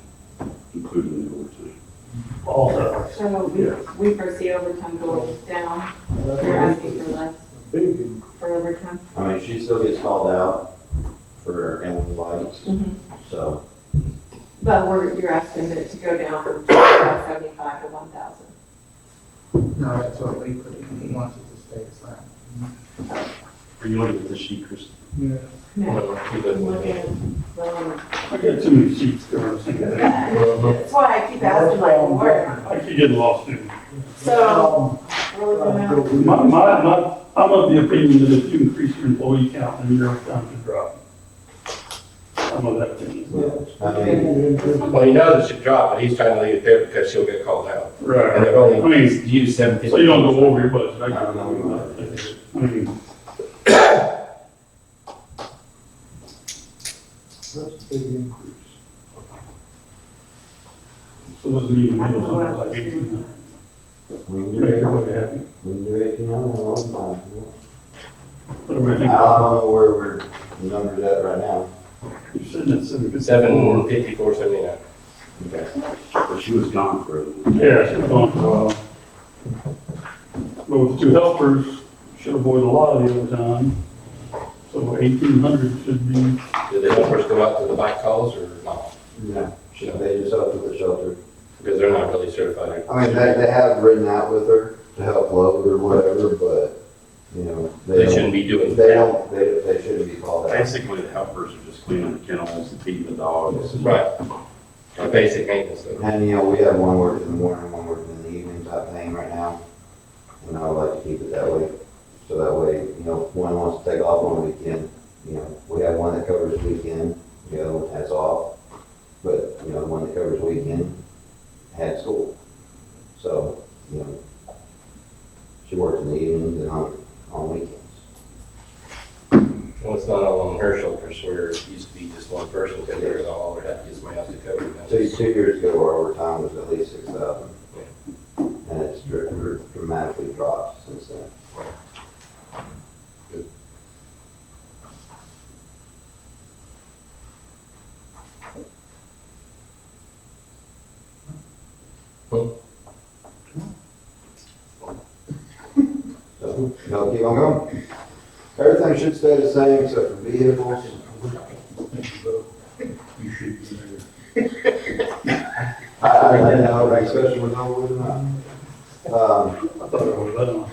including the overtime. All that. So we foresee overtime going down. You're asking for less Big increase. for overtime? I mean, she still gets called out for animal lights, so, But you're asking it to go down from 75 to 1,000. No, that's what we put in, he wants it to stay the same. Are you looking at the sheet, Chris? Yeah. No, Well, he doesn't- look at, I got too many sheets there. that's why I keep asking like more. I keep getting lost too. So, really gonna I'm of the opinion that if you increase your employee count, then your overtime should drop. I'm of that opinion. I mean, Well, he knows it should drop, but he's trying to leave it there because she'll get called out. Right. And they've I only mean, used 750. so you don't go over your budget. I don't know. mean, That's a big increase. so it doesn't mean I we don't do know what something else like to do. 18. we can Make do everybody happy. we can do 1800 all the time. What do I I think? don't know where the number's at right now. You're sitting at 754. 754, 79. Okay. But she was gone for a Yeah, she's gone for a while. But with the two helpers, should avoid a lot of the overtime. So 1,800 should be, Did the helpers go out to the bike calls or not? No, they just help with the shelter. Because they're not really certified. I mean, they have ridden out with her to help load or whatever, but, you know, They don't- shouldn't be doing They that. don't, they shouldn't be called out. Basically, the helpers are just cleaning the kennels and feeding the dogs. Right. A basic maintenance though. And, you know, we have one working in the morning, one working in the evening type thing right now. And I would like to keep it that way. So that way, you know, if one wants to take off on a weekend, you know, we have one that covers weekend, the other one has off. But, you know, the one that covers weekend had school. So, you know, she works in the evenings and on weekends. Well, it's not all on her shoulders where it used to be just one person because there was all over that, just my house to cover. Now So it's- 2 years ago, our overtime was at least 6,000. And it's dramatically dropped since then. So, no, keep on going. Everything should stay the same except for vehicles. You should be there. I know, the discussion was over with or not. I thought it was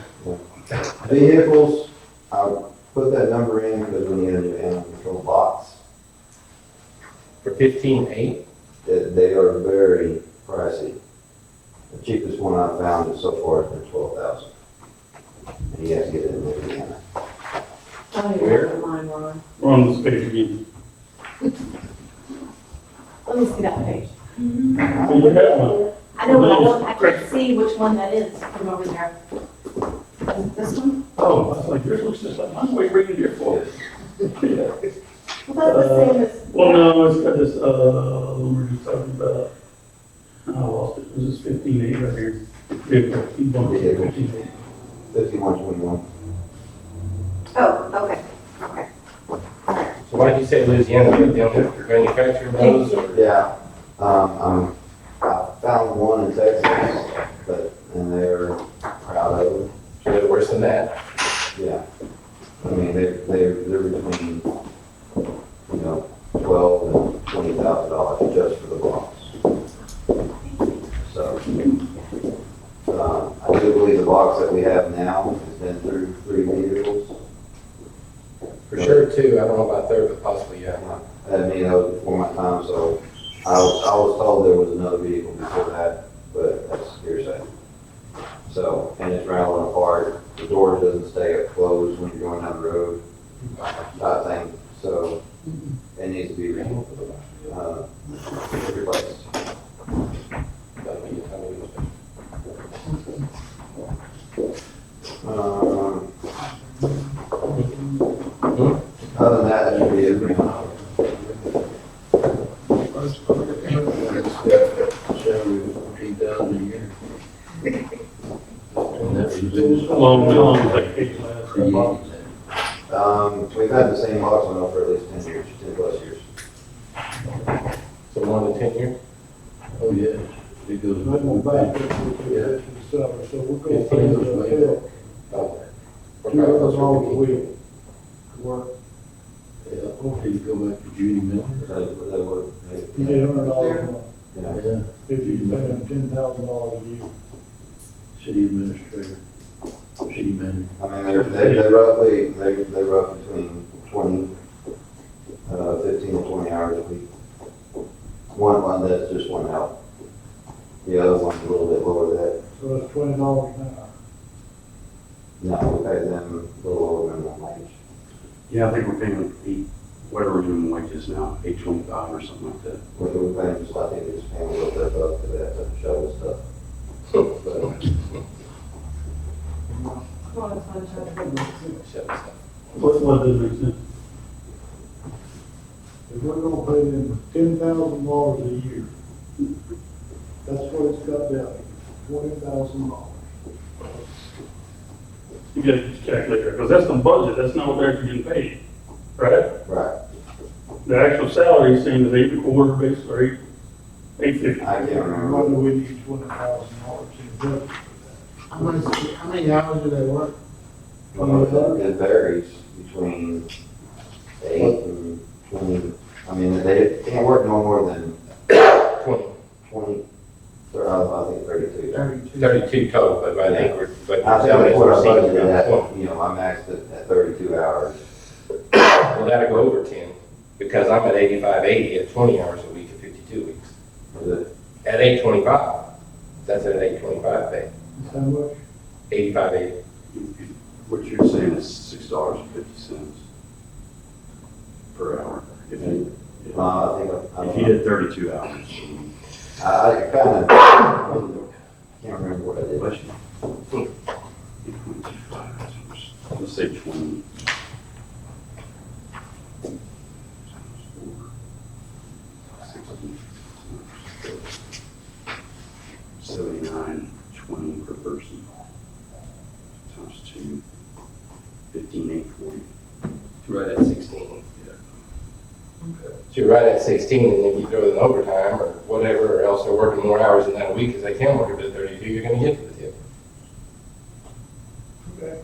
that. Vehicles, I put that number in because we need a new animal control box. For 15,800, They are very pricey. The cheapest one I've found is so far has been 12,000. And you have to get it in Louisiana. I don't even know what line we're on. We're on this page again. Let me see that page. So you have one. I know, but I don't, I can't see which one that is from over there. Is it this one? Oh, I was like, yours looks just like mine. What are you bringing here for? Yeah. Well, that's the same as. Well, no, it's got this, we're just talking about, I lost it. This is 15.8 right here. Vehicle, he bumped it to 15.8. 5121. Oh, okay, okay. All right. so why did you say Louisiana, you got them manufacturing those or? Yeah. I found one in Texas, and they're proud of it. So they're worse than that. Yeah. I mean, they're between, you know, $12,000 and $20,000 just for the blocks. So, I do believe the box that we have now has been through 3 vehicles. For sure, too. I don't know about third, but possibly, yeah. I mean, that was before my time, so I was told there was another vehicle before that, but that's hearsay. So, and it's rattling apart, the door doesn't stay closed when you're going down the road, type thing, so it needs to be replaced. That'll be a time to do Other than that, that should be it. $14,000 a year. And that How long does that case last? We've had the same box on for at least 10 years, 10 plus years. So more than 10 years? Oh, yes. It goes. I'm gonna back up to the summer, so we're gonna pay Fifteen the goes bill, Oh. $200 a week. Work, Yeah, hopefully you go back to Judy Miller. That would, $800 a month, yeah. Yeah, if you pay them $10,000 a year. city administrator, city manager. I mean, they roughly between 15 to 20 hours a week. One, that's just one help. The other one's a little bit lower than that. So it's $20 an hour. No, we pay them a little lower minimum wage. Yeah, I think we're paying whatever minimum wage is now, $8.25 or something like that. What do we pay them, so I think it's paying a little bit above for that to show us stuff. But, What does make sense? If we're gonna pay them $10,000 a year, that's what it's got down, $20,000. You gotta just calculate that, because that's the budget, that's not what they're actually getting paid, right? right, The actual salary is saying is 8.25 base, or 8.50. I can't remember. Why do we need $20,000 in budget for that? How many hours do they work? It varies between 8 and 20. I mean, they can't work no more than 20, I think 32. 32 total, but I think but I think tell me that's what I we're seeing budgeted around 20. at, you know, I maxed it at 32 hours. Well, that'll go over 10, because I'm at 85.80 at 20 hours a week at 52 weeks. Is it? At 8.25, that's at 8.25 pay, How much? 85.80. What you're saying is $6.50 per hour. If you I did 32 hours. I kind of, can't remember what I did. Bless you. Let's say 20. 79, 20 per person. Times 2, 15,840. Right at 16. So you're right at 16, and if you throw in overtime or whatever, or else they're working more hours than that a week, because they can work up to 32, you're gonna get to the tip. Okay.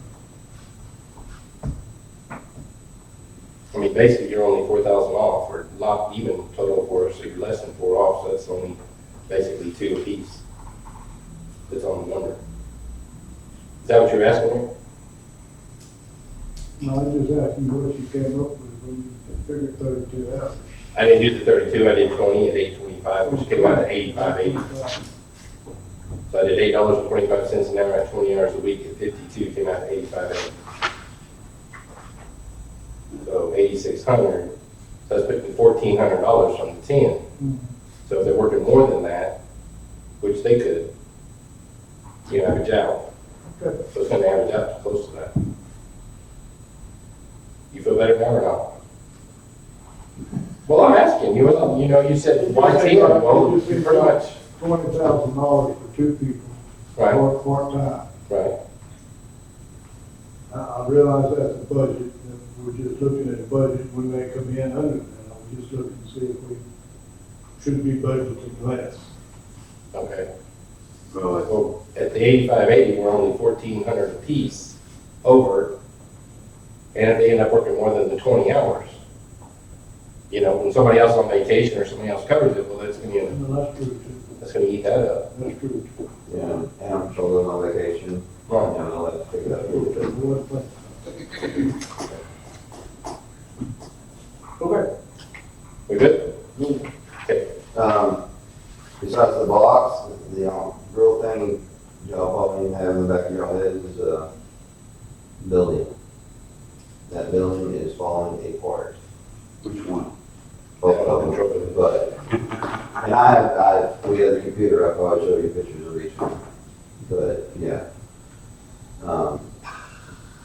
I mean, basically, you're only 4,000 off, or not even total for us, so you're less than 4 off, so that's only basically 2 apiece. That's on the number. Is that what you're asking me? No, I'm just asking what you came up with when you figured 32 hours. I didn't do the 32, I did 20 at 8.25, which came out to 85.80. So I did $8.25 an hour at 20 hours a week at 52, came out to 85.80. So 8,600, so that's putting $1,400 from the 10. So if they're working more than that, which they could, you average out. Okay. So it's gonna average out to close to that. You feel better now or not? Well, I'm asking you, you know, you said why 10? Well, You you pretty much, $20,000 for 2 people, right, or part-time. right. I realize that's a budget, and we're just looking at a budget, we may come in under that, I'm just looking to see if we should be budgeted less. Okay. Well, Well, at the 8580, we're only 1,400 apiece over, and if they end up working more than the 20 hours, you know, when somebody else on vacation or somebody else covers it, well, That's true too. that's gonna eat that up. That's true too. Yeah, and I'm sure they're on vacation, Right. I'll have to pick it up a little bit. What do you think? Okay. We good? Okay. Besides the box, the real thing y'all probably have in the back of your head is, building. That building is falling apart. which one? Both of them, but, and we had the computer, I'll probably show you pictures of each one, but, yeah.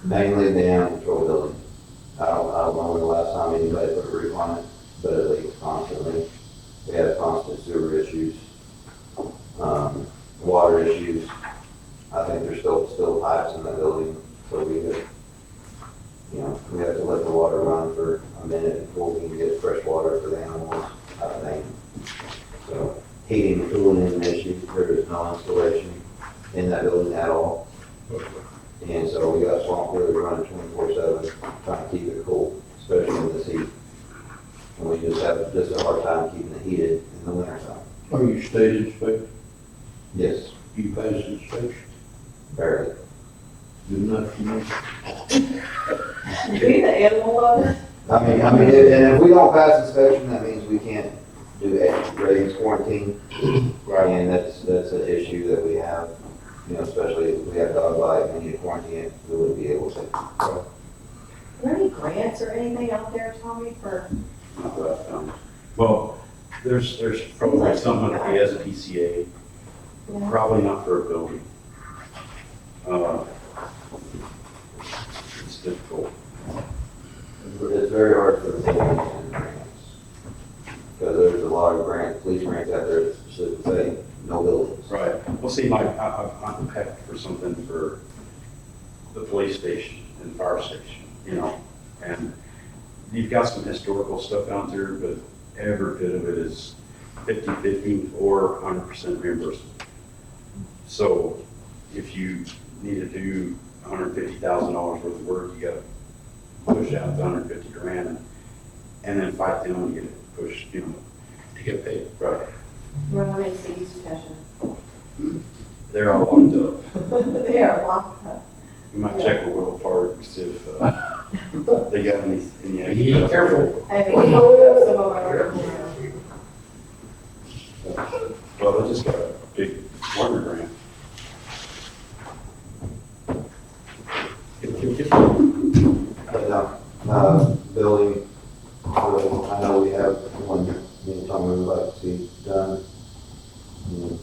Mainly the animal control building. I don't know when the last time anybody put a roof on it, but it leaks constantly. We have constant sewer issues, water issues. I think there's still pipes in that building, so we have, you know, we have to let the water run for a minute before we can get fresh water for the animals, I think. So heating and cooling is an issue. There is no installation in that building at all. And so we got swamp really running 24/7, trying to keep it cool, especially in this heat. And we just have a hard time keeping it heated in the winter time. Are you state inspector? Yes, You pass inspection? barely. Good enough for me. Be the animal lover? And if we don't pass inspection, that means we can't do ratings quarantine. And that's an issue that we have, you know, especially if we have dog bite and we need to quarantine it, we wouldn't be able to. Are there any grants or anything out there, Tommy, for? Not that I found. Well, there's probably something with the SPCA, Yeah. probably not for a building. It's difficult. It's very hard for the city to get grants. Because there's a lot of police grants out there that specifically say no buildings. Right. Well, see, like, I'm pegged for something for the police station and fire station, you know, and you've got some historical stuff out there, but every bit of it is 50/50 or 100% reimbursable. So if you need to do $150,000 worth of work, you gotta push out the 150 grand and then fight them and get it pushed, you know, To get paid. right. Run how many cities you touching? They're all locked up. They are locked up. We might check with Will Park to see if they got any. Be careful. I mean, we have some of our. Well, they just got a big water grant. Building, I know we have one, me and Tom would like to see done. And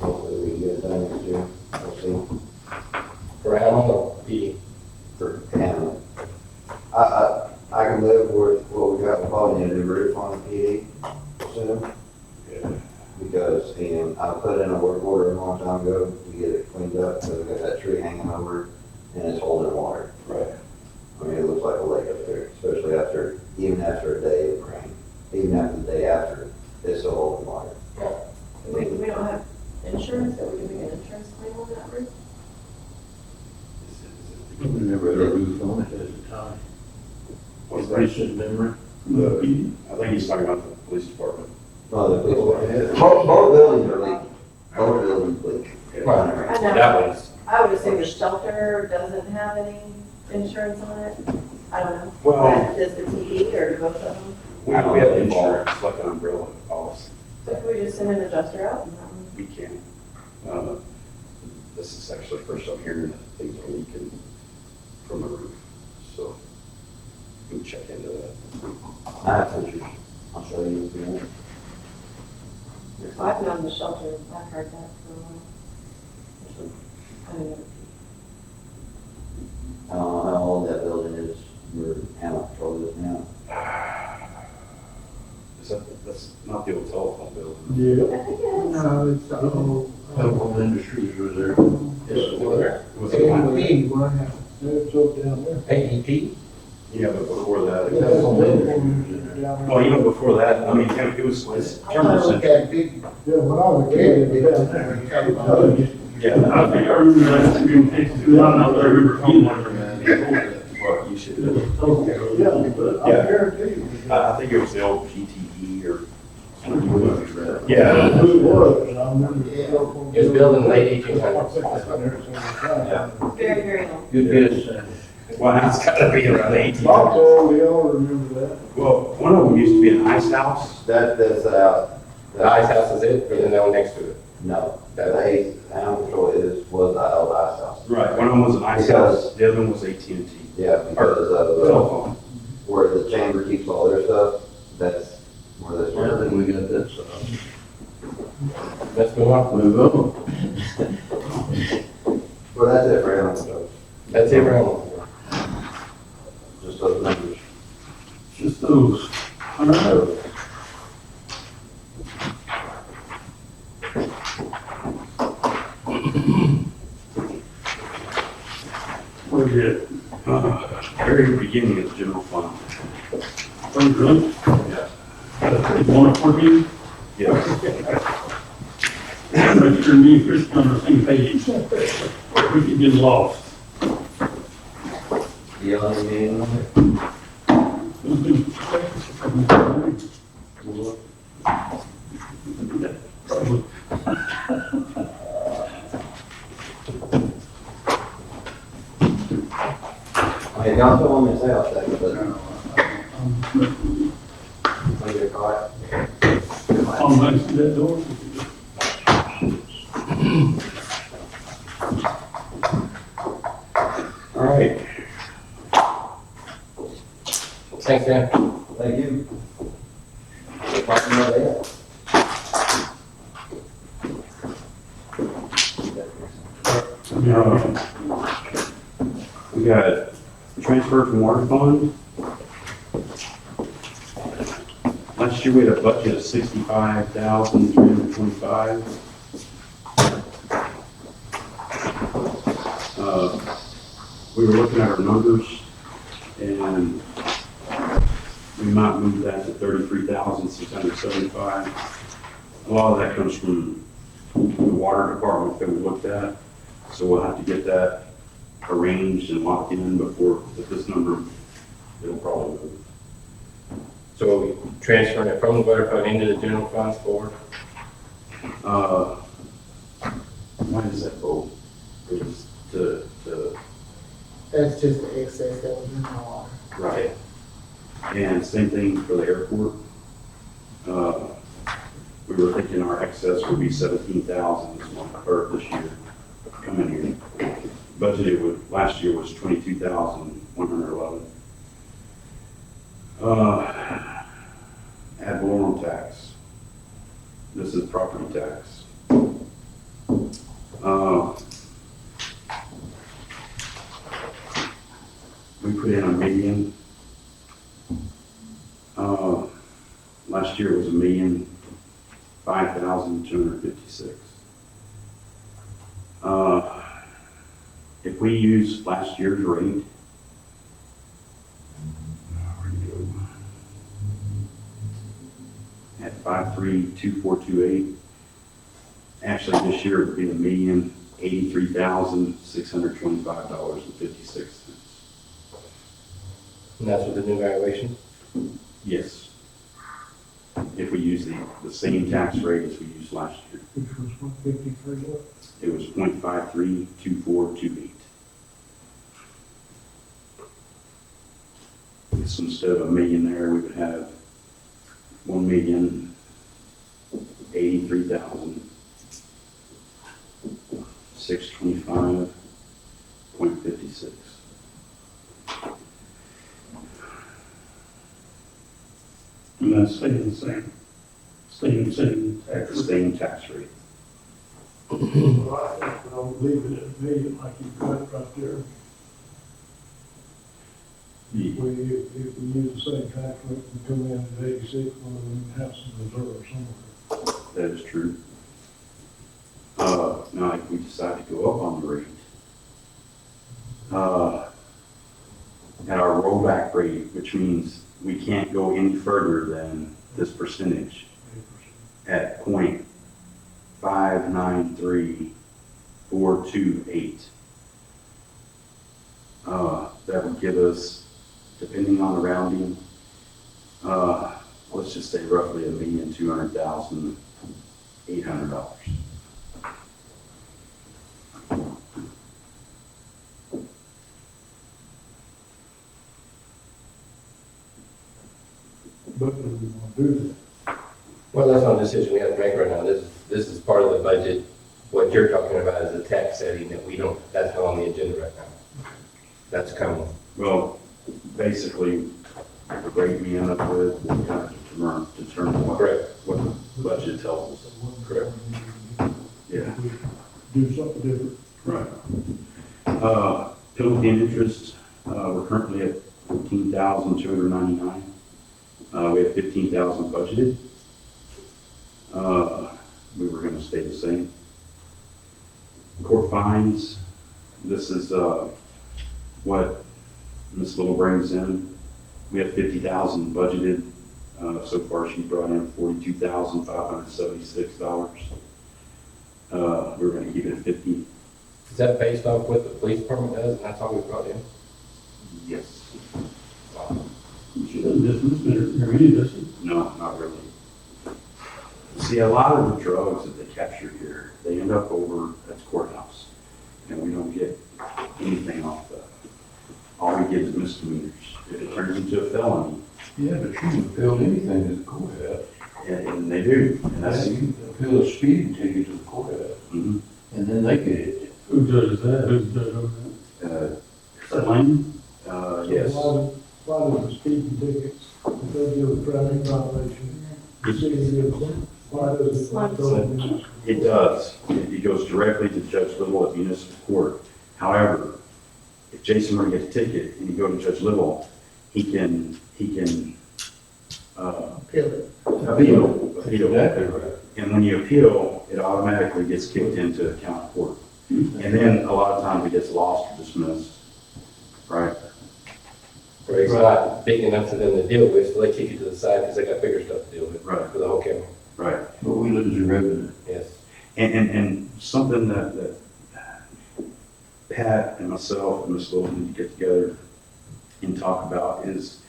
hopefully we can get it done next year, we'll see. For animal or feeding. For animal. I can live with what we got, we'll probably need a new roof on the PD soon. Yeah. Because, and I put in a work order a long time ago to get it cleaned up, because we got that tree hanging over and it's holding water. Right. I mean, it looks like a lake up there, especially even after a day of rain, even after the day after, it's still holding water. We don't have insurance, that we can make an insurance claim on that roof? We never had a roof on it at the time. What's that? Recent memory. I think he's talking about the police department. No, the police, both buildings are leaking, both buildings leak. Right. I know. That was, I would assume the shelter doesn't have any insurance on it. I don't know. Well- Does the TV or do both of them? We have insurance, like an umbrella policy. So can we just send an adjuster out? And We can. This is actually the first I'm hearing that things are leaking from the roof, so we can check into that. I have pictures, I'll show you if you want. I've been on the shelter, I've heard that for a while. I don't know. I don't know how old that building is, where animal control is now. That's not the old telephone building. Yeah. I think it is. No, it's the whole. Telephone Industries was there. it's still there. Was it one? AEP, one, It's up down there. AEP? Yeah, but before that, Yeah, that's one down there. well, even before that, I mean, it was, it's I wanna look 10%. at big, Yeah, when I was a kid, it was down there. Yeah, I think I remember that to be taken to, I don't know, I remember being well, you should, Yeah, but I Yeah. guarantee you. I think it was the old GTE or. I Yeah. don't know who it was, and I remember. Yeah. It was built in the late 1800s. Yeah. Very, very long. Good guess, Sam. Well, it's gotta be around the Lots 1800s. of we all remember that. Well, one of them used to be an ice house. That's, The ice house is it, or the one next to it? no, the animal control was the old ice house. Right. One of them was an ice house, the other one was AT&T. Yeah, because of, Telephone. where the chamber keeps all their stuff, that's where this. I think we got that solved. Let's move on. Move on. Well, that's it for animal control, That's it, Ron. just those numbers. just those. All right. Where's it? Very beginning of the general fund. Oh, really? Yeah. You want it for me? Yeah. Make sure me and Chris are on the same page. We could get lost. The only meeting, I mean, y'all don't want me to say all that, but I get caught. Oh, nice, see that door? All right. Thanks, Dan. Thank you. Talking about that. We got transfer from water fund. Last year we had a budget of 65,325. We were looking at our numbers and we might move that to 33,675. A lot of that comes from the water department that we looked at. So we'll have to get that arranged and locked in before, with this number, it'll probably move. So are we transferring it from the water fund into the general funds for? Why does that go? It's to, that's just the excess that was in the water. right. And same thing for the airport. We were thinking our excess would be 17,000 this month, or this year, coming here. Budgeted with, last year was 22,111. Ad valorem tax. This is property tax. We put in $1 million. Last year it was $1,005,256. If we use last year's rate, where'd it go? At 532428. Actually, this year it would be $1,083,625.56. And that's with the new valuation? Yes. If we use the same tax rate as we used last year. Which was 153, what? It was 0.532428. So instead of $1 million there, we would have 1,083,625.56. And that's staying the same. Staying the same At tax the same tax rate. Well, I think we'll leave it at $1 million like you got it right there. If we use the same tax rate, we come in at 86, well, we have some reserve somewhere. That is true. Now, if we decide to go up on the rate, at our rollback rate, which means we can't go any further than this percentage at 0.593428. That would give us, depending on the rounding, let's just say roughly $1,200,800. But do we want to do that? Well, that's not a decision we have to make right now. This is part of the budget. What you're talking about is a tax setting that we don't, that's not on the agenda right now. That's coming. Well, basically, the rate we end up with, we kind of determine what the budget tells us. Correct. Yeah. Do something different. Right. Penalty and interest, we're currently at 14,299. We have 15,000 budgeted. We were gonna stay the same. Court fines, this is, what Ms. Little brings in. We have 50,000 budgeted. So far she brought in $42,576. We're gonna keep it at 50. Is that based off what the police department does, and that's all we brought in? Yes. She doesn't dismiss it or any does she? No, not really. See, a lot of the drugs that they capture here, they end up over at the courthouse, and we don't get anything off that. All we get is misdemeanors. If it turns into a felony, Yeah, but you can appeal anything to the courthouse. and they do, and that's, You can appeal a speeding ticket to the courthouse, mhm. and then they get it. Who judges that? Who's the judge over that? Is that Lane? Yes. Why does the speeding tickets, if they give a traffic violation, the city gives them? Why does it not go to the- It does. It goes directly to Judge Little at municipal court. However, if Jason were to get a ticket and you go to Judge Little, he can, appeal. Exactly right. And when you appeal, it automatically gets kicked into county court. And then a lot of times it gets lost or dismissed, right? Or it's not big enough for them to deal with, so they kick you to the side because they got bigger stuff to deal with. Right. For the whole county. Right. But we lose the revenue. Yes. And something that Pat and myself and Ms. Little need to get together and talk about is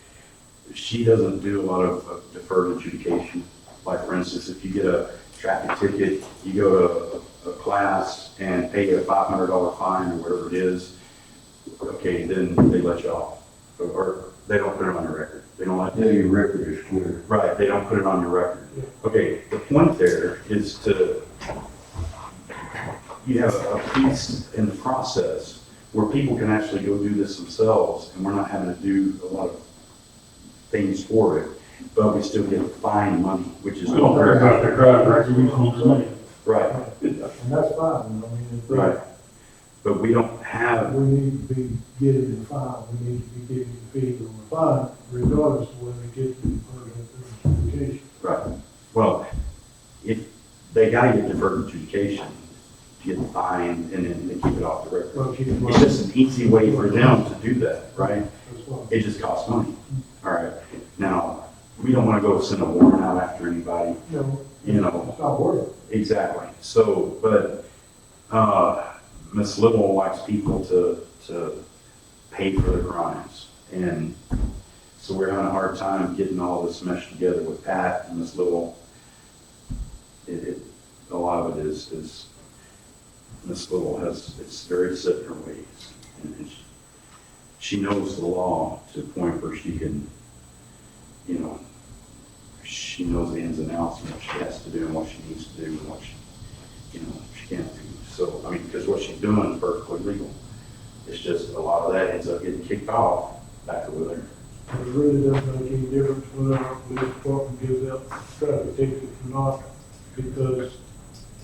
she doesn't do a lot of deferred adjudication. Like for instance, if you get a traffic ticket, you go to a class and pay a $500 fine or whatever it is, okay, then they let you off. Or they don't put it on your record. They don't let Yeah, your record is clear. Right, they don't put it on your record. Okay, the point there is you have a piece in the process where people can actually go do this themselves, and we're not having to do a lot of things for it, but we still get fine money, which is. We don't care about their driving record, we just need the money. Right, And that's fine, I mean, if they- right. But we don't have, we need to be getting the fine, we need to be getting the fee on the fine, regardless of whether it gets the adjudication. right, well, if they gotta get deferred adjudication to get the fine and then they keep it off the record. Well, keep it It's just an easy way for them to do that, right? That's fine. It just costs money. All right. Now, we don't want to go send a warrant out after anybody, No, you know. it's not worth it. Exactly. So, but, Ms. Little likes people to pay for their crimes. And so we're having a hard time getting all this meshed together with Pat and Ms. Little. A lot of it is Ms. Little it's very set in her ways. And she knows the law to the point where she can, you know, she knows the ins and outs and what she has to do and what she needs to do and what she can't do. So, I mean, because what she's doing is perfectly legal. It's just a lot of that ends up getting kicked off back over there. It really doesn't make any difference whether the police department gives out traffic tickets or not, because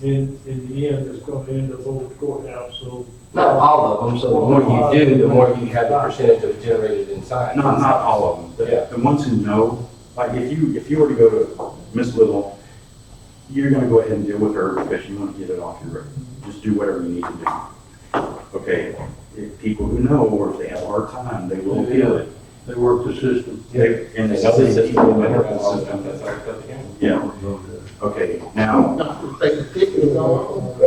in the end, it's gonna end up over the courthouse, so. Not all of them, so the more you do, the more you have the percentage of generated inside. Not all of them. Yeah. The ones who know, like if you were to go to Miss Little, you're gonna go ahead and deal with her because you want to get it off your record. Just do whatever you need to do. Okay, if people who know, or if they have a hard time, they will appeal it. They work the system. And They it's know the the same system, people they that know work the the system, system. that's our stuff again. Yeah, okay, now, Take the ticket on.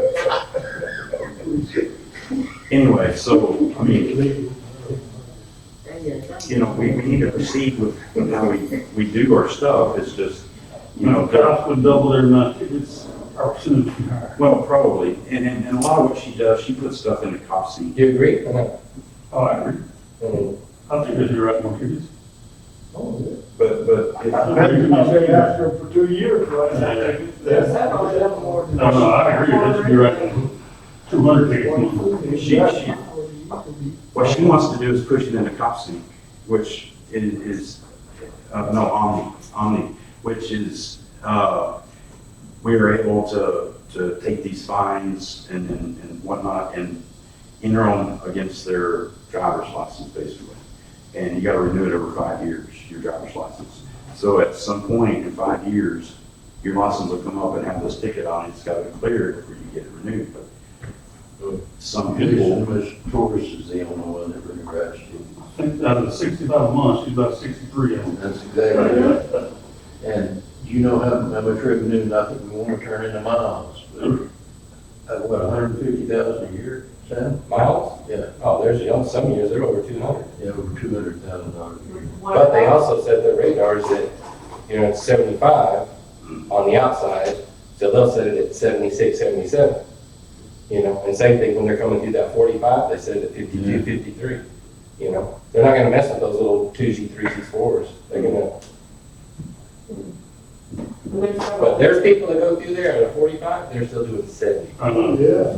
anyway, so, I mean, you know, we need to proceed with how we do our stuff, it's just, you know, The cost would double their amount, it's our percentage would be higher. well, probably, and a lot of what she does, she puts stuff in the cop seat. Do you agree or not? Oh, I agree. I mean, I think that you're right, Marcus. But if, I've been asking her for 2 years, right? No, I agree, that should be right. 200 tickets. she, what she wants to do is push it into cop sync, which is, no, Omni, which is, we are able to take these fines and whatnot and enter them against their driver's license, basically. And you gotta renew it every 5 years, your driver's license. So at some point in 5 years, your license will come up and have this ticket on it, it's gotta be cleared before you get it renewed. But some people, Miss Torres is the only one that really rides to. I think out of the 65 a month, she's about 63 of them. That's exactly right. And you know how much revenue, not that we want to turn into miles, but what, 150,000 a year, Sam? miles? Yeah, Oh, there's, you know, some years they're over 200. yeah, over $200,000 a year. But they also set their radars at, you know, it's 75 on the outside, so they'll set it at 76, 77. You know, and same thing when they're coming through that 45, they set it at 52, 53. You know, they're not gonna mess with those little 2G, 3G, 4s. They're gonna, but there's people that go through there at a 45, they're still doing 70. I know. Yeah.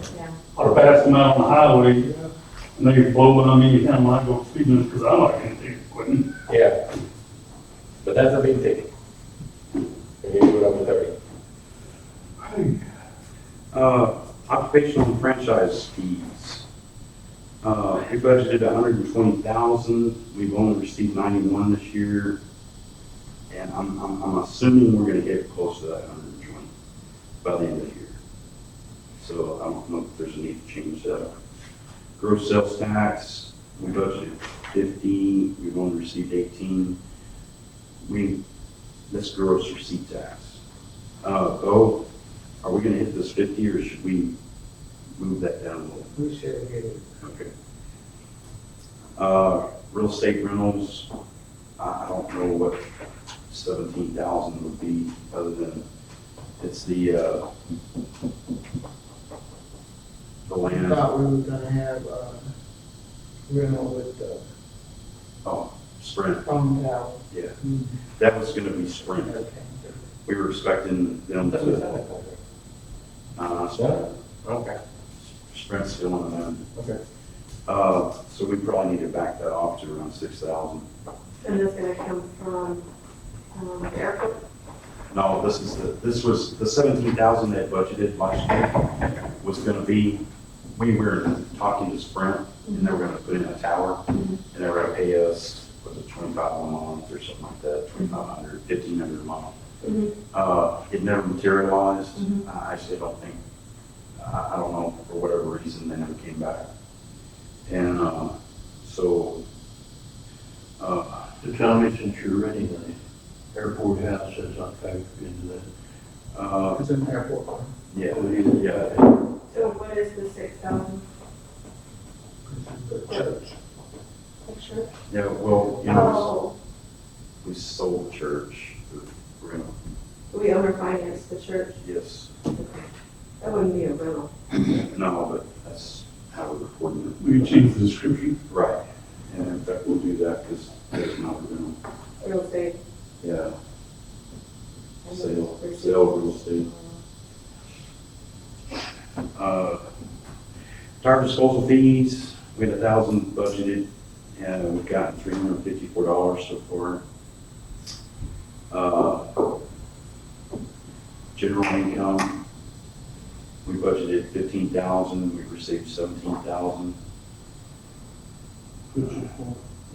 Or pass them out on the highway, and they blow it on me anytime when I go speeding, because I'm not gonna take it, quitting. Yeah. But that's a big ticket. If you do it over 30. occupational and franchise fees. We budgeted 120,000, we've only received 91 this year. And I'm assuming we're gonna get close to that 120 by the end of the year. So I don't know if there's a need to change that. Gross sales tax, we budgeted 50, we've only received 18. That's gross receipt tax. Bo, are we gonna hit this 50 or should we move that down a little? We should get it. Okay. Real estate rentals, I don't know what 17,000 would be, other than it's the I land. thought we were gonna have, rental with the Oh, Sprint, phone tower. yeah. That was gonna be Sprint. Okay. We were expecting them That's what to, it's not. Okay. Sprint's still on them. Okay. So we probably need to back that off to around 6,000. And that's gonna come from, the airport. No, this was the 17,000 they budgeted last year was gonna be, we were talking to Sprint and they were gonna put in a tower and they were gonna pay us, was it 25 a month or something like that, 2,500, 1,500 a month. It never materialized. I actually don't think, I don't know, for whatever reason, they never came back. And, so, So tell me, since you're renting the airport house, that's not factored into that. It's in the airport. yeah, yeah, So what is the 6,000? The church. Picture? yeah, well, you know, Oh, we sold church, we're gonna, we owner finance the church. yes, That wouldn't be a rental. no, but that's how we're reporting it. We can change the description. Right, and in fact, we'll do that because there's not, Real estate. yeah, And sale, the- real estate. Tire disposal fees, we had 1,000 budgeted, and we've gotten $354 so far. General income, we budgeted 15,000, we received 17,000.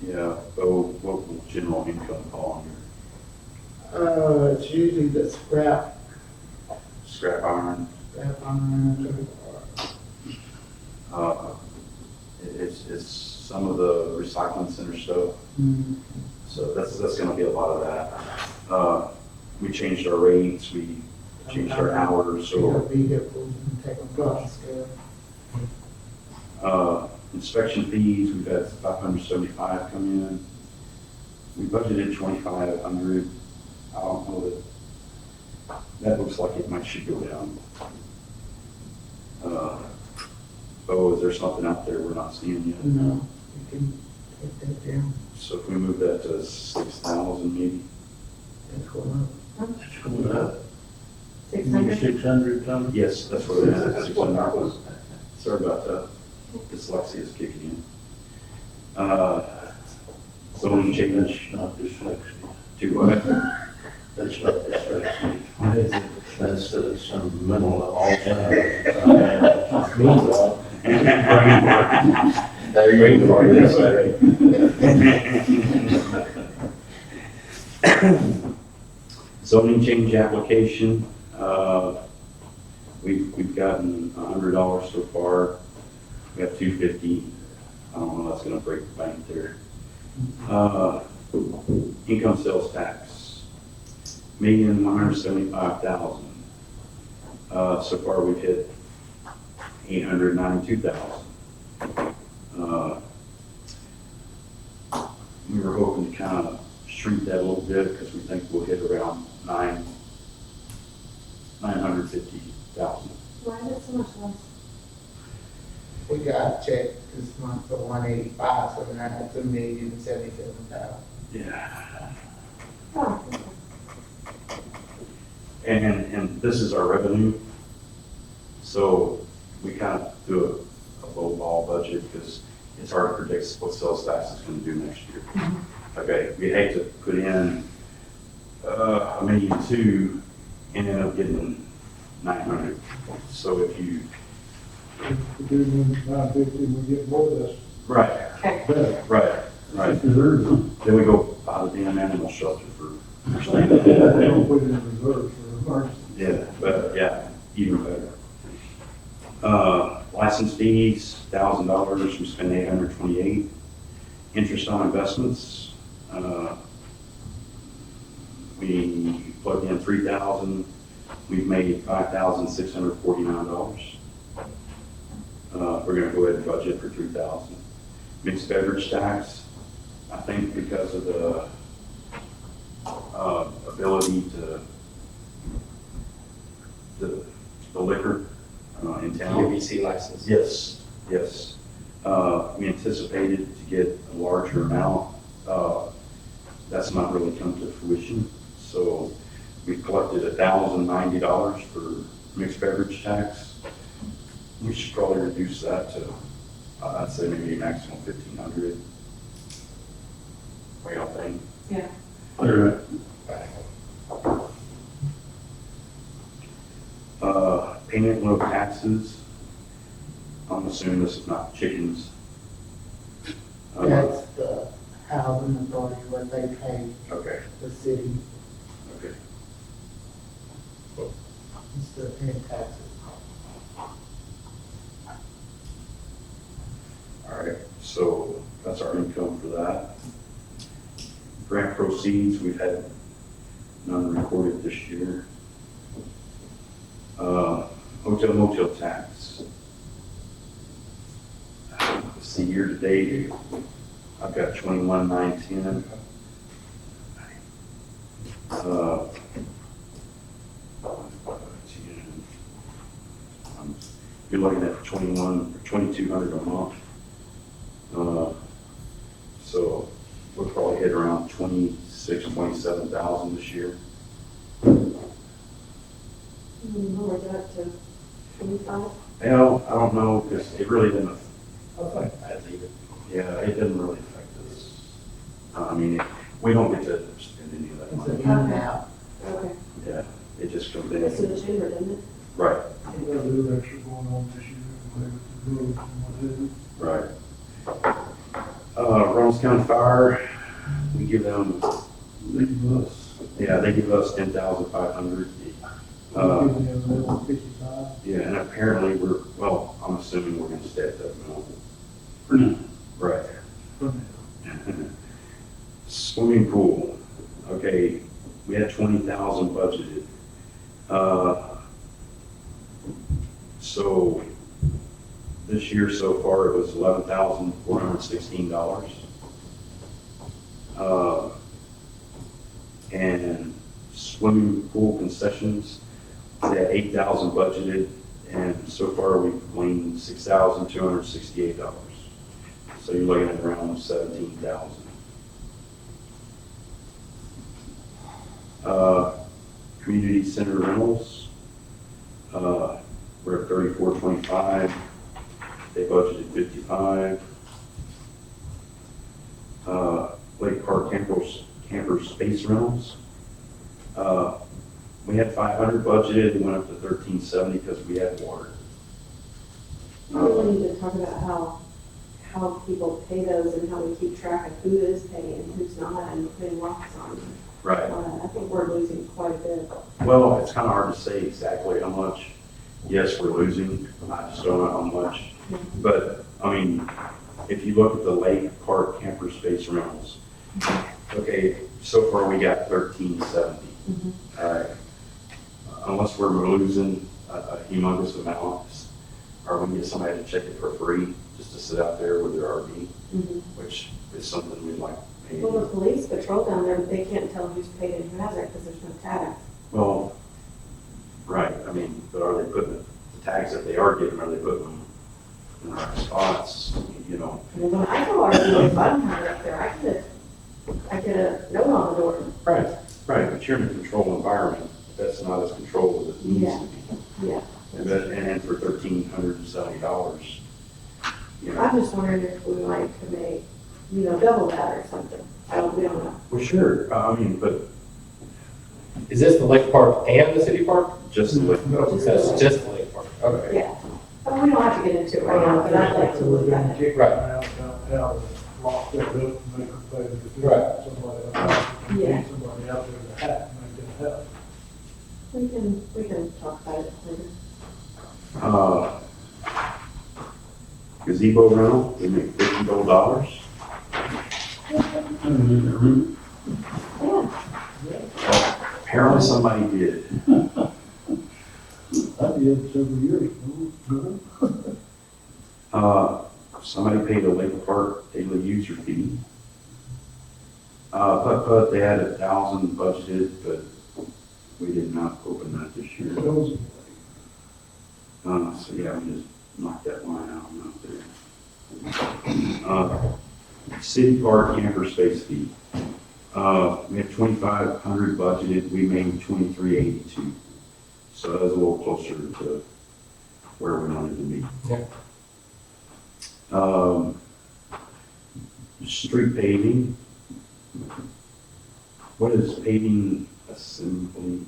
Yeah, what will general income fall under? It's usually the scrap Scrap iron, on, it's some of the recycling center stuff. So that's gonna be a lot of that. We changed our rates, we changed our hours, so, Vehicles and take them across the scale. inspection fees, we've had 575 come in. We budgeted 2,500. I don't know that looks like it might should go down. Oh, is there something out there we're not seeing yet? No, you can take that down. So if we move that to 6,000 maybe? That's going up. It's going up. 600? 600, Tom? Yes, that's what it is, 600. Sorry about that. Dyslexia is kicking in. Zoning change That's not dyslexia. to what? That's not dyslexia. That's some mental Alzheimer's. Meanwhile, there you go. Zoning change application, we've gotten $100 so far. We have $250. I don't know, that's gonna break the bank there. Income sales tax, $1,175,000. So far, we've hit $892,000. We were hoping to kind of shrink that a little bit because we think we'll hit around $950,000. Why is it so much less? We got a check this month for 185, so now it's $1,077,000. Yeah. Oh, And this is our revenue. So we kind of do a low ball budget because it's hard to predict what sales tax is going to do next year. Okay, we hate to put in $1.2 million and end up getting 900. So if you, If we do 950, we get more of this. right, okay. Better. right. Reserve, huh? Then we go buy the damn animal shelter for, They don't put it in reserve for emergency. yeah, but yeah, even better. License fees, $1,000, we spent $828. Interest on investments, we plugged in $3,000, we've made $5,649. We're gonna go ahead and budget for $3,000. Mixed beverage tax, I think because of the ability to, the liquor in town. UBC license. Yes, yes. We anticipated to get a larger amount. That's not really come to fruition. So we collected $1,090 for mixed beverage tax. We should probably reduce that to, I'd say maybe maximum 1,500. What do y'all think? Yeah. Clear it. Payment of taxes. I'm assuming this is not chickens. That's the housing authority, what they pay Okay, the city, okay. instead of paying taxes. All right, so that's our income for that. Grant proceeds, we've had none recorded this year. Hotel motel tax. Let's see, year to date, I've got 21,910. You're looking at 2,200 a month. So we'll probably hit around 27,000 this year. Lower that to 25? Well, I don't know, because it really didn't, I'd leave it. yeah, it didn't really affect us. I mean, we don't get to spend any of that It's money. an in and out. Okay. Yeah, it just comes This in. is the chamber, didn't it? Right, We got a little extra going on this year, whatever, the roads and what have you. Reynolds County Fire, we give them, Leave us. yeah, they give us 10,500. Giving them a little 55. Yeah, and apparently I'm assuming we're gonna stay at that amount. For now. Right. Swimming pool, okay, we had 20,000 budgeted. So this year so far, it was $11,416. And swimming pool concessions, we had 8,000 budgeted, and so far we've gleaned $6,268. So you're looking at around 17,000. Community center rentals, we're at 3425. They budgeted 55. Lake Park camper space rentals. We had 500 budgeted, it went up to 1370 because we had water. We really need to talk about how people pay those and how we keep track of who is paying and who's not and putting locks on them. Right. I think we're losing quite a bit. Well, it's kind of hard to say exactly how much. Yes, we're losing, I just don't know how much. But, I mean, if you look at the Lake Park camper space rentals, okay, so far we got 1370. All right. Unless we're losing a humongous amount, or we can get somebody to check it for free, just to sit out there with their RV, which is something we'd like to pay. Well, the police patrol down there, they can't tell who's paid and who hasn't because there's no tags. Well, right, I mean, but are they putting the tags that they are getting, are they putting them in the right spots, you know? Well, when I go RV, if I don't have it up there, I get a note on the door. Right, but you're in a controlled environment, that's not as controlled as it needs to be. Yeah. And then for $1,370, you know. I'm just wondering if we might could make, double that or something. We don't know. Well, sure, I mean, but Is this the lake park and the city park? just the, That's just the lake park, okay. Yeah. But we don't have to get into it right now, but I'd like to We're look gonna at it. kick Right. them out, and lock that up and make them pay the fee. Right. Somebody else, Yeah. need somebody out there to have, make that happen. We can talk about it later. Gazebo rental, we make $50. I don't need a room. Apparently somebody did. I did several years ago. Somebody paid a Lake Park daily user fee. But they had 1,000 budgeted, but we did not open that this year. So yeah, we just knocked that line out there. City Park camper space fee. We had 2,500 budgeted, we made 2,382. So that was a little closer to where we wanted to be. Yeah. Street paving. What is paving assembly?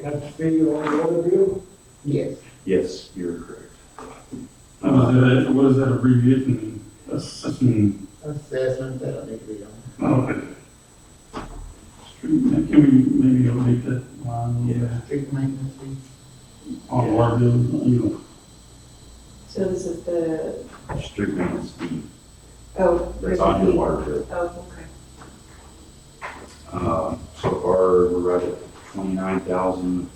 That's fee on the water bill? Yes. Yes, you're correct. What is that abbreviation? Assessment. Assessment, that'll need to be on. Okay. Street, can we maybe update that line? Yeah. Street maintenance fee. On our bills, So this is the, Street maintenance fee. oh. That's on your water bill. Oh, okay. So far, we're right at 29,000.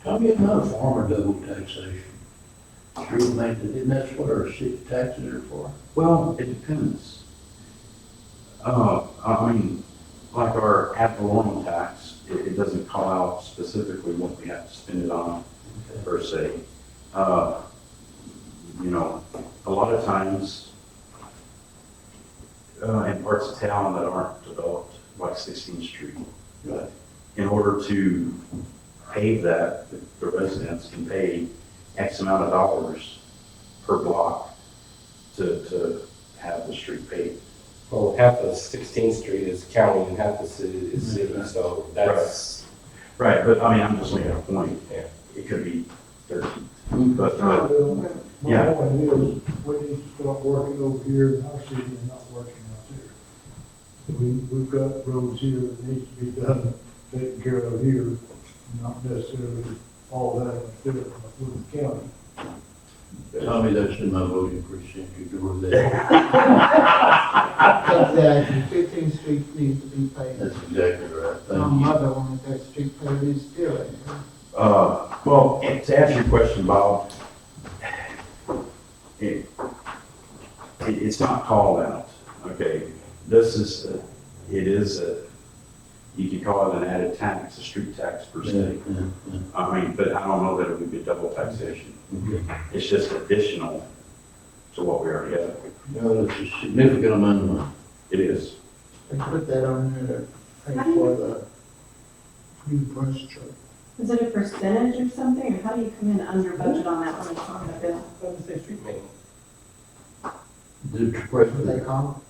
I'm getting out of farmer double taxation. Street maintenance, isn't that what our city taxes are for? Well, it depends. I mean, like our ad valorem tax, it doesn't call out specifically what we have to spend it on, per se. A lot of times, in parts of town that aren't developed, like 16th Street, in order to pave that, the residents can pay X amount of dollars per block to have the street paved. Well, half of 16th Street is county and half the city is city, so that's. Right, but I mean, I'm just making a point. Yeah. It could be 13, but, Well, my yeah. point is, we need to start working over here in our city and not working out there. We've got roads here that needs to be done, taken care of here, not necessarily all that instead of with the county. Tommy, that's in my voting precinct, you go over there. Exactly, 15th Street needs to be paid. That's exactly right, My thank you. mother wanted that street paid, it's still ain't. Well, and to answer your question, Bob, it's not called out, okay? This is, it is you could call it an added tax, a street tax per Yeah, se. yeah, yeah. I mean, but I don't know that it would be double taxation. Okay. It's just additional to what we already have. Well, it's a significant amount of money. It is. They put that on there to pay for the new brush truck. Is it a percentage or something, or how do you come in under budget on that when it's on the bill? What does it say, street maintenance? The What do they call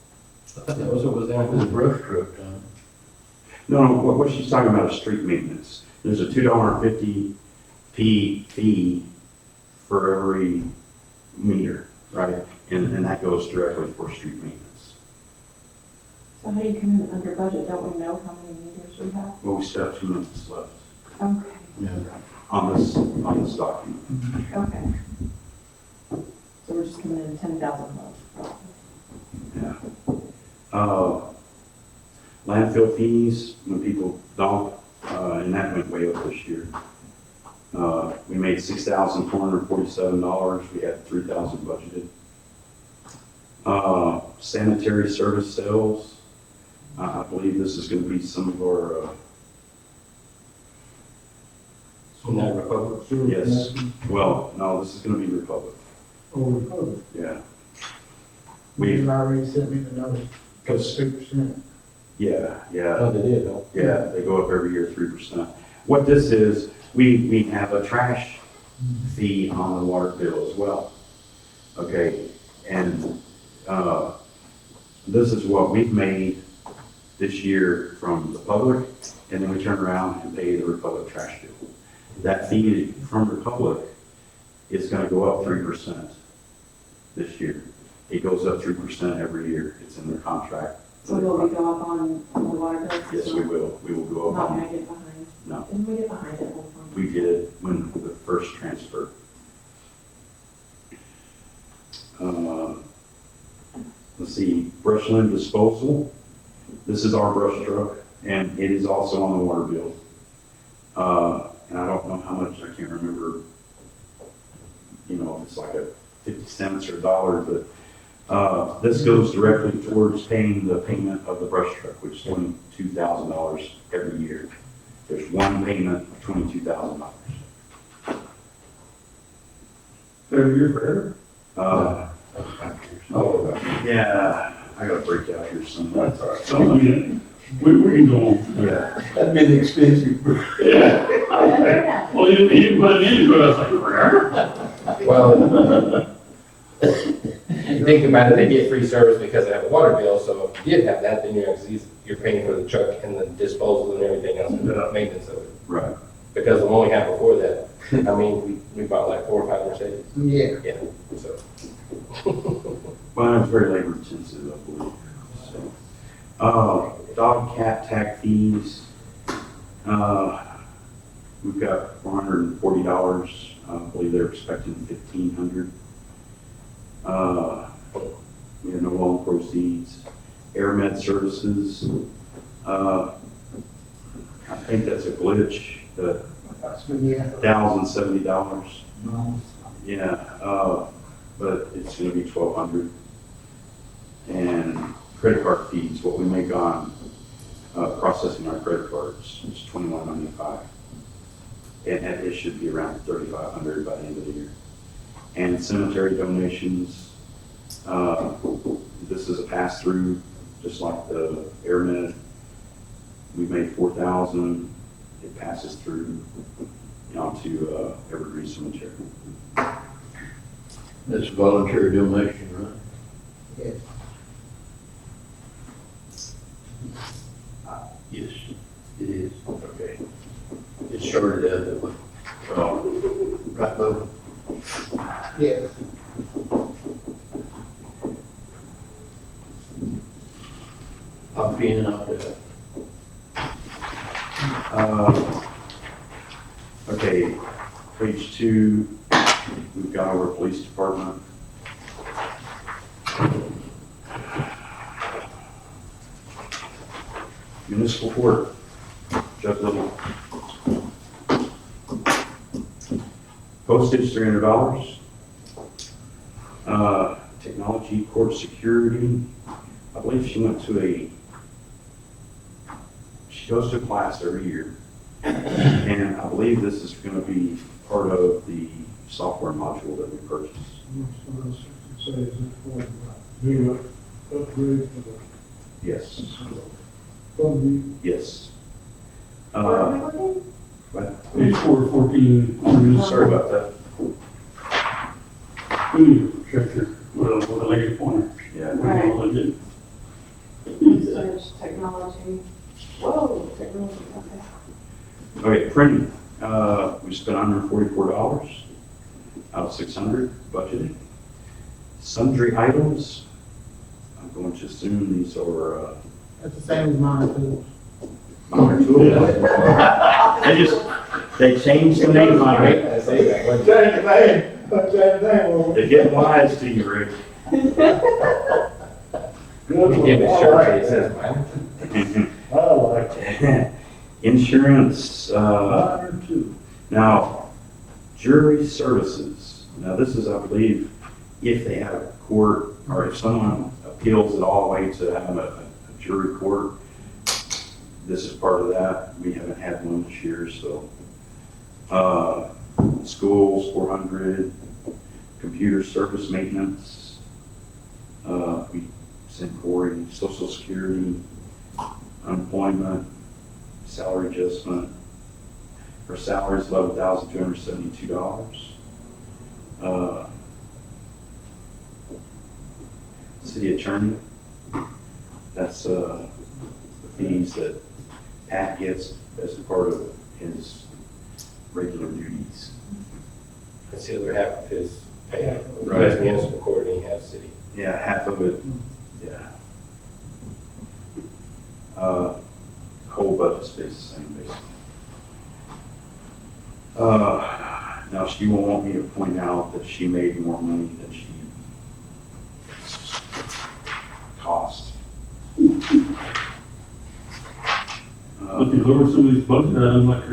I thought that was what was down the there. brush truck, No, what she's talking about is street maintenance. There's a $2.50 fee for every meter, right? And that goes directly for street maintenance. So how do you come in under budget? Don't we know how many meters we have? Well, we still have 2 minutes left Okay, yeah. on this document. okay. So we're just coming in 10,000 low. Yeah. Landfill fees, when people dump, and that went way up this year. We made $6,447, we had $3,000 budgeted. Sanitary service sales, I believe this is gonna be some of our, From that Republic. yes, well, no, this is gonna be Republic, Oh, Republic. yeah. You've already sent me the notice, Because, 3%. yeah, yeah. Oh, they did, huh? Yeah, they go up every year, 3%. What this is, we have a trash fee on the water bill as well. Okay, and, this is what we've made this year from the public, and then we turn around and pay the Republic trash bill. That fee from Republic is gonna go up 3% this year. It goes up 3% every year, it's in their contract. So will we go up on the water bill? Yes, we will go up Not on, gonna get behind. no. Didn't we get behind at one point? We did when the first transfer. Let's see, brush limb disposal. This is our brush truck, and it is also on the water bill. And I don't know how much, I can't remember, you know, if it's like 50 cents or $1, but this goes directly towards paying the payment of the brush truck, which is $22,000 every year. There's one payment of $22,000. Every year forever. Yeah, I got a breakout here somewhere. So, I mean, we can go on. Yeah. That'd been expensive. Yeah. Well, you didn't put it into it, I was like, forever? Well, you think about it, they get free service because they have a water bill, so if you did have that, then you're paying for the truck and the disposal and everything else, and the maintenance of it. Right. Because the one we had before that, I mean, we bought like 4 or 5 Mercedes. Yeah. Yeah, so. Well, it was very labor intensive, I believe. So, dog, cat, tag fees. We've got $440. I believe they're expecting $1,500. We have no loan proceeds. AirMed services. I think that's a glitch. The Yeah. $1,070. Yeah, but it's gonna be $1,200. And credit card fees, what we make on, processing our credit cards is $21.95. And it should be around $3,500 by the end of the year. And cemetery donations, this is a pass-through, just like the AirMed. We made $4,000, it passes through, onto, Evergreen Cemetery. That's a voluntary donation, right? Yes. Yes, it is. Okay. It started out that way. Right, Bo? Yes. Opt in, opt out. Okay, Page 2, we've got our police department. Municipal court, Judge Little. Postage, $300. Technology, court security. I believe she went to she goes to a class every year. And I believe this is going to be part of the software module that we purchased. Say, is it for new upgrade for the Yes, fund? yes. Where are we looking? Page 414. Sorry about that. Check your, with a lady pointer. Yeah. Right. Legit. Research, technology. Whoa, technology, okay. Okay, printing. We spent $144 out of $600 budgeted. Sundry items. I'm going to assume these are That's the same as mine too. minor tools. They changed the name on it. Change the name, change the name on it. They get wise to you, Rick. Good Give it one. sure, I like it says that. mine. I like it. Insurance, Minor too. now, jury services. Now, this is, I believe, if they have a court, or if someone appeals it all the way to having a jury court, this is part of that. We haven't had one this year, so. Schools, 400. Computer service maintenance. We sent Corey, social security, unemployment, salary adjustment. Her salary is $11,272. City attorney, that's the fees that Pat gets as a part of his regular duties. That's the other half of his pay. Right. He has municipal court and he has city. Yeah, half of it, yeah. Whole budget stays the same, basically. Now, she will want me to point out that she made more money than she cost. If you lower some of these budget items, like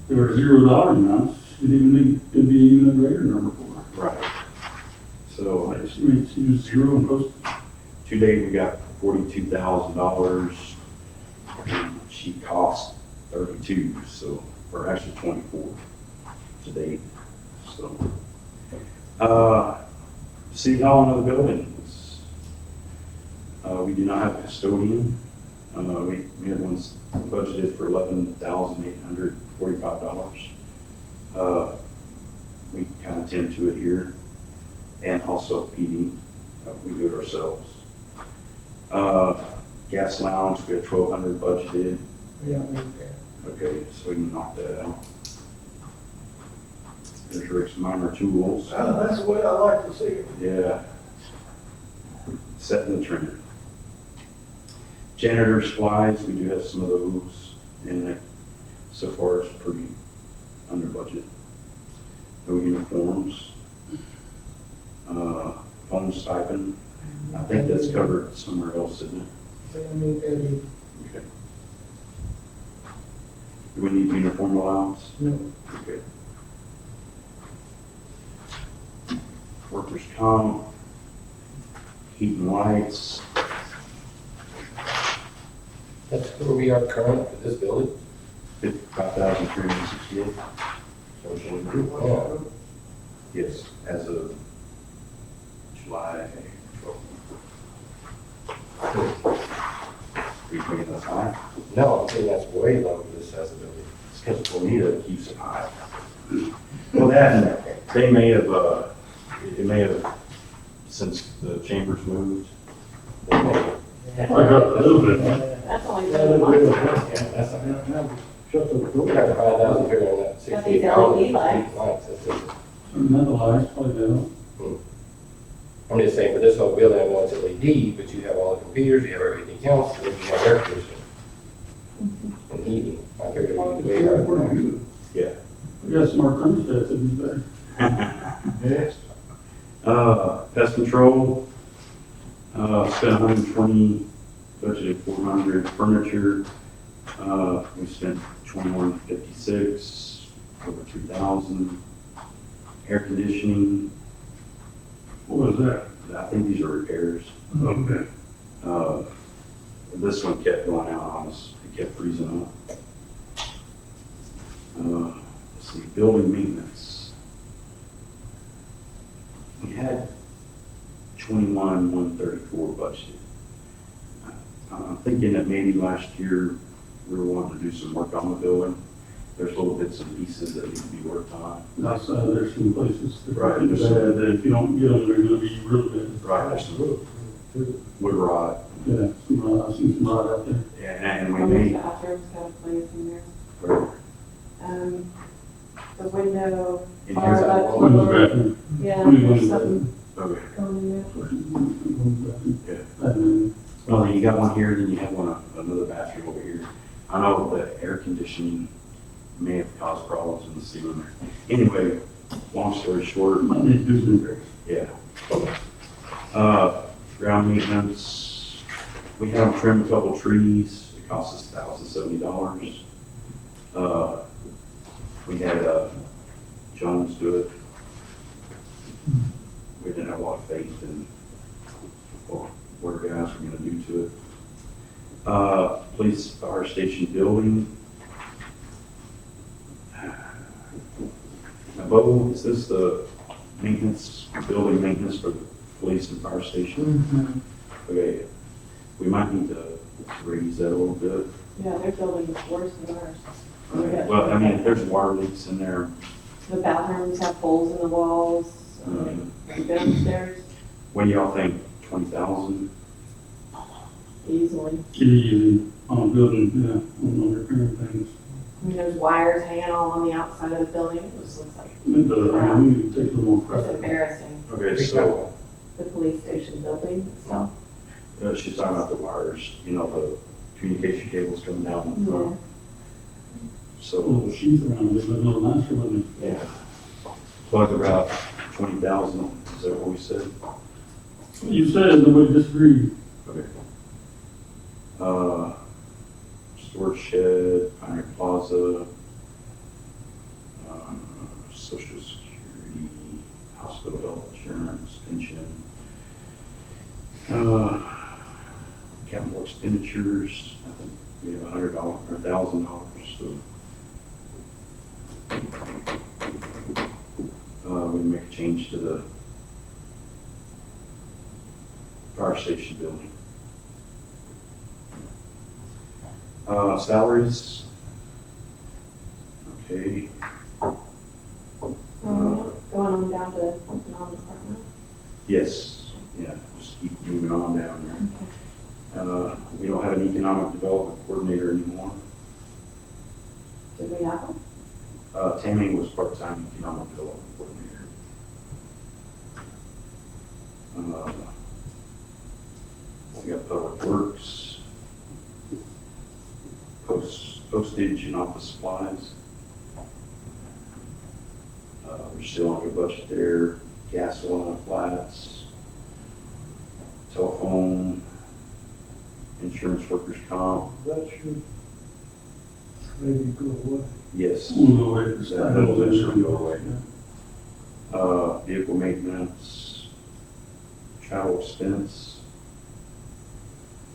there were $0 amounts, you didn't even need to be even a greater number for her. Right. So, Like, she used 0 and postage. today we got $42,000. and She cost 32, so, or actually 24 today, so. City Hall and other buildings. We do not have a custodian. We had one budgeted for $11,845. We kind of tend to it here, and also PD, we do it ourselves. Gas lounge, we have 1,200 budgeted. We don't need that. Okay, so we can knock that out. There's Rick's minor tools. That's the way I like to see it. Yeah. Setting the trend. Janitor supplies, we do have some of those, and so far it's pretty under budget. No uniforms. Phone stipend, I think that's covered somewhere else, isn't it? We don't need that either. Okay. Do we need uniform allowance? No. Okay. Workers' comp, heat and lights. That's where we are current for this building. 55,368. Yeah. Yes, as of July 12th. We think that's high. No, I'm saying that's way low for this size of building. It's because Bonita keeps it high. Well, that, they may have, it may have, since the chambers moved. they may have- I got a little bit. That's only Yeah, 7 that's months. good. Yeah, that's not. Now, shut the door. We got 5,000 here on that Got 68 these dollars. LED lights. That's it. Another lights, probably that. I'm just saying for this whole building, I know it's LED, but you have all the computers, you have everything else, and then you have air conditioning. And heating. I figured it would be way higher. Yeah. Yes, smart thermostats would be better. Yes. Pest control, spent 120, budgeted 400. Furniture, we spent 2156, over 3,000. Air conditioning, What was that? I think these are repairs. Okay. This one kept going out on us, it kept freezing up. Let's see, building maintenance. We had 21,134 budgeted. I'm thinking that maybe last year we were wanting to do some work on the building. There's little bits and pieces that need to be worked on. That's, there's some places that Right, are bad, there's some- that if you don't get them, they're gonna be really bad. Right, there's some wood rot, Yeah, I've seen some rot out there. and we How many may, bathrooms got a place in there? or, The window, in bar, here, like, Women's bathroom. yeah, Women's there's bathroom. something okay. going in there. Well, you got one here, then you have one, another bathroom over here. I know the air conditioning may have caused problems in the ceiling. Anyway, long story short, Might need to do some repairs. yeah. Ground maintenance, we had them trim a couple trees, it cost us $1,070. We had, Jones do it. We didn't have a lot of faith in what our guys were gonna do to it. Police fire station building. Now, Bo, is this the maintenance, building maintenance for the police and fire station? Okay, we might need to raise that a little bit. Yeah, their building is worse than ours. Well, I mean, if there's water leaks in there, The bathrooms have holes in the walls, the downstairs what do y'all think, 20,000? easily. Easy on building, yeah, on repairing things. I mean, there's wires hanging all on the outside of the building, it just looks like, We need to take a little more it's pressure. embarrassing. Okay, so, The police station building itself. she's talking about the wires, you know, the communication cables coming down the front. A So, little sheath around it, but a little nicer, wouldn't it? yeah, plug about 20,000, is that what we said? You said nobody disagreed. Okay. Storage shed, Pioneer Plaza, Social Security, hospital health insurance, pension, capital expenditures, I think we have $100 or $1,000, so. We make a change to the fire station building. Salaries. Okay. Going on down to non-department. Yes, yeah, just keep moving on down there. We don't have an economic development coordinator anymore. Did we have them? Tammy was part-time economic development coordinator. We got public works. Postage and office supplies. We're still on a budget there. Gas, oil, and flats. Telephone, insurance, workers' comp. That should maybe go away. Yes. We'll go away. That should go away. Vehicle maintenance, travel expense.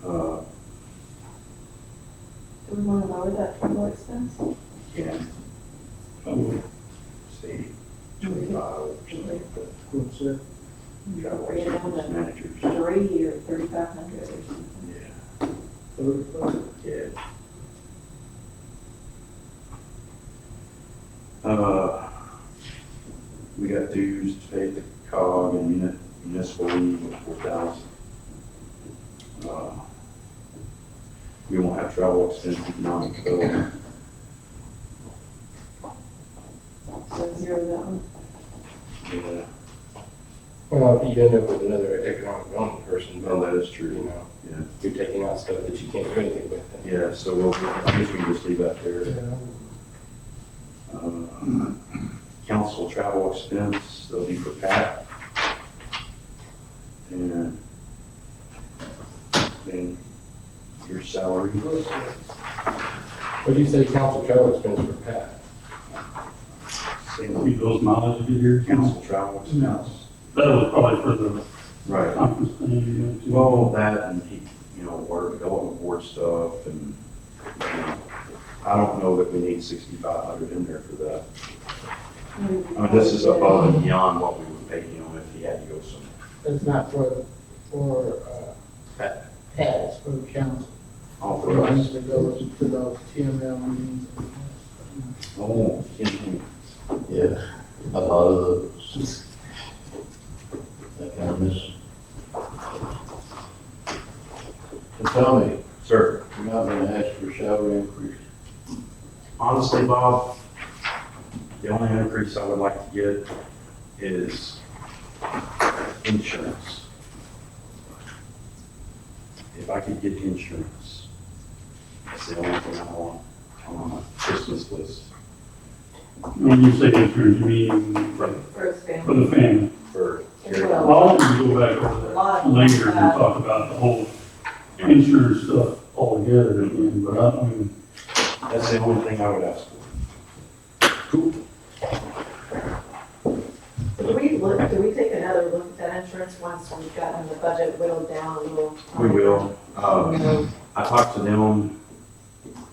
Do we want to lower that travel expense? Can, say, 25 or something like that. What's that? Travel Bring it down expense to managers. 3 or 3,500 or something. Yeah, 35? yeah. We got dues to pay the COG and municipal leave of 4,000. We won't have travel expense economic development. So zero that one. Yeah, Well, if you end up with another economic development person, well, then that is true. you know, Yeah, you're taking out stuff that you can't do anything with. yeah, so I guess we can just leave that there. Yeah. Council travel expense, they'll be for Pat. And then your salary. What do you say council travel expense for Pat? See those mileage you get here? Council travel expense. That was probably for the Right. conference thing, you know, too. Well, that and he, water development board stuff and, I don't know that we need 6,500 in there for that. I mean, this is above and beyond what we would pay him if he had to go somewhere. It's not for, Pat, it's for the council. All For for us. us to go to those TML meetings. Oh, Yeah, a lot of those. That kind of miss. So tell me, sir. you're not gonna ask for salary increase? Honestly, Bob, the only increase I would like to get is insurance. If I could get insurance, that's the only thing I want on my Christmas list When you say insurance, you mean for, For his for family. the family. for Well, Why don't we go back over that later and talk about the whole insurance stuff altogether again, but I mean, That's the only thing I would ask for. Cool. Do we take another look at that insurance once we've gotten the budget whittled down a little? We will. I talked to them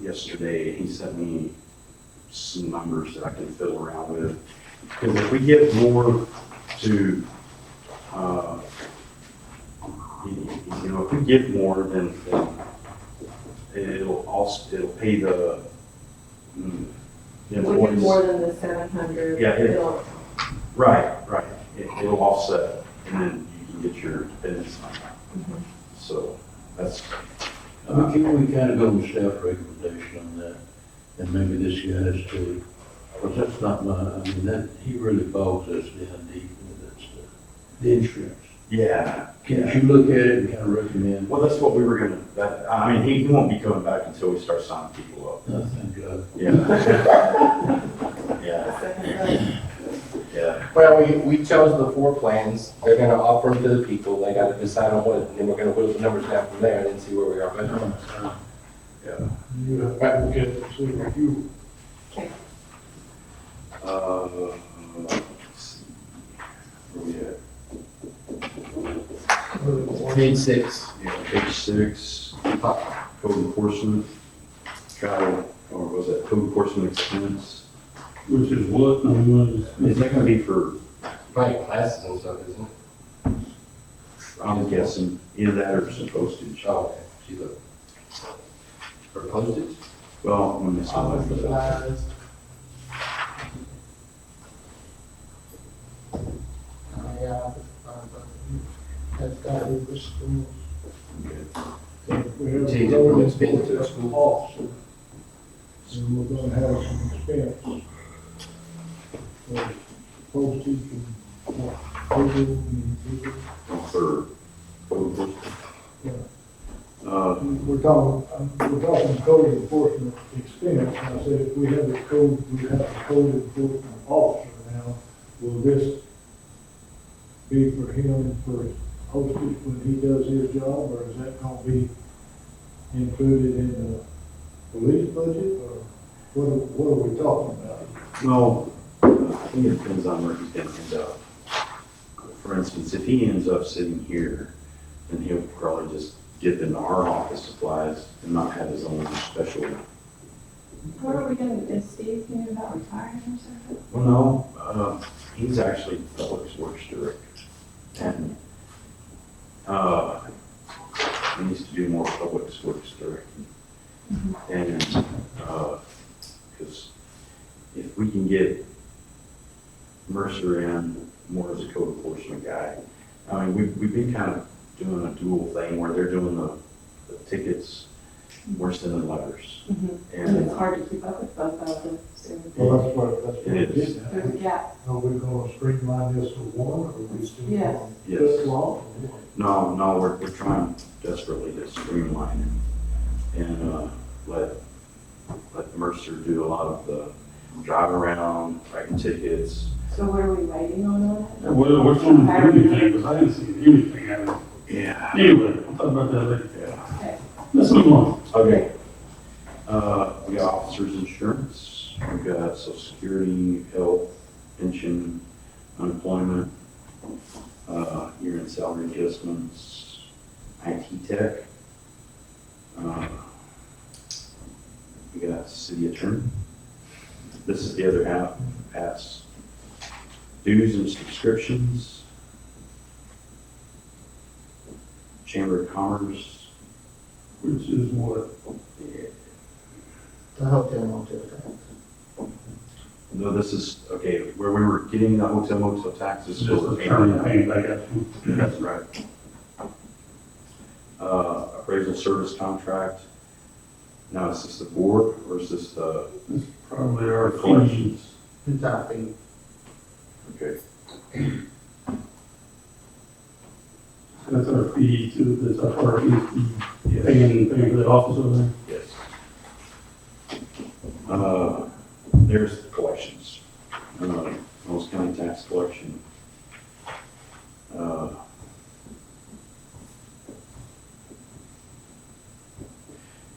yesterday. He sent me some numbers that I can fiddle around with. Because if we get more to, if we get more, then it'll pay the We get employees. more than the 700. Yeah, it'll- Right. It'll offset, and then you can get your dependents on that. So that's, Can we kind of go with staff recommendation on that? And maybe this guy's too, because that's not my, I mean, that, he really bogs us down deep into that stuff. The insurance. yeah. Can't you look at it and kind of recommend? Well, that's what we were I mean, he won't be coming back until we start signing people up. Oh, thank God. Yeah. Yeah, Second vote. yeah. Well, we chose the 4 plans. They're gonna offer them to the people. They gotta decide on what, and then we're gonna whittle the numbers down from there and then see where we are budget. Yeah. You have to look at it and see what you, Let's see. Where we at? Page 6. Yeah, page 6, code enforcement, travel, or was that code enforcement expense? which is what, I mean, Is that gonna be for, Probably classes and stuff, isn't it? I'm guessing, either that or some postage? Oh, okay. See, look. For postage? Well, when this one, Office supplies. Yeah, office supplies. That's got to be for schools. we have Change a it from road expense to enforcement officer. And we're gonna have some expense. For postage and, legal and, for code enforcement. yeah. Uh, We're talking code enforcement expense, and I said, if we have a code enforcement officer now, will this be for him for postage when he does his job, or is that gonna be included in the police budget, or what are we talking about? well, I think it depends on where he's gonna end up. For instance, if he ends up sitting here, then he'll probably just dip into our office supplies and not have his own special. What are we gonna, is Steve thinking about retiring or something? Well, no, he's actually public works director. And, he needs to do more public works directing. And, because if we can get Mercer in more as a code enforcement guy, I mean, we've been kind of doing a dual thing where they're doing the tickets, we're sending letters. And And it's hard to keep up with both of them, so Well, that's what It it is. is. there's a gap. Are we gonna streamline this to one, or are we still Yes. gonna Yes. cut long? No, we're trying desperately to streamline and let Mercer do a lot of the, driving around, writing tickets. So what are we waiting on that? Which one is anything, because I didn't see anything out of it. Yeah. Anyway, I'll talk about that later. Yeah. Let's move on. Okay. We got officers insurance, we got social security, health, pension, unemployment, year-end salary adjustments, IT tech. We got city attorney. This is the other half, pass dues and subscriptions. Chamber of Commerce. Which is what? The hotel motel tax. No, this is, okay, where we were getting the hotel motel tax is still Just the turning payment. the paint back up. That's right. Appraisal service contract. Now, is this the board or is this the It's probably our collections? It's our fee. Okay, That's our fee to, that's our part of the yes, paying for the office over there. yes. There's the collections. Most county tax collection.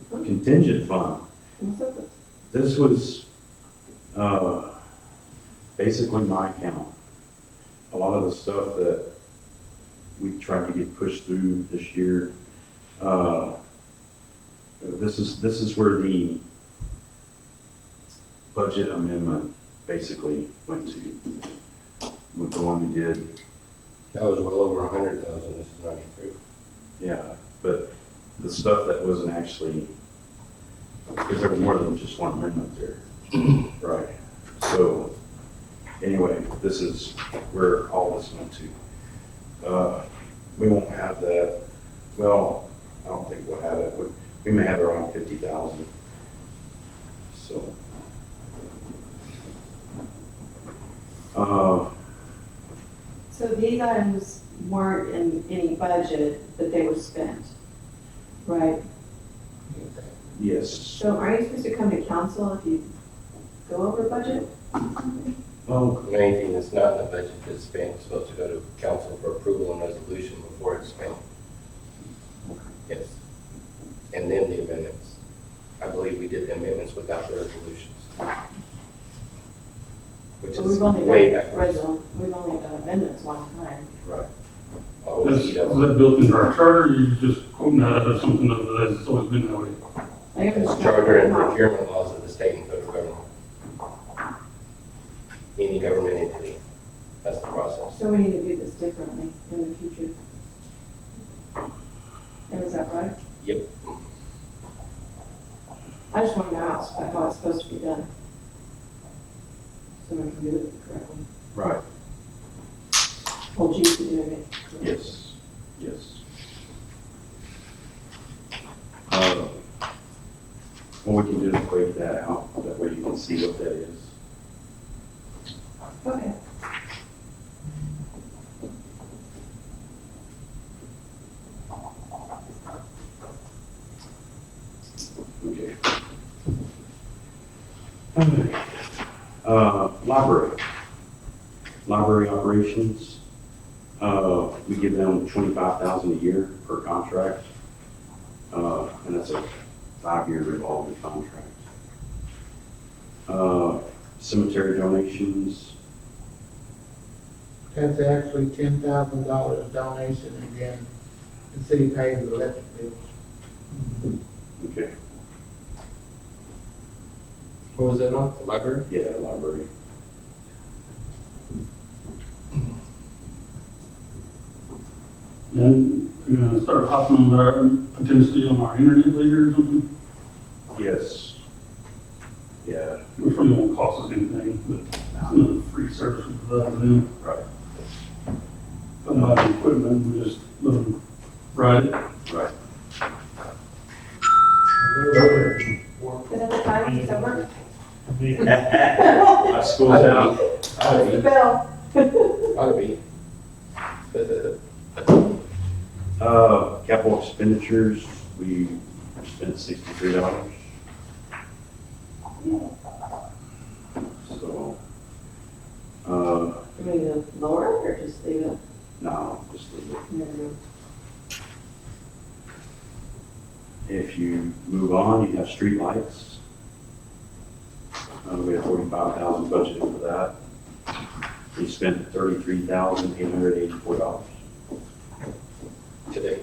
Contingent fund. This was, basically my account. A lot of the stuff that we tried to get pushed through this year, this is where the budget amendment basically went to, with the one we did. That was well over 100,000, this is 93. Yeah, but the stuff that wasn't actually, because there was more than just one amendment there. Right. So, anyway, this is where all this went to. We won't have that, well, I don't think we'll have it, we may have around 50,000. So. So these items weren't in any budget, but they were spent, right? Yes. So are you supposed to come to council if you go over budget? Well, Anything that's not in the budget that's spent is supposed to go to council for approval and resolution before it's spent. Yes. And then the amendments. I believe we did the amendments without the resolutions. Which So is we've only way done backwards. we've only done amendments one time. right. Always Is eat up. that built into our charter, or you just quoting that out of something of that it's always been that way? I It's charter and procurement laws of the state and federal government. Any government entity, that's the process. So we need to do this differently in the future. And is that right? Yep. I just want to know how it's supposed to be done. So we can do it correctly. Right. Hold you to doing it. Yes, yes. What we can do is break that out, that way you can see what that is. Okay. Okay. Library operations, we give them 25,000 a year per contract, and that's a 5-year revolving contract. Cemetery donations, That's actually $10,000 donation, and then the city pays the electric bills. okay, What was that on, the library? yeah, library. And you're gonna start hopping on our, potentially on our internet later or something, Yes. Yeah, which really won't cost us anything, but it's another free service we provide to them. right, But buy the equipment, we just let them ride it. right. Is that the time? Does that work? My school's out. What's the bell? Ought to be. Capital expenditures, we spent $63. just leave it? No, just leave it. No. If you move on, you have street lights. We have 45,000 budgeted for that. We spent $33,884 Today.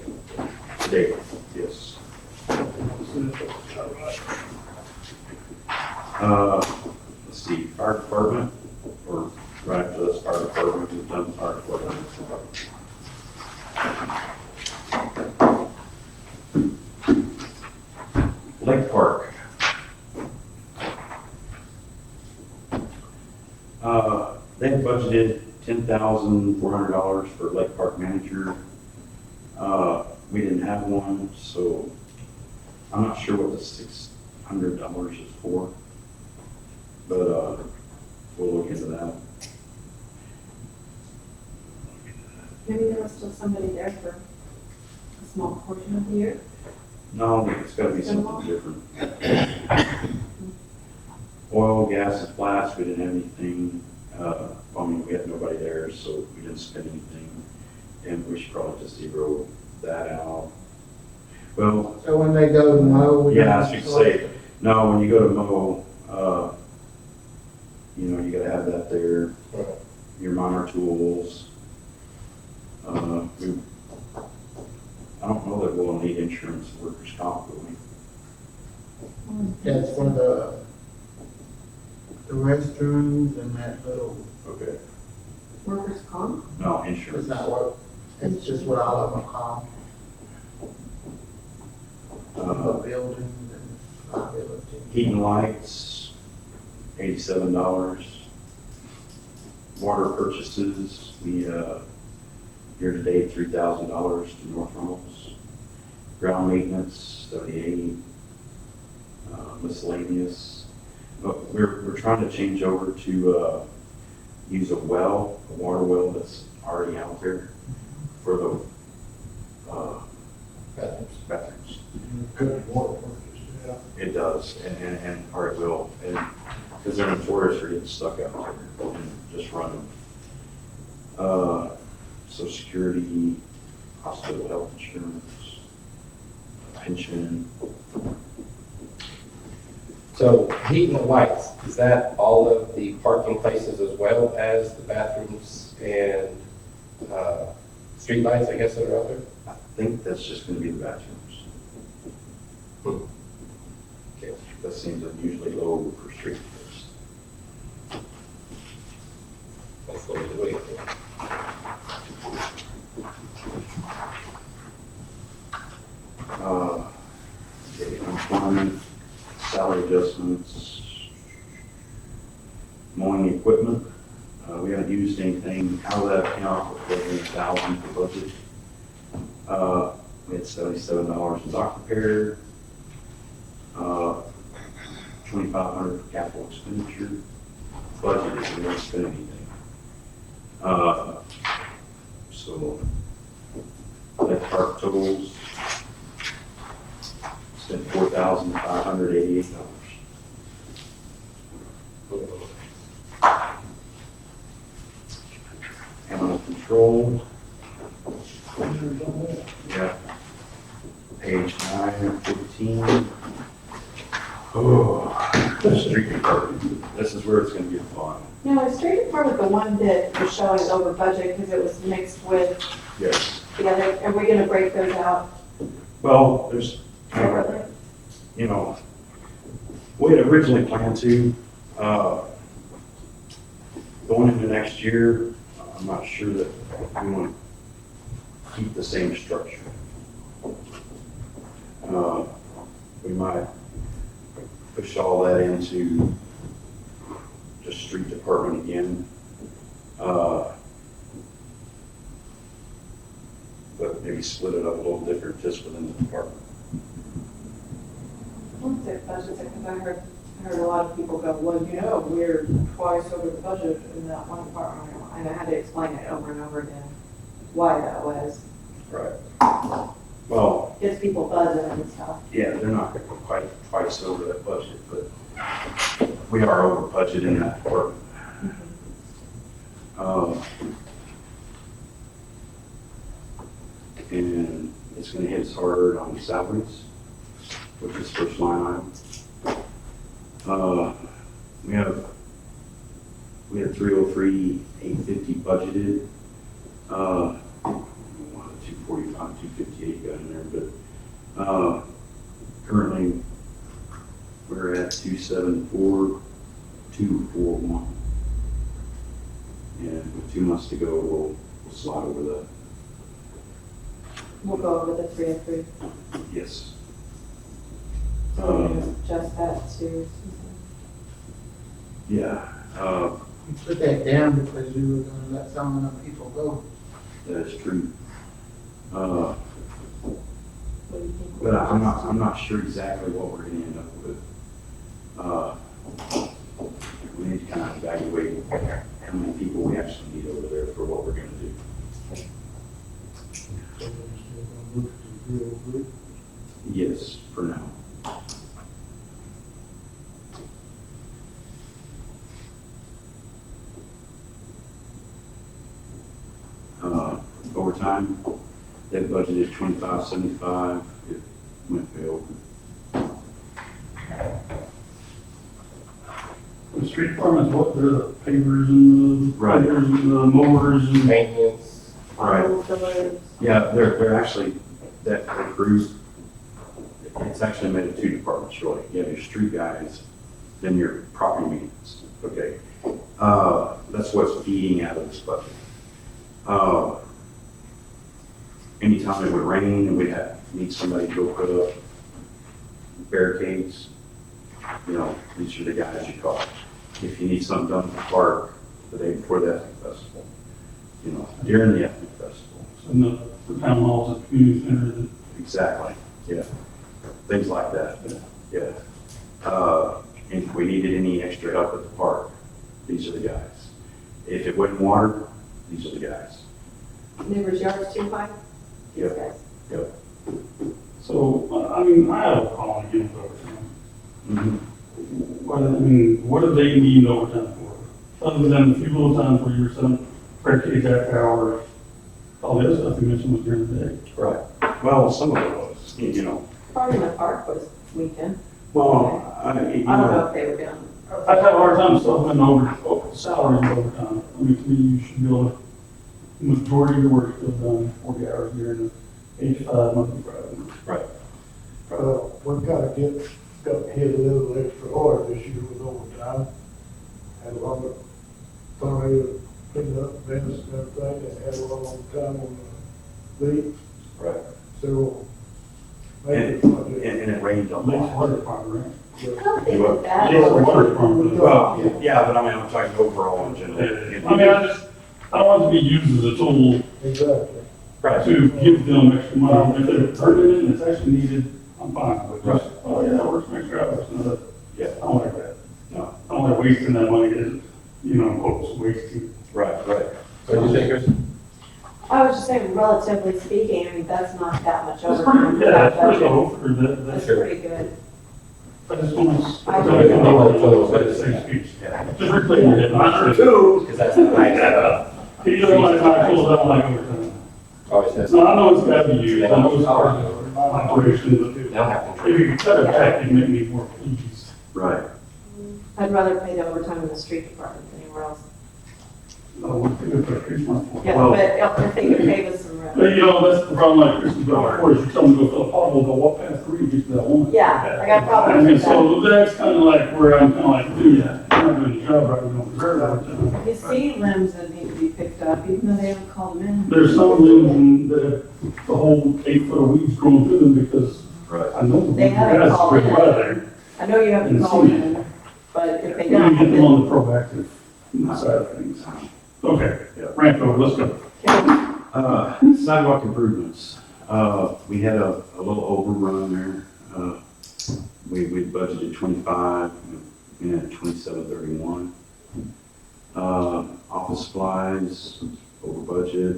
today, yes. Let's see, fire department, or right after this fire department, we've done fire department. Lake Park. They had budgeted $10,400 for Lake Park manager. We didn't have one, so I'm not sure what the $600 is for. But, we'll look into that. Maybe there was still somebody there for a small portion of the year. No, it's gotta be something different. Oil, gas, and flats, we didn't have anything. We had nobody there, so we didn't spend anything. And we should probably just zero that out. Well, So when they go to mow. we yeah, I don't should select say, no, when you go to mow, you gotta have that there, your minor tools. I don't know that we'll need insurance and workers' comp, will we? That's for the restrooms and that little, Okay. Workers' comp? No, it's insurance. not what, it's just what all of them call, buildings and liability. Heat and lights, $87. Water purchases, we, year-to-date, $3,000 to North Reynolds. Ground maintenance, 78. Miscellaneous. But we're trying to change over to, use a water well that's already out there for the, bathrooms. Cut water purchase, yeah. It does, or it will, and, because they're notorious for getting stuck out there and just running. Social Security, hospital health insurance, pension. So heat and the lights, is that all of the parking places as well as the bathrooms and street lights, I guess, that are out there? I think that's just gonna be the bathrooms. Okay. That seems unusually low for street lights. That's what we're doing. Okay, employment, salary adjustments, mowing equipment. We haven't used anything out of that account, but we had $1,000 for budget. We had $77 in dock repair, $2,500 for capital expenditure. Budget is we didn't spend anything. So, Lake Park totals, spent $4,588. Animal control. Yeah. Page 9, 15. Oh, the street department. This is where it's gonna get fun. No, the street department, the one that was showing over budget because it was mixed with Yes. the other, are we gonna break those out Well, there's, separately? we had originally planned to, going into next year, I'm not sure that we want to keep the same structure. We might push all that into just street department again. But maybe split it up a little different just within the department. What's their budget? Because I heard a lot of people go, well, we're twice over the budget in that one department. And I had to explain it over and over again, why that was. Right. Well, Gets people buzzing and stuff. yeah, they're not quite twice over that budget, but we are over budget in that department. and it's gonna hit us harder on salaries, which is first line item. We have 303, 850 budgeted. 245, 258 got in there, but, currently we're at 274, 241. And with 2 months to go, we'll slide over that. We'll go over the 303. Yes. So we're gonna adjust that to, Yeah, You put that down because you were gonna let some of them people go. that is true. what do you think? But I'm not sure exactly what we're gonna end up with. We need to kind of evaluate how many people we actually need over there for what we're gonna do. So we're still gonna look at the 303. Yes, for now. Overtime, they budgeted 2575, it went way over. The street department's what, they're the pavers and the Right. pavers and the mowers and. Maintenance, Auto fillers. Yeah, they're actually, that group, it's actually made of 2 departments, really. You have your street guys, then your property maintenance, okay? That's what's feeding out of this budget. Anytime it would rain and we'd need somebody to go put up barricades, these are the guys you call. If you need something done at the park the day before the ethnic festival, during the ethnic festival. And the town halls, the community center, the Exactly, yeah. Things like that, yeah. And if we needed any extra help at the park, these are the guys. If it wasn't water, these are the guys. Neighbors' yards too high? These Yep. guys. Yep. So, I mean, I have a call again for overtime. Mhm. What do they need overtime for? Other than a few little times where you're some barricades after hours, all the other stuff you mentioned was during the day. Right. Well, some of it was, Probably in the park was weekend. Well, I don't know if they were down. I have a hard time stuffing over salaries and overtime. I mean, to me, you should be able to, majority of your work still done 40 hours during the H5 Monday, Friday. Right. We kind of got hit a little extra hard this year with overtime. Had a lot of tornado cleaning up events and everything, and had a lot of overtime on the beach. Right. Several And, major projects. and it rained a At least lot. water department, right? I don't think that At that. least the water department. Well, yeah, but I mean, I'm talking overall in general. I mean, I don't want it to be used as a tool Exactly. Right. to give them extra money. If they're earning it and it's actually needed, I'm fine. But just, oh yeah, that works some extra hours. No, Yeah. I don't like that. No. I don't like wasting that money, quotes, wasting. Right. what do you think, Chris? I was just saying, relatively speaking, I mean, that's not that much overtime. for Yeah, that that's pretty budget. low for that. That's Sure. pretty good. I just want to. I I agree. know the same speech. Yeah. Just reclaim it. Not Two, because that's the nice. He doesn't like my tools, I don't like overtime. Always has. So I know it's gotta be used, I know it's part of operation, but They don't have if control. you could cut it back, it'd make me more pleased. Right. I'd rather pay the overtime in the street department than anywhere else. Oh, we're good for Christmas. Yeah, Well- but if they could pay us some rent. But that's the problem, like Christmas, before, is you tell them to go fill a pothole, they'll walk past three, get to that one. Yeah, I got problems And with that. so that's kind of like where I'm kind of like, dude, you're not doing the job right, we don't deserve overtime. You see limbs that need to be picked up, even though they haven't called them in. There's some limbs that have the whole 8 foot of weeds growing through them because Right. I know the They haven't grass is called pretty in. wet there. I know you have to And call see. in, but if they We need to get them don't, on the proactive side of things. Okay, yeah, ramp over, let's go. Sidewalk improvements. We had a little overrun there. We budgeted 25, we had 2731. Office supplies, over budget.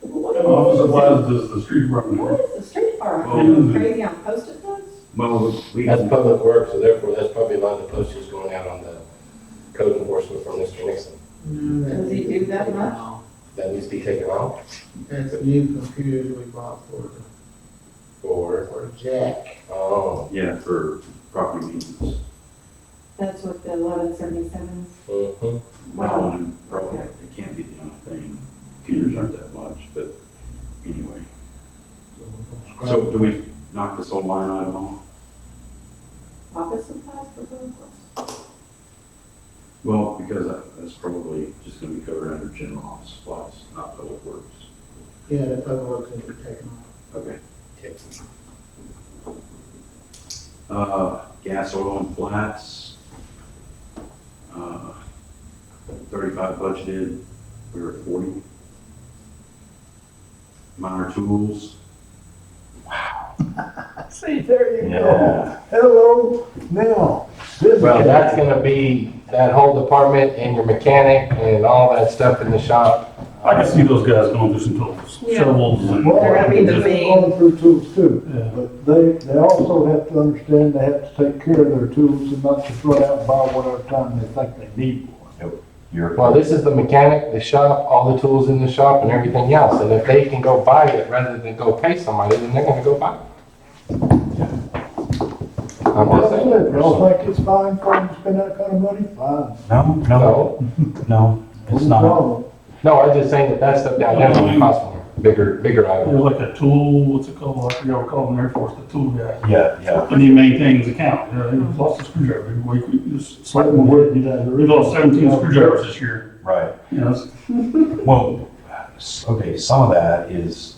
Office supplies does the street department. what is the street department, Well, going crazy on Post-it notes? Well, we That's had, public works, so therefore that's probably a lot of the postage going out on the code enforcement from Mr. Nixon. Does he do that much? That needs to be taken off That's new computers we bought or, for Jack. oh, Yeah, for property maintenance. That's what the 1177 is. mhm. Well, probably, it can't be the only thing. Computers aren't that much, but anyway. So do we knock this whole line item off? Office supplies for both of us. Well, because that's probably just gonna be covered under general office supplies, not public works. Yeah, the public works will be taken off. Okay. Okay. Gas, oil, and flats. 35 budgeted, we were at 40. Minor tools. See, there you go. Yeah. Hello, now. this is- Well, that's gonna be that whole department and your mechanic and all that stuff in the shop. I can see those guys going through some tools, Yeah. shovels and. Well, They're gonna be the they're main- going through tools too, Yeah. but they also have to understand they have to take care of their tools and not just run out and buy whatever time they think they need one. Well, this is the mechanic, the shop, all the tools in the shop and everything else. And if they can go buy it rather than go pay somebody, then they're gonna go buy it. I'm just saying. If y'all think it's fine for them to spend that kind of money, fine. No, No, it's No not. problem. no, I'm just saying that stuff down there will cost more, bigger There's items. like a tool, what's it called? I forget what we call them in the Air Force, the tool guy. Yeah. And he maintains the count. You know, he lost a screwdriver every week. We just slap him with it. We lost 17 screwdrivers this year. Right. You know, it's- Well, okay, some of that is,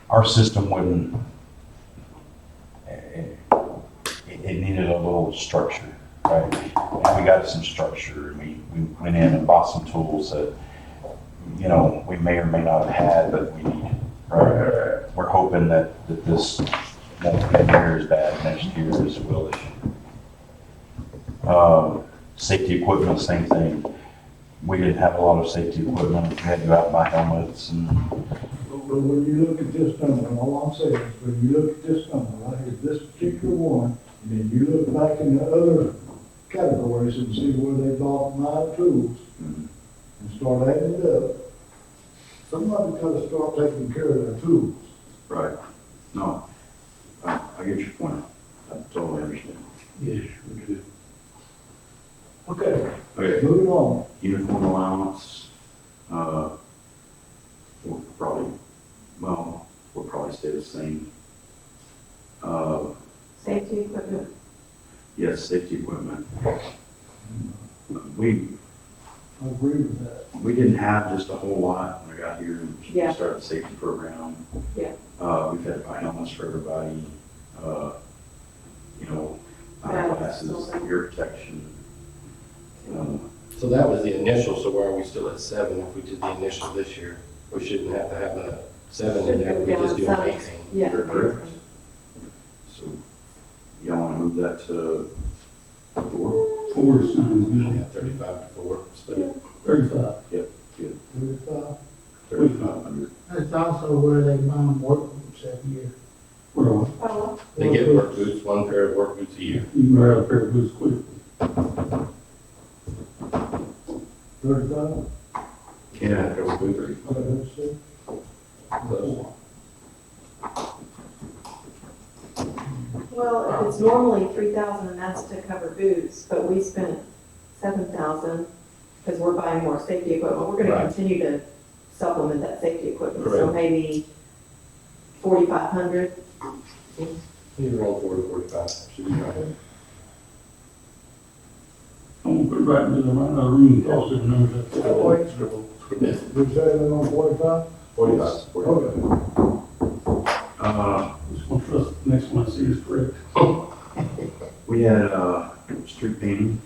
our system wouldn't, it needed a little structure, right? And we got some structure, and we went in and bought some tools that, you know, we may or may not have had, but we needed, right? We're hoping that this won't be near as bad next year as it will this year. Safety equipment, same thing. We didn't have a lot of safety equipment. We had to go out and buy helmets and, But when you look at this number, and all I'm saying is, when you look at this number, right here, this particular one, and then you look back in the other categories and see where they bought my tools, and start adding it up, somebody's gotta start taking care of their tools. Right. No, I get your point. I totally understand. Yes, we do. Okay, Okay, moving on. uniform allowance, we'll probably stay the same. Safety equipment. Yes, safety equipment. We I agree with that. didn't have just a whole lot when I got here and Yeah. started the safety program. Yeah. We've had to buy helmets for everybody, you know, eyeglasses, ear protection. So that was the initial, so why are we still at 7 if we did the initial this year? We shouldn't have to have a 7 in there, we just do an 18. Yeah. You're correct. So, y'all wanna move that to 4? 4 sounds Yeah, good. 35 to 4, split it. 35. Yep, good. 3,500. That's also where they buy them work boots every year. Where are we? Oh, They get work boots, 1 pair of work boots a year. You can grab a pair of boots quick. 35? Yeah, that was good. That's it. Close. Well, if it's normally 3,000 and that's to cover boots, but we spent 7,000 because we're buying more safety equipment. We're gonna Right. continue to supplement that safety equipment, so Correct. maybe 4,500. Either around 40, 45, should be right. I'm gonna put it right into the right room, toss it, numbers up. Scribble. We say that on 45? 45. Okay. Just gonna trust the next one I see is correct. We had, street painting.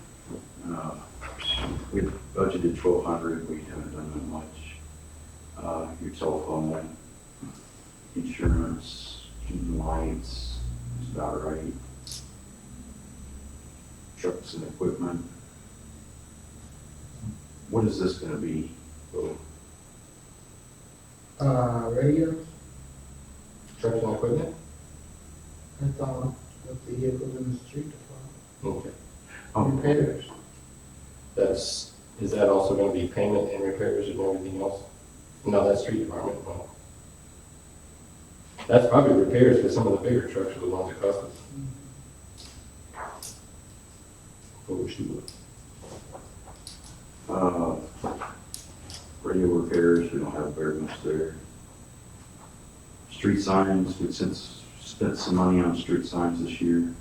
We budgeted 1,200, we haven't done that much. Your telephone, insurance, lights, is about right. Trucks and equipment. What is this gonna be? Radios, Trucks and equipment? that's all, the vehicles in the street department. Okay. Oh, Repairs. That's Is that also gonna be payment and repairs and everything else? No, that's street department, no. That's probably repairs, because some of the bigger trucks are the ones that cost us. What was she with? Radio repairs, we don't have very much there. Street signs, we since spent some money on street signs this year.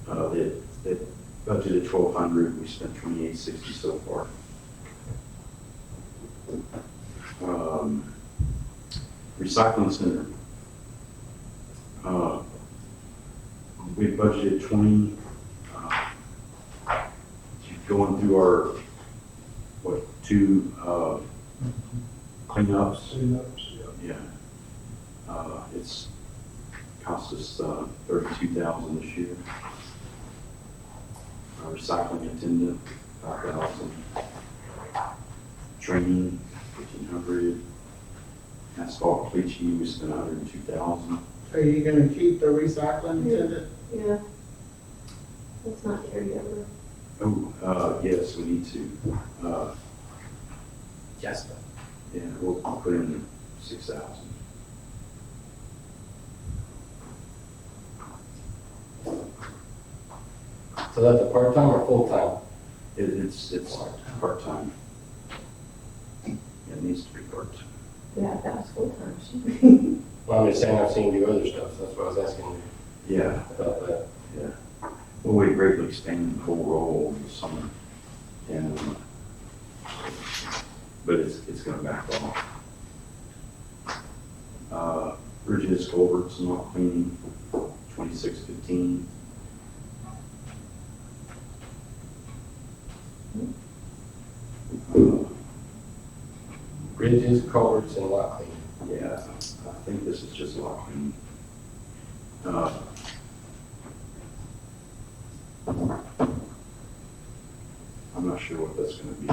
They budgeted 1,200, we spent 2,860 so far. Recycling center. We budgeted 20, going through our, two cleanups. Yeah. It's cost us 32,000 this year. Our recycling attendant, 5,000. Training, 1,500. Asphalt cleaching, we spent 102,000. Are you gonna keep the recycling attendant? Yeah. That's not carried over. Oh, yes, we need to. Yes. Yeah, we'll put in 6,000. So that's a part-time or full-time? It's part-time. It needs to be part-time. Yeah, that was full time. Well, I'm just saying, I've seen you do other stuff, that's why I was asking you Yeah, about that. yeah. Well, we greatly expanded the whole role this summer. And, but it's gonna back off. Bridges, culverts, and all cleaning, 2615. Bridges, culverts, and lot cleaning. Yeah, I think this is just lot cleaning. I'm not sure what that's gonna be.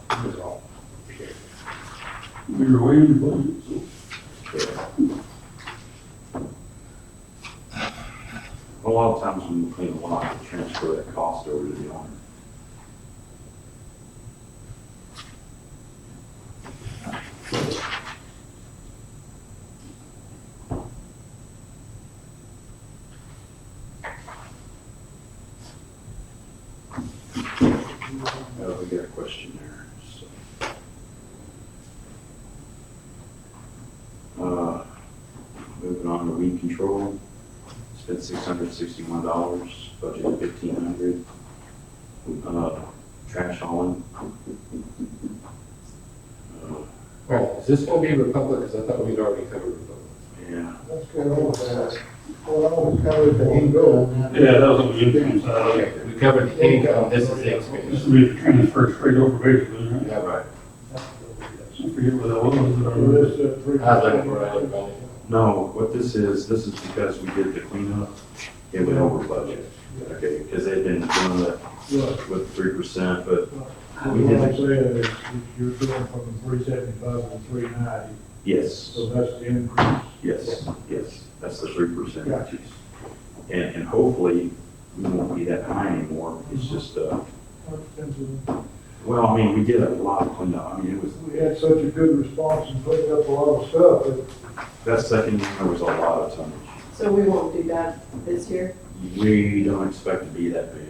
That's all. We were way in the budget, so. A lot of times when we clean a lot, we transfer that cost over to the owner. Oh, we got a question there, so. Moving on to weed control, spent $661, budgeted $1,500. Trash hauling. All right, is this gonna be Republic, because I thought we'd already covered Republic. Yeah, Let's get on with that. Well, I always covered the income. Yeah, that was on the income side. Okay, we covered the income, this is the This expense. would be the transfer straight over basically, right? Yeah, right. I forget what that was. So this is 3%. I was looking for it. no, what this is because we did the cleanup, it went over budget. Okay, because they'd been doing it Right. with 3%, but we What I'm did, saying is, you're going from 375 to 390, yes, so that's the increase. yes, that's the 3% Gotcha. increase. And hopefully, we won't be that high anymore, it's just, well, I mean, we did a lot of cleanup, I mean, it was, We had such a good response and cleaned up a lot of stuff that that second year, there was a lot of tonnage. So we won't do that this year? We don't expect to be that big.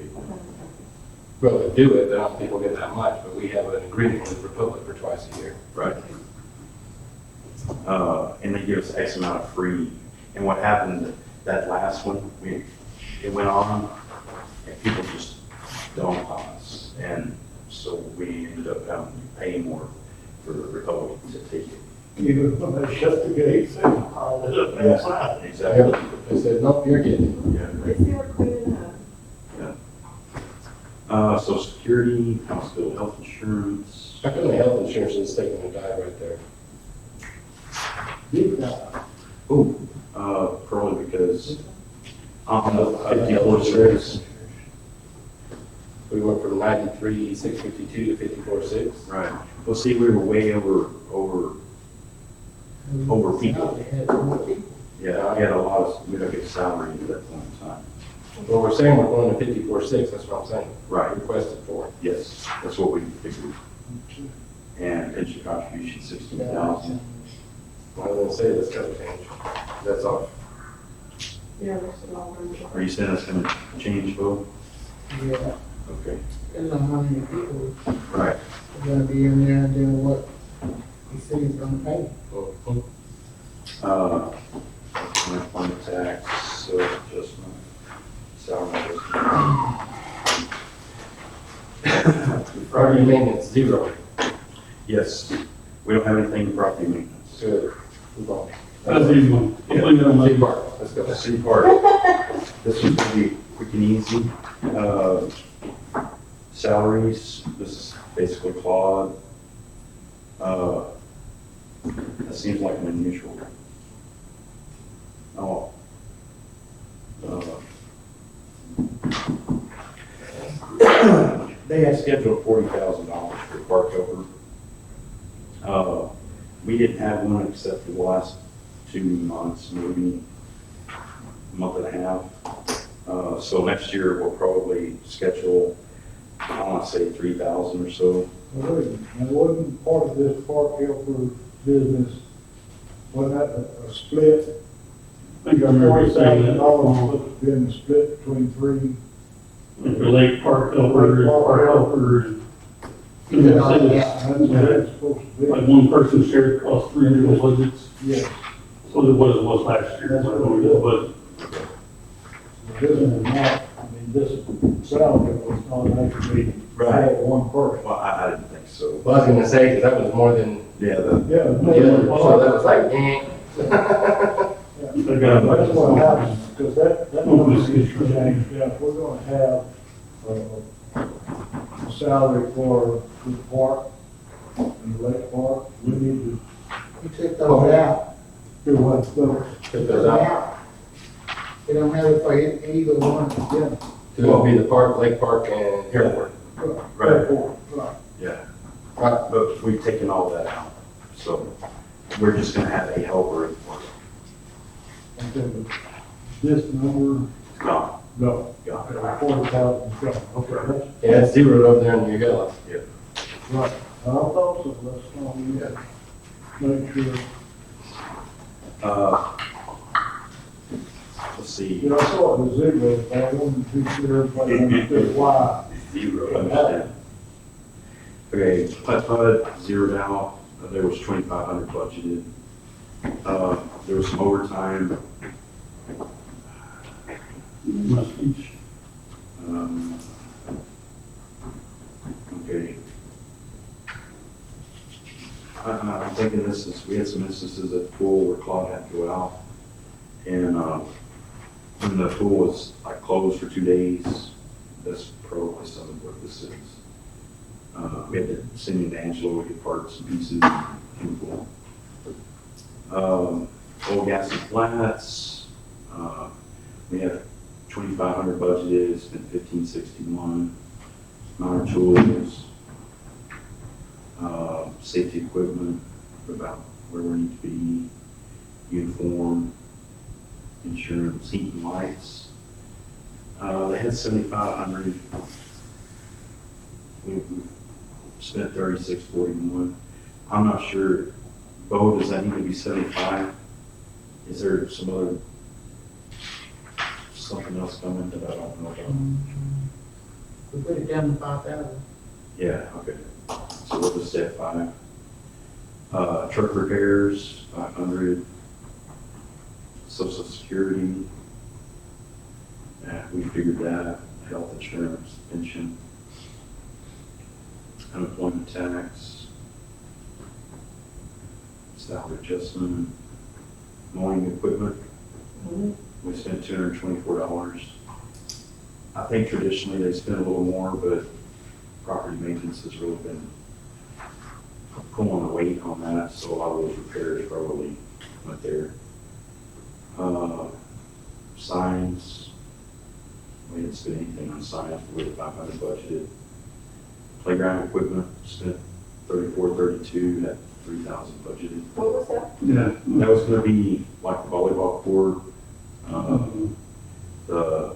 Well, we do it, but I don't think we'll get that much, but we have an agreement with Republic for twice a year. Right. And they give us X amount of free. And what happened, that last one, it went on, and people just dumped on us. And so we ended up having to pay more for the Republic to take it. even when they shut the gates, they hauled it up outside. Exactly. They said, nope, you're getting it. Yeah. Yes, they were cleaning up. Social Security, house bill, health insurance. How come the health insurance is taking a dive right there? Deep dive. Probably because on the Health 54 insurance. six. We went from 93,652 to 54,6. Right. Well, see, we were way over people. They had more people. Yeah, we had a lot of, we don't get salary at that point in time. Well, we're saying we're going to 54.6, that's what I'm saying. Right. Requested for. Yes, that's what we figured. And pension contribution 16,000. I was gonna say, that's gotta change. That's all. Yeah, this is all going to. Are you saying that's gonna change, Bo? Yeah, Okay. depends on how many people Right. are gonna be in there and then what the city's gonna pay. Unemployment tax, adjustment, salary adjustment. Property maintenance, 0. Yes, we don't have anything in property maintenance. Good. Move on. That's the easy one. Can't leave that on City my. Park, let's go. The city park, this is gonna be quick and easy. Salaries, this is basically Claude. That seems like an unusual. Oh. They had scheduled $40,000 for park helper. We didn't have one except for the last 2 months, maybe a month and a half. So next year we'll probably schedule, I want to say 3,000 or so. Now, wait a minute. Now, wasn't part of this park helper business, wasn't that a split? I think I remember you saying that. $40,000 supposed to be in the split between three. The lake park helper, park helper, and. Yeah. That's what it's supposed to be. Like one person shared across 3 individual budgets, Yes. so that what it was last year, so we did, but This is not, I mean, this salary was not actually Right. for one person. Well, I didn't think so. Well, I was gonna say, because that was more than Yeah, Yeah. the other, so that was like, they got. That's what happens, because that number is changed. Yeah, if we're gonna have a salary for the park and the lake park, we need to You took those out. do what, so, Took those out. They don't have it for either one. yeah. It will be the park, lake park, and airport. Right. Airport, right. Yeah, Right. but we've taken all that out. So we're just gonna have a helper in the park. Okay, but this number, Gone. no, Gone. 40,000 gone. Okay, that's Yeah, it's 0 over there in your yellow. right. I thought so, let's make sure. Let's see. You know, I saw it was 0, but I wanted to be sure everybody understood why. 0, understand. Okay, PUD zeroed out, there was 2,500 budgeted. There was some overtime. Must each. Okay. I'm thinking we had some instances at the pool where Claude had to go out. And, when the pool was like closed for 2 days, that's probably some of what this is. We had to send in to Angelo to get parts and pieces in the pool. Oil, gas, and flats, we have 2,500 budgeted, it's been 1,561. Minor tools, safety equipment, about where we need to be, uniform, insurance, heat and lights. They had 7,500. We spent 3,641. I'm not sure, Bo, does that need to be 75? Is there something else coming that I don't know about? We put it down to 5,000. Yeah, okay. So we'll just stay at 5. Truck repairs, 500. Social Security, we figured that. Health insurance, pension, unemployment tax, salary adjustment, mowing equipment. We spent $224. I think traditionally they spend a little more, but property maintenance has really been pulling the weight on that, so a lot of those repairs probably went there. Signs, we didn't spend anything on signs, we had 500 budgeted. Playground equipment, spent 32, had 3,000 budgeted. What was that? Yeah. That was gonna be like the volleyball court, the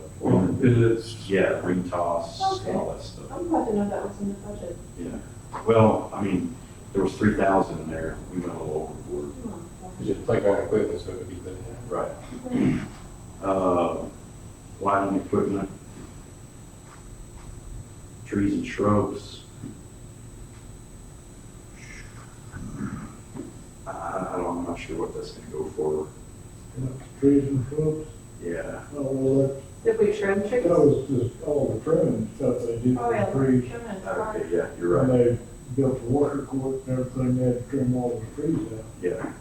pits. Yeah, ring toss, and all that stuff. I'm glad to know that was in the budget. Yeah. Well, I mean, there was 3,000 in there. We went a little overboard. It's just playground equipment, so it could be put in. Right. Lighting equipment, trees and shrubs. I'm not sure what that's gonna go for. Trees and shrubs, Yeah, oh, well, Did we trim trees? that was just all the trimming stuff they did Oh, for yeah, the trees. trim and okay, yeah, you're When right. they built the water court and everything, they had to trim all the trees out. Yeah,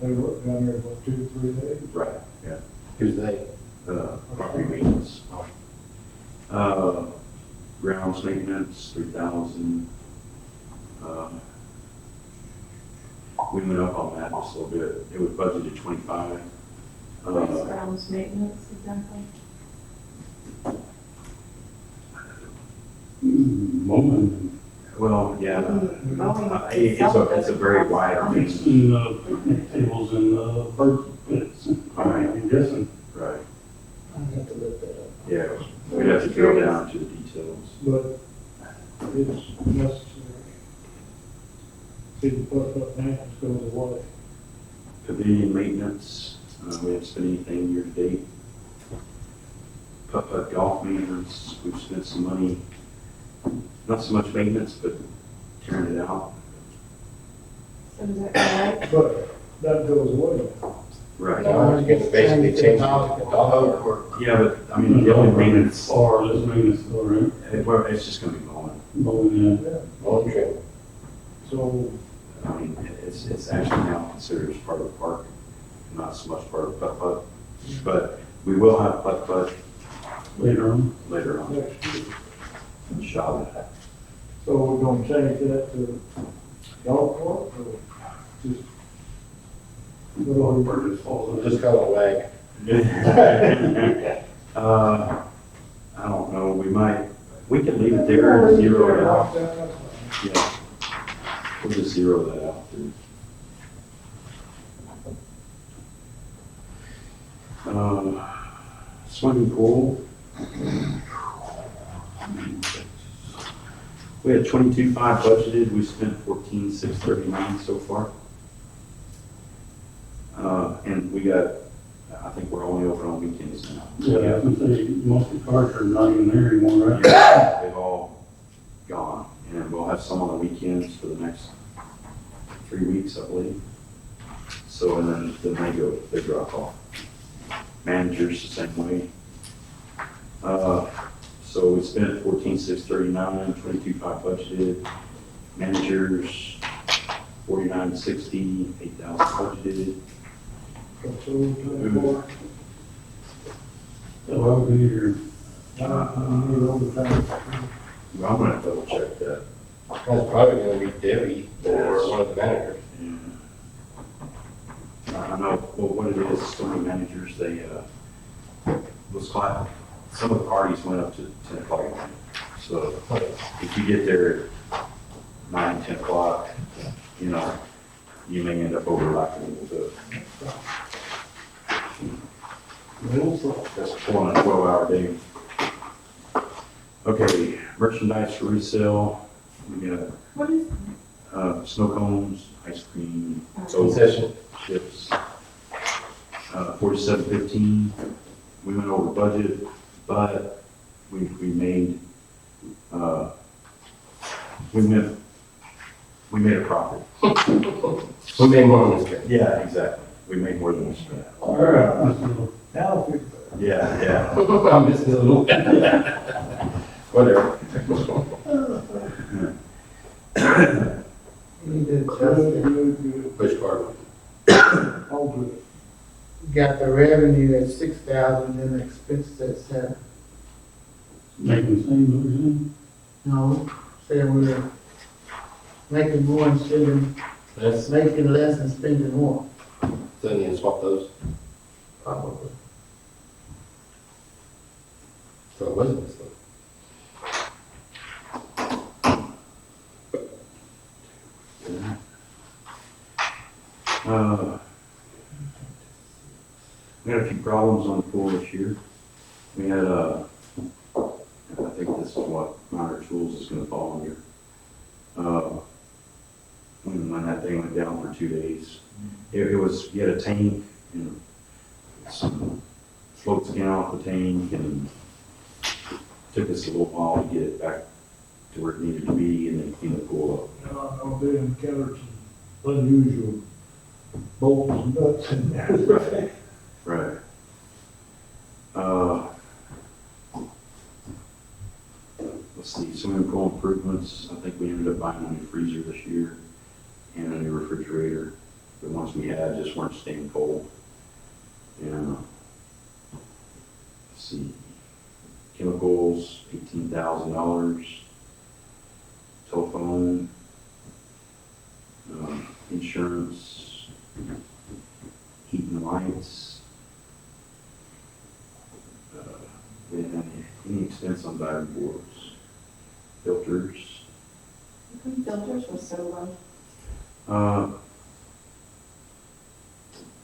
They worked down there about 2 or 3 days. right, yeah. Who's they? Property maintenance. Grounds maintenance, 3,000. We went up on that just a little bit. It was budgeted 25. What's grounds maintenance exactly? Mowing, Well, yeah, Mowing it's a very wide range. fixing, picnic tables and, bird pits. All right. I'm guessing. Right, I have to look that up. yeah. We'd have to drill down to the details. But it's necessary. See, the putt maintenance goes away. Pavilion maintenance, we haven't spent anything year to date. Putt-putt golf maintenance, we've spent some money, not so much maintenance, but tearing it out. So does that go right? But that goes away. Right. Now, it's gonna basically change the dog court. Yeah, but, I mean, the only maintenance, Or less maintenance, though, right? it's just gonna be mowing. Mowing, yeah. Lawn trim. So, I mean, it's actually now considered as part of the park, not so much part of putt-putt. But we will have putt-putt Later on. later on. next year. Shot. So we're gonna change that to dog park or just? Dog park just falls in. Just call it wag. I don't know, we could leave it there and zero it out. Yeah. We'll just zero that out too. Swimming pool. We had 22.5 budgeted, we spent 14,639 so far. And we got, I think we're only open on weekends now. Yeah, I was gonna say, most of the cars are not even there anymore, right? Yeah, they've all gone, and we'll have some on the weekends for the next 3 weeks, I believe. So, and then they drop off. Managers the same way. So we spent 14,639, 22.5 budgeted. Managers, 49,60, 8,000 budgeted. So, So I would be here. need overtime. Well, I'm gonna double check that. That's probably gonna be Debbie or one of the managers. Yeah. I know, well, what it is, so many managers, they, was quite, some of the parties went up to 10 o'clock at night. So if you get there at 9, 10 o'clock, you know, you may end up overlapping a little bit. That's pulling a 12-hour day. Okay, merchandise for resale, we got, What is, snow cones, ice cream, Concession. chips. 47.15, we went over budget, but we made, we made a profit. We made more on this trip. Yeah, exactly. We made more than we spent. All right. Now, if Yeah, yeah. I'm just a little. Whatever. You need to adjust good, it. good, Which part? good, all good. You got the revenue at 6,000 and the expenses at 7. Making the same, No, saying we're making more and spending, That's, making less and spending more. so you need to swap those. Probably. So it wasn't this one. We had a few problems on the pool this year. We had, I think this is what minor tools is gonna fall under. When that thing went down for 2 days, it was, you had a tank and some float skin off the tank, and took us a little while to get it back to where it needed to be, and then clean the pool You know, I know they encountered some unusual bolts and nuts in there. up. Right. Let's see, swimming pool improvements, I think we ended up buying a new freezer this year and a new refrigerator. The ones we had just weren't staying cold. And, let's see, chemicals, $18,000. Telephone, insurance, heat and lights. And any expense on diving boards, filters. Filters were so low.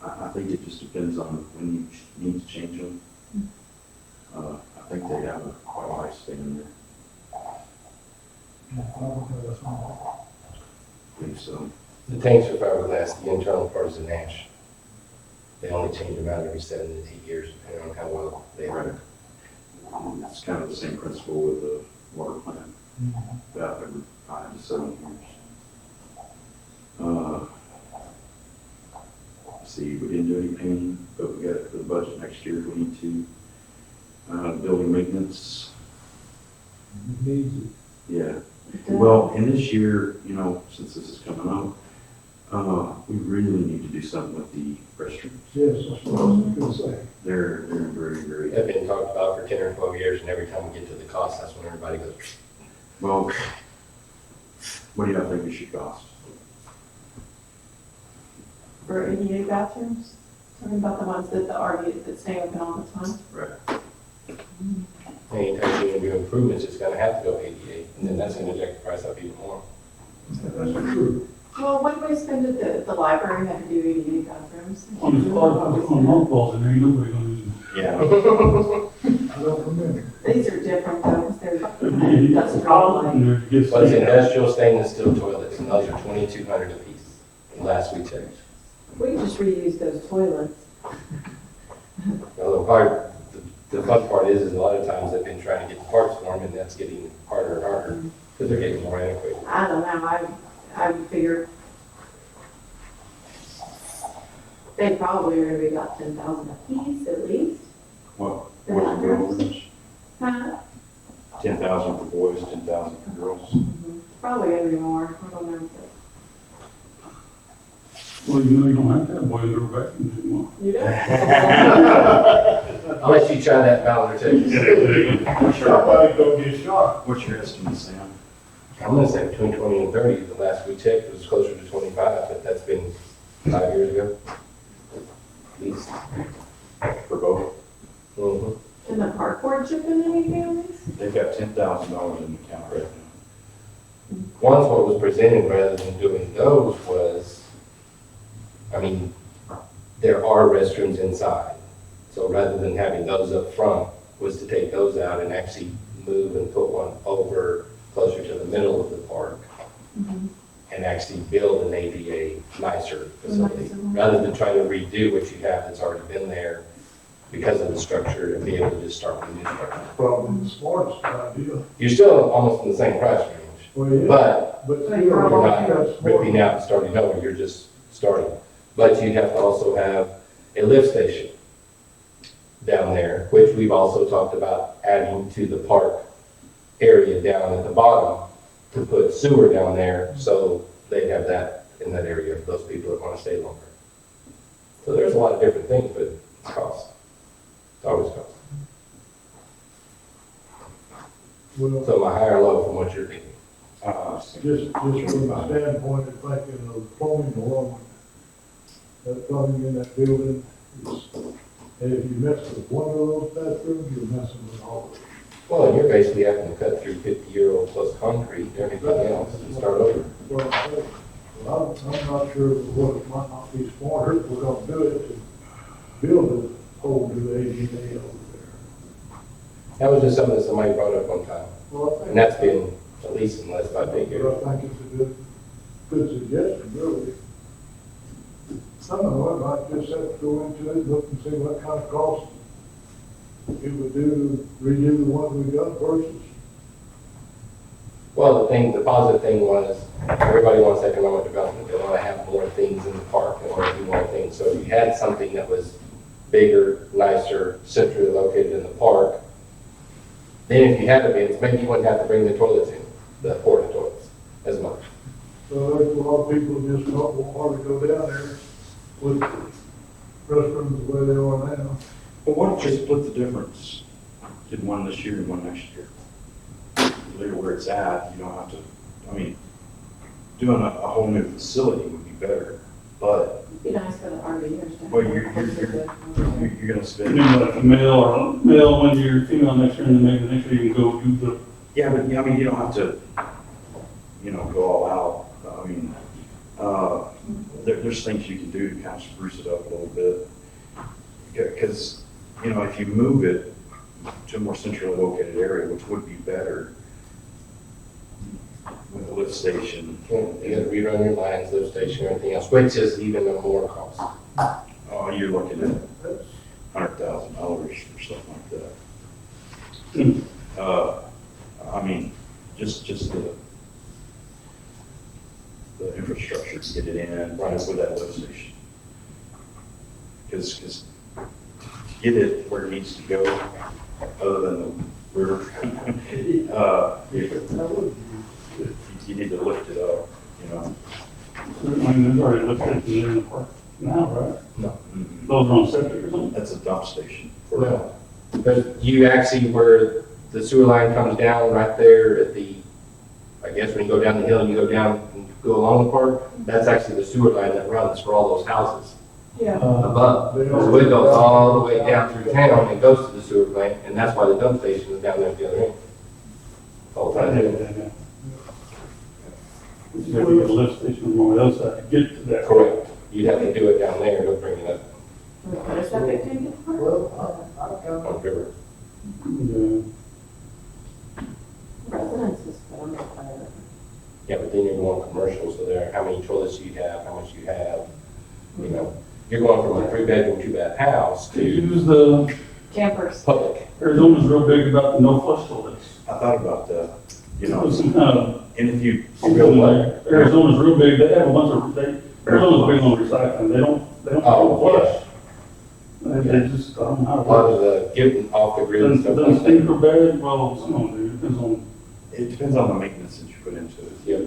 I think it just depends on when you need to change them. I think they have a quite a lifespan there. I think so. The tanks are fiberglass, the internal part is an ash. They only change them out every 7 to 8 years, depending on how well they are. It's kind of the same principle with the water plant, about every 5 to 7 years. Let's see, we didn't do any painting, but we got it for the budget next year if we need to. Building maintenance, Needs it. yeah. Well, and this year, you know, since this is coming up, we really need to do something with the restrooms. Yes, that's what I was gonna say. They're very, very, They've been talked about for 10 or 12 years, and every time we get to the cost, that's when everybody goes, well, what do y'all think it should cost? For ADA bathrooms, talking about the ones that that stay open all the time. Right. anytime you're gonna do improvements, it's gonna have to go ADA, and then that's gonna jack the price up even more. That's true. Well, what do we spend at the library had to do ADA bathrooms? On the spot, on mothballs, and there ain't nobody gonna use them. Yeah. I don't remember. These are different though, because they're It's industrial like. and there gets- But it's industrial stainless steel toilets, and those are 2,200 apiece, last we checked. We can just reuse those toilets. Well, the fun part is a lot of times they've been trying to get the parts for them, and that's getting harder and harder, because they're getting more antiquated. I don't know, I would figure they probably are gonna be about 10,000 a piece at least. What, The boys and bathrooms? girls? Huh? 10,000 for boys, 10,000 for girls. Probably gonna be more, I don't know. Well, you know, you don't have to have boys and girl vacuums anymore. You do? Unless you try that Ballinger too. Somebody go get shot. What's your estimate, Sam? I'm gonna say between 20 and 30, the last we checked was closer to 25, but that's been 5 years ago. At least. For both? Mhm. Can the park board chip in anything on these? They've got $10,000 in the account right now. Once what was presented rather than doing those was, I mean, there are restrooms inside. So rather than having those up front, was to take those out and actually move and put one over closer to the middle of the park and actually build an ADA nicer facility, Nicer one. rather than trying to redo what you have that's already been there because of the structure and be able to just start with a new structure. Probably the smartest idea. You're still almost in the same price range, Well, yeah, but but So still, you're you're that's not smart. ripping out and starting over, you're just starting. But you'd have to also have a lift station down there, which we've also talked about adding to the park area down at the bottom to put sewer down there, so they'd have that in that area for those people that want to stay longer. So there's a lot of different things, but it's cost. It's always cost. Well, So my high or low from what you're thinking? just from the standpoint of thinking of plumbing alone, that plumbing in that building is, and if you mess with one of those bathrooms, you're messing with all of them. Well, and you're basically having to cut through 50-year-old plus concrete and everything else and start over. Well, I'm not sure what it might not be smarter if we're gonna do it to build a whole new ADA over there. That was just something that somebody brought up one time, Well, I think. and that's been at least in the last 5 years. But I think it's a good suggestion, really. Some of it might just have to go into it, look and see what kind of cost it would do to redo the one we got versus. Well, the positive thing was, everybody wants economic development, they want to have more things in the park, they want to do more things. So if you had something that was bigger, nicer, centrally located in the park, then if you had events, maybe you wouldn't have to bring the toilets in, the porta toilets, as much. So there's a lot of people who just don't want to go down there with restrooms the way they are now. Well, why don't you split the difference? Did one this year and one next year? Leave it where it's at, you don't have to, I mean, doing a whole new facility would be better, but, It'd be nice for the RVers to. well, you're gonna You spend. know, like a male when you're female next year, and then maybe the next year you can go do the, Yeah, but, I mean, you don't have to, go all out. I mean, there's things you can do to kind of spruce it up a little bit. Because, if you move it to a more centrally located area, which would be better with the lift station. You got to rerun your lines, lift station, everything else, which is even a more cost. Oh, you're looking at $100,000 or something like that. I mean, just the infrastructure to get it in, right with that lift station. Because to get it where it needs to go, other than the river, you need to lift it up, I mean, there's already lifted in the park now, right? No. Those are on septic or something? That's a dump station. No, but you actually, where the sewer line comes down right there at the, I guess when you go down the hill and you go down and go along the park, that's actually the sewer line that runs for all those houses Yeah. above. So it goes all the way down through town and goes to the sewer plant, and that's why the dump station is down there at the other end. All the time. You gotta get a lift station on the other side to get to that. Correct. You'd have to do it down there, they'll bring it up What is that big thing? Well, I kind on the river. Yeah. Residents is put on the private. Yeah, but then you're going commercial, so there, how many toilets you have, how much you have, You're going from a 3-bedroom, 2-bath house to Use the, Campers. public. Arizona's real big about the no flush toilets. I thought about that, Some kind of, and if you, Arizona's real big, they have a bunch of, Arizona's big on recycling, they don't Oh, flush. They just, I don't know how A to lot work. of the getting off the grid and stuff Doesn't like stink that. or bad, well, some of them do, depends on. it depends on the maintenance that you put into it. Yep.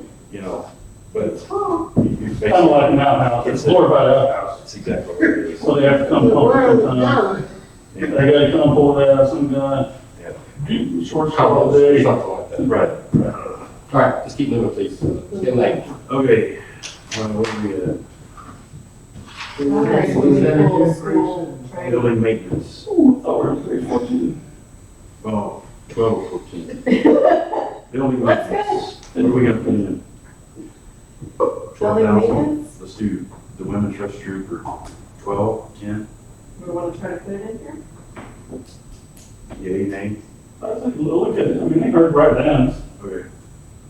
But you Kind of basically, like an outhouse, it's a glorified outhouse, that's exactly what it is. so they have to come pump it sometimes. They gotta come pull it out, some guy, short all day. Something like that. Right. All right, just keep moving, please. It's getting late. Okay, what are we at? Building maintenance. Ooh, I thought we were at 314. Oh, 12, 14. Building maintenance. What are we gonna put in? Building 12,000? maintenance? Let's do the women's restroom for 12, 10, We want to try to put it in here? yay, nay? I think, look at it, I mean, they heard right down, Okay.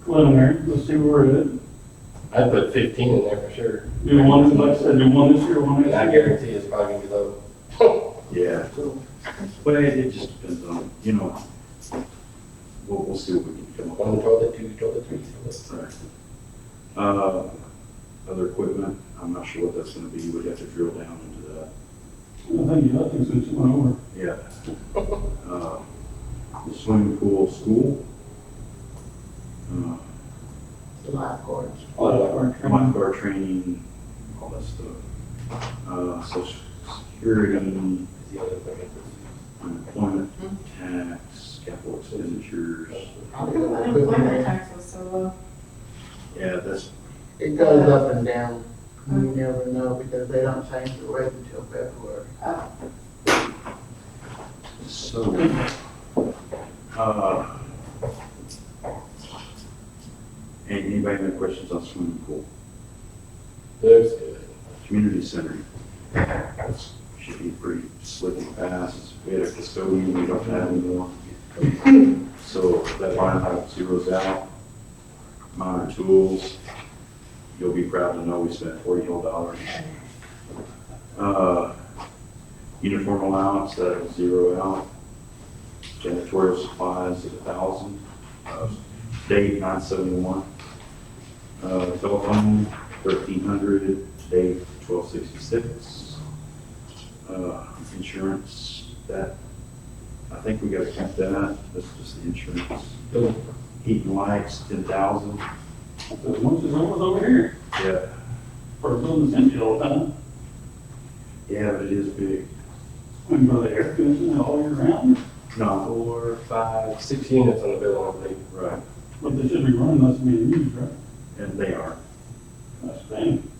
preliminary, let's see where we're at. I'd put 15 in there for sure. Do one, like I said, do one this year, one And I next year. guarantee it's probably gonna be low. Yeah. But it just depends on, we'll see what we can come up with. 1 toilet, 2 toilet, 3 toilet. Right. Other equipment, I'm not sure what that's gonna be, we'd have to drill down into that. I think since you went over. Yeah. The swimming pool, school. The lifeguards. Lifeguard training, all that stuff. Social security, The other equipment. unemployment, tax, capital expenditures. Unemployment tax was so low. Yeah, that's, It goes up and down. You never know because they don't change the rate until February. so, and anybody have any questions on swimming pool? Looks good. Community center, that should be pretty slick and fast. We had a custodian, we don't have anymore. So that line item zeroes out. Minor tools, you'll be proud to know we spent $40. Uniform allowance, that will zero out. Janitorial supplies at 1,000. Date 971. Telephone 1,300. Date 1266. Insurance, that, I think we gotta keep that. That's just the insurance. Heat and lights, 10,000. As much as over here, Yeah, for buildings empty all the time. yeah, but it is big. When are they air conditioning all year round? No, 4, 5, 6 units on the building, I believe. right, But they should be running less than being used, right? and they are, That's the thing.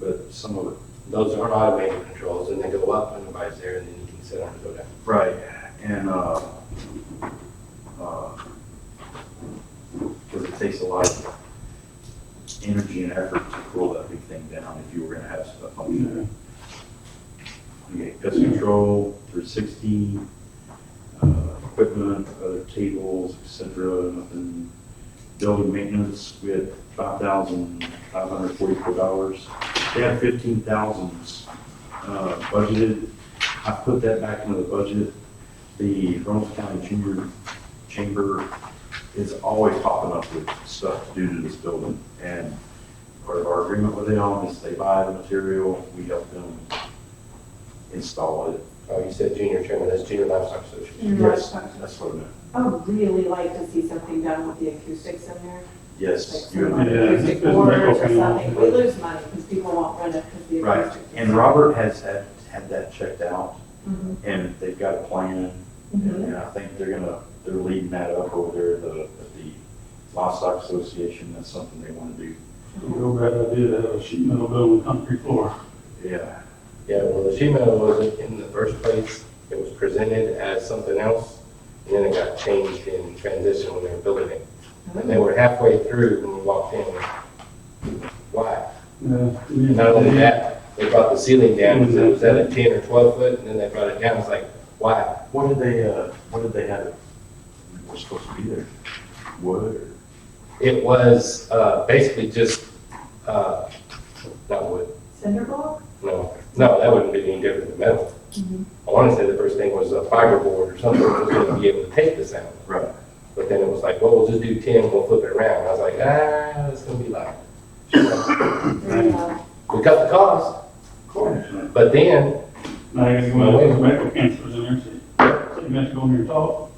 but some of it. Those are automated controls, and they go up when nobody's there, and then you can set them to go down. Right, and, because it takes a lot of energy and effort to cool that big thing down if you were gonna have a function. Okay, pest control, 360, equipment, other tables, et cetera, nothing. Building maintenance, we had $5,544. They had 15,000 budgeted. I put that back into the budget. The Reynolds County Junior Chamber is always popping up with stuff to do to this building. And part of our agreement with them is they buy the material, we help them install it. Oh, you said junior chairman, that's Junior Livestock Association. Junior Yes, livestock. that's what I meant. I would really like to see something done with the acoustics in there. Like Yes, some you and I. Yeah, acoustic it's boards medical or something. panels. We lose money because people won't run it because the Right, acoustics. is and so- Robert has had that checked out, Mhm. and they've got a plan, Mhm. and I think they're leading that up over there at the Livestock Association. That's something they want to do. Real bad idea to have a sheet metal building with concrete floor. Yeah, Yeah, well, the sheet metal wasn't in the first place. It was presented as something else, and then it got changed in transition when they were building it. And they were halfway through when we walked in. Why? Yeah. And not only that, they brought the ceiling down because it was at a 10 or 12 foot, and then they brought it down. It's like, why? what did they have? We're supposed to be there. Wood or? It was basically just, not wood. Cinder block? No, that wouldn't be any different than metal. Mhm. I want to say the first thing was a fiberboard or something that was going to be able to take the sound. Right. But then it was like, well, we'll just do 10, we'll flip it around. I was like, it's going to be loud. Very loud. We cut the cost, but then, Now you got those medical cancers in there, so you have to go in here and talk.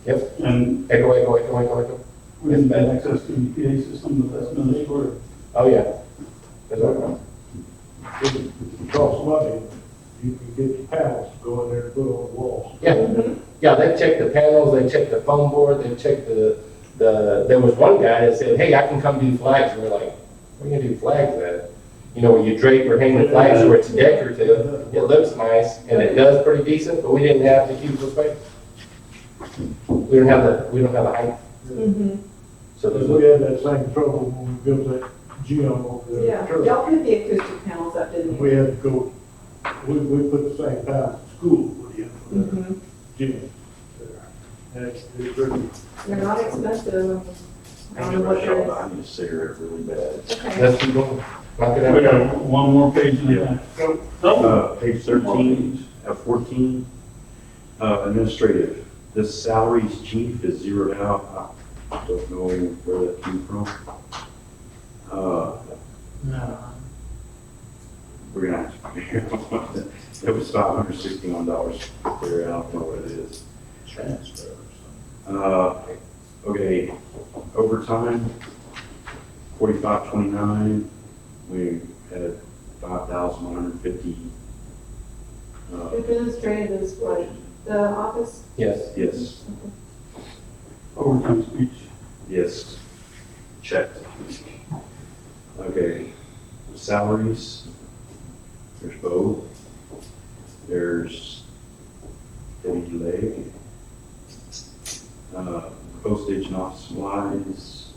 yep, And echo. we didn't have access to the PA system, but that's another story. Oh, yeah. That's all right. It costs money, you can get the panels, to go in there and put on the walls. Yeah, they checked the panels, they checked the foam board, they checked there was one guy that said, hey, I can come do flags. And we're like, what are you gonna do flags at? You know, where you drape or hang the flags where it's decorative, it looks nice, and it does pretty decent, but we didn't have the cubicle space. We don't have the height. Mhm. So Because there's we had that same trouble when we built that gym over there. Yeah, at the church. y'all put the acoustic panels up, didn't We you? had to go, we put the same panels school put in for that Mhm. gym. And it's really, They're not expensive. I don't know what Michelle, they're. I need a cigarette really bad. Okay. let's keep going. Knock it We out. got one more page in there. Page 13, 14, administrative. The salaries chief is zeroed out. I don't know where that came from. No. We're gonna have to, it was $561 there, I don't know what it is. transfer. Okay, overtime, 4529, we had 5,150. Administrative is what, the office? Yes. Yes, Overtime speech. yes, checked. Okay, salaries, there's both. There's Debbie Leg. Postage and office supplies,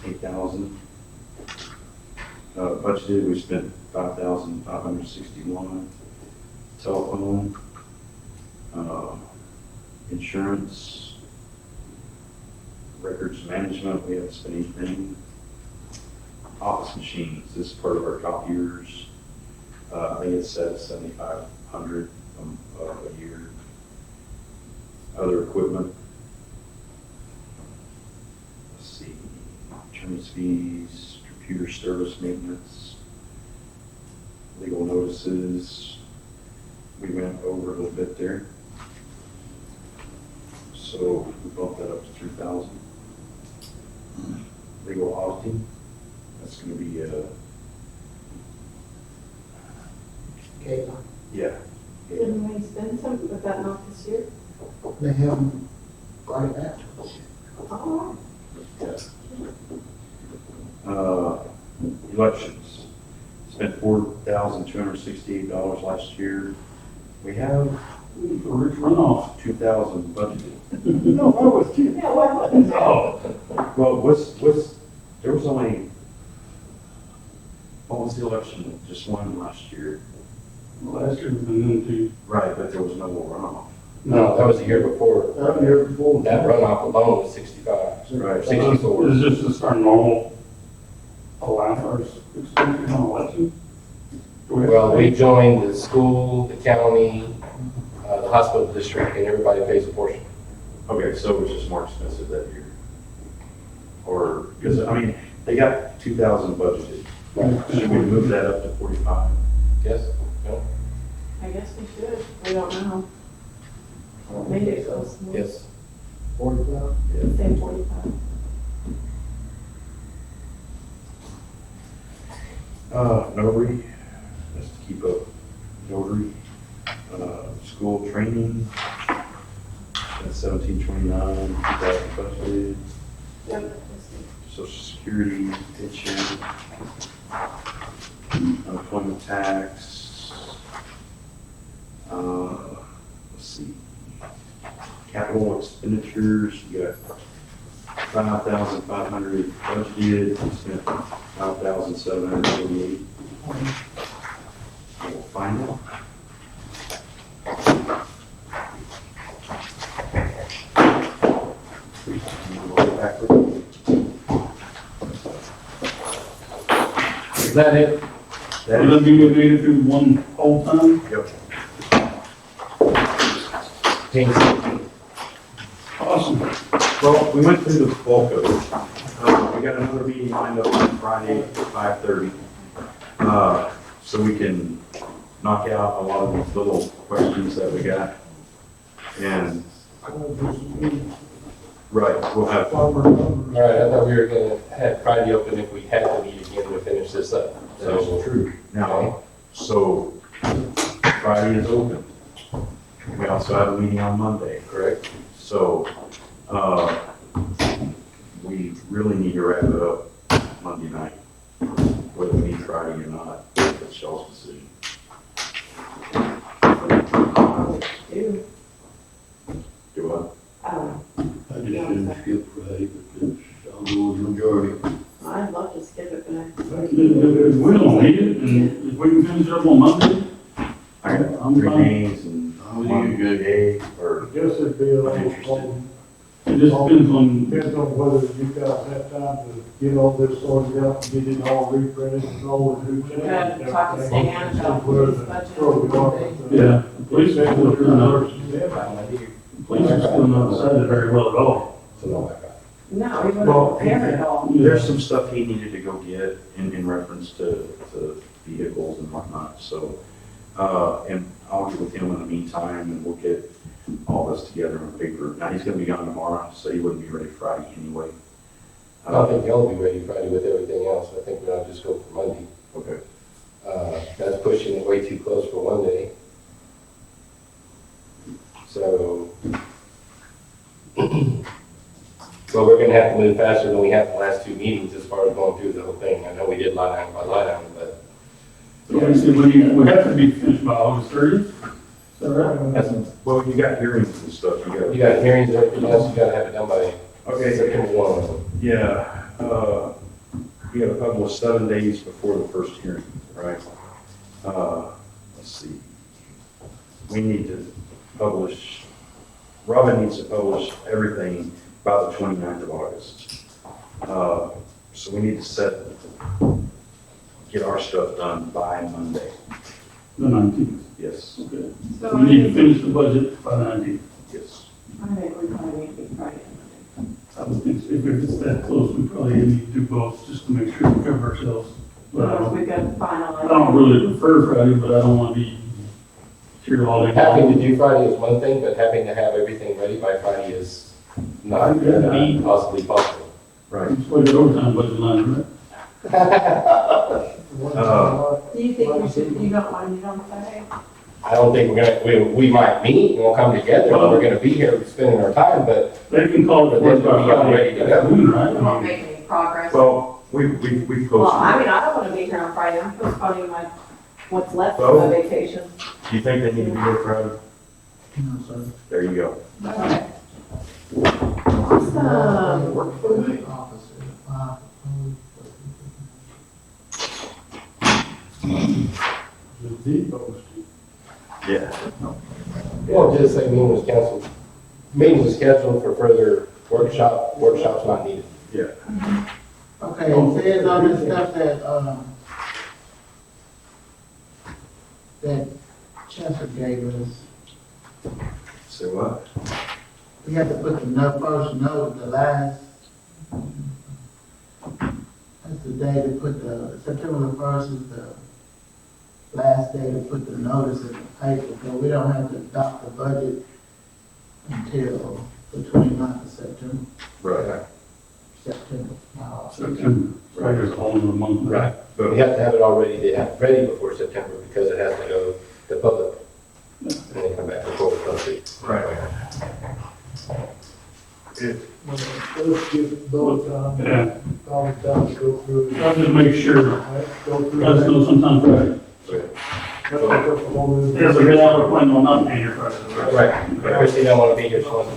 8,000. Budgeted, we spent 5,561. Telephone, Insurance, records management, we haven't spent anything. Office machines, this is part of our copiers. I think it's set at 7,500 a year. Other equipment. Let's see, attorney's fees, computer service maintenance, legal notices. We went over a little bit there. So we bumped that up to 3,000. Legal auditing, that's gonna be, Okay, yeah. Didn't we spend some, was that not this year? they haven't brought it back to us yet. Elections, spent $4,268 last year. We have For Rich runoff. 2,000 budgeted. No, I was kidding. Yeah, why wasn't there? Oh, well, there was only, what was the election? Just one last year. Last year was been into. Right, but there was no more runoff. No, that was the year before. That year before. That runoff alone was 65. Right. 64. Is this just our normal allowance expenses on election? Do have to Well, we pay? joined the school, the county, the hospital district, and everybody pays a portion. Okay, so it was just more expensive that year. Or, because, I mean, they got 2,000 budgeted. Should we move that up to 45? Yes? No? I guess we should, we don't know. Maybe it goes more. Yes. 45. Say 45. Notary, that's to keep up notary. School training, that's 1729, 2,000 budgeted. Yep. Social security, pension, unemployment tax. Let's see, capital expenditures, you got 5,500 budgeted, we spent 5,748. We'll find out. Is that it? That Will is, it be moving through one whole time? yep. Awesome. Well, we went through the bulk of it. We got another meeting lined up on Friday at 5:30. So we can knock out a lot of these little questions that we got. And, right, we'll have, All right, I thought we were gonna have Friday open if we had to meet again to finish this up. that is true. Now, so Friday is open. We also have a meeting on Monday, correct? So, we really need to wrap it up Monday night, whether we meet Friday or not, it's y'all's decision. Do, Do what? I just didn't feel Friday, but I'll go with the majority. I'd love to skip it, but I. If we don't need it, and if we can finish it up on Monday, I got I'm 3 fine. days and I'm one good. day, or, I guess it'd be a little, Interested. it just depends on, depends on whether you guys have time to get all this sorted out and get it all reprinted and all the new changes. Gotta talk to Stan about his budget. yeah, police are still not, Yeah. police are still not decided very well at all. So no, I got it. No, we Well, wouldn't prepare it all. there's some stuff he needed to go get in reference to vehicles and whatnot, so, and I'll get with him in the meantime, and we'll get all this together on paper. Now, he's gonna be gone tomorrow, so he wouldn't be ready Friday anyway. I don't think y'all will be ready Friday with everything else. I think we ought to just go for Monday. Okay. That's pushing it way too close for one day. So, well, we're gonna have to move faster than we have the last 2 meetings as far as going through the whole thing. I know we did line item by line item, but So we have to be finished by August 30th, is that right? That's, well, you got hearings and stuff, you got hearings and everything else, you gotta have it done by Okay, September 1. yeah, you gotta publish 7 days before the first hearing, right? Let's see. We need to publish Robin needs to publish everything by the 29th of August. So we need to get our stuff done by Monday. The 19th. Yes, Okay. So We need to finish the budget by the 19th. yes. I think we probably need to be Friday. I would think if it's that close, we probably need to do both, just to make sure we cover ourselves. But I Because don't, we've got to finalize. I don't really prefer Friday, but I don't want to be here all day. Having to do Friday is one thing, but having to have everything ready by Friday is not going to be possibly possible. Right. It's like an overtime budget line, right? Do you think we should, you don't want to meet on Friday? I don't think we might meet and we'll come together, and we're gonna be here spending our time, but They can call it But then for we'll be all ready to go. afternoon, We won't right? make any progress. Well, we Well, I posted. mean, I don't want to be here on Friday. I'm postponing what's left Well- of my vacation. Do you think they need to be here Friday? No, sir. There you go. Okay. Awesome. Work for the officer. The depot. Yeah. we'll just say meeting was scheduled for further workshops not needed. Okay, it says on this stuff that Chester gave us, Say what? we had to put the first note, the last, that's the day to put September the 1st is the last day to put the notice in the paper, so we don't have to adopt the budget until the 29th of September. Right. September. September, right, it's all in the month. Right. But we have to have it all ready before September because it has to go to public. And then come back before the country. Right. When it first gets voted on, Yeah, probably time to go through it. I'll just make sure, Right, go through let us that. know sometime Friday. That's the whole- There's a good hour plan on not being here Friday. Right. Chrissy don't want to be here, so let's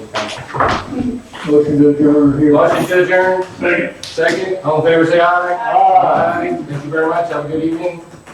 be Motion to adjourn here. Motion to adjourn. Second. Second. All in favor, say aye. Aye. Thank you very much. Have a good evening.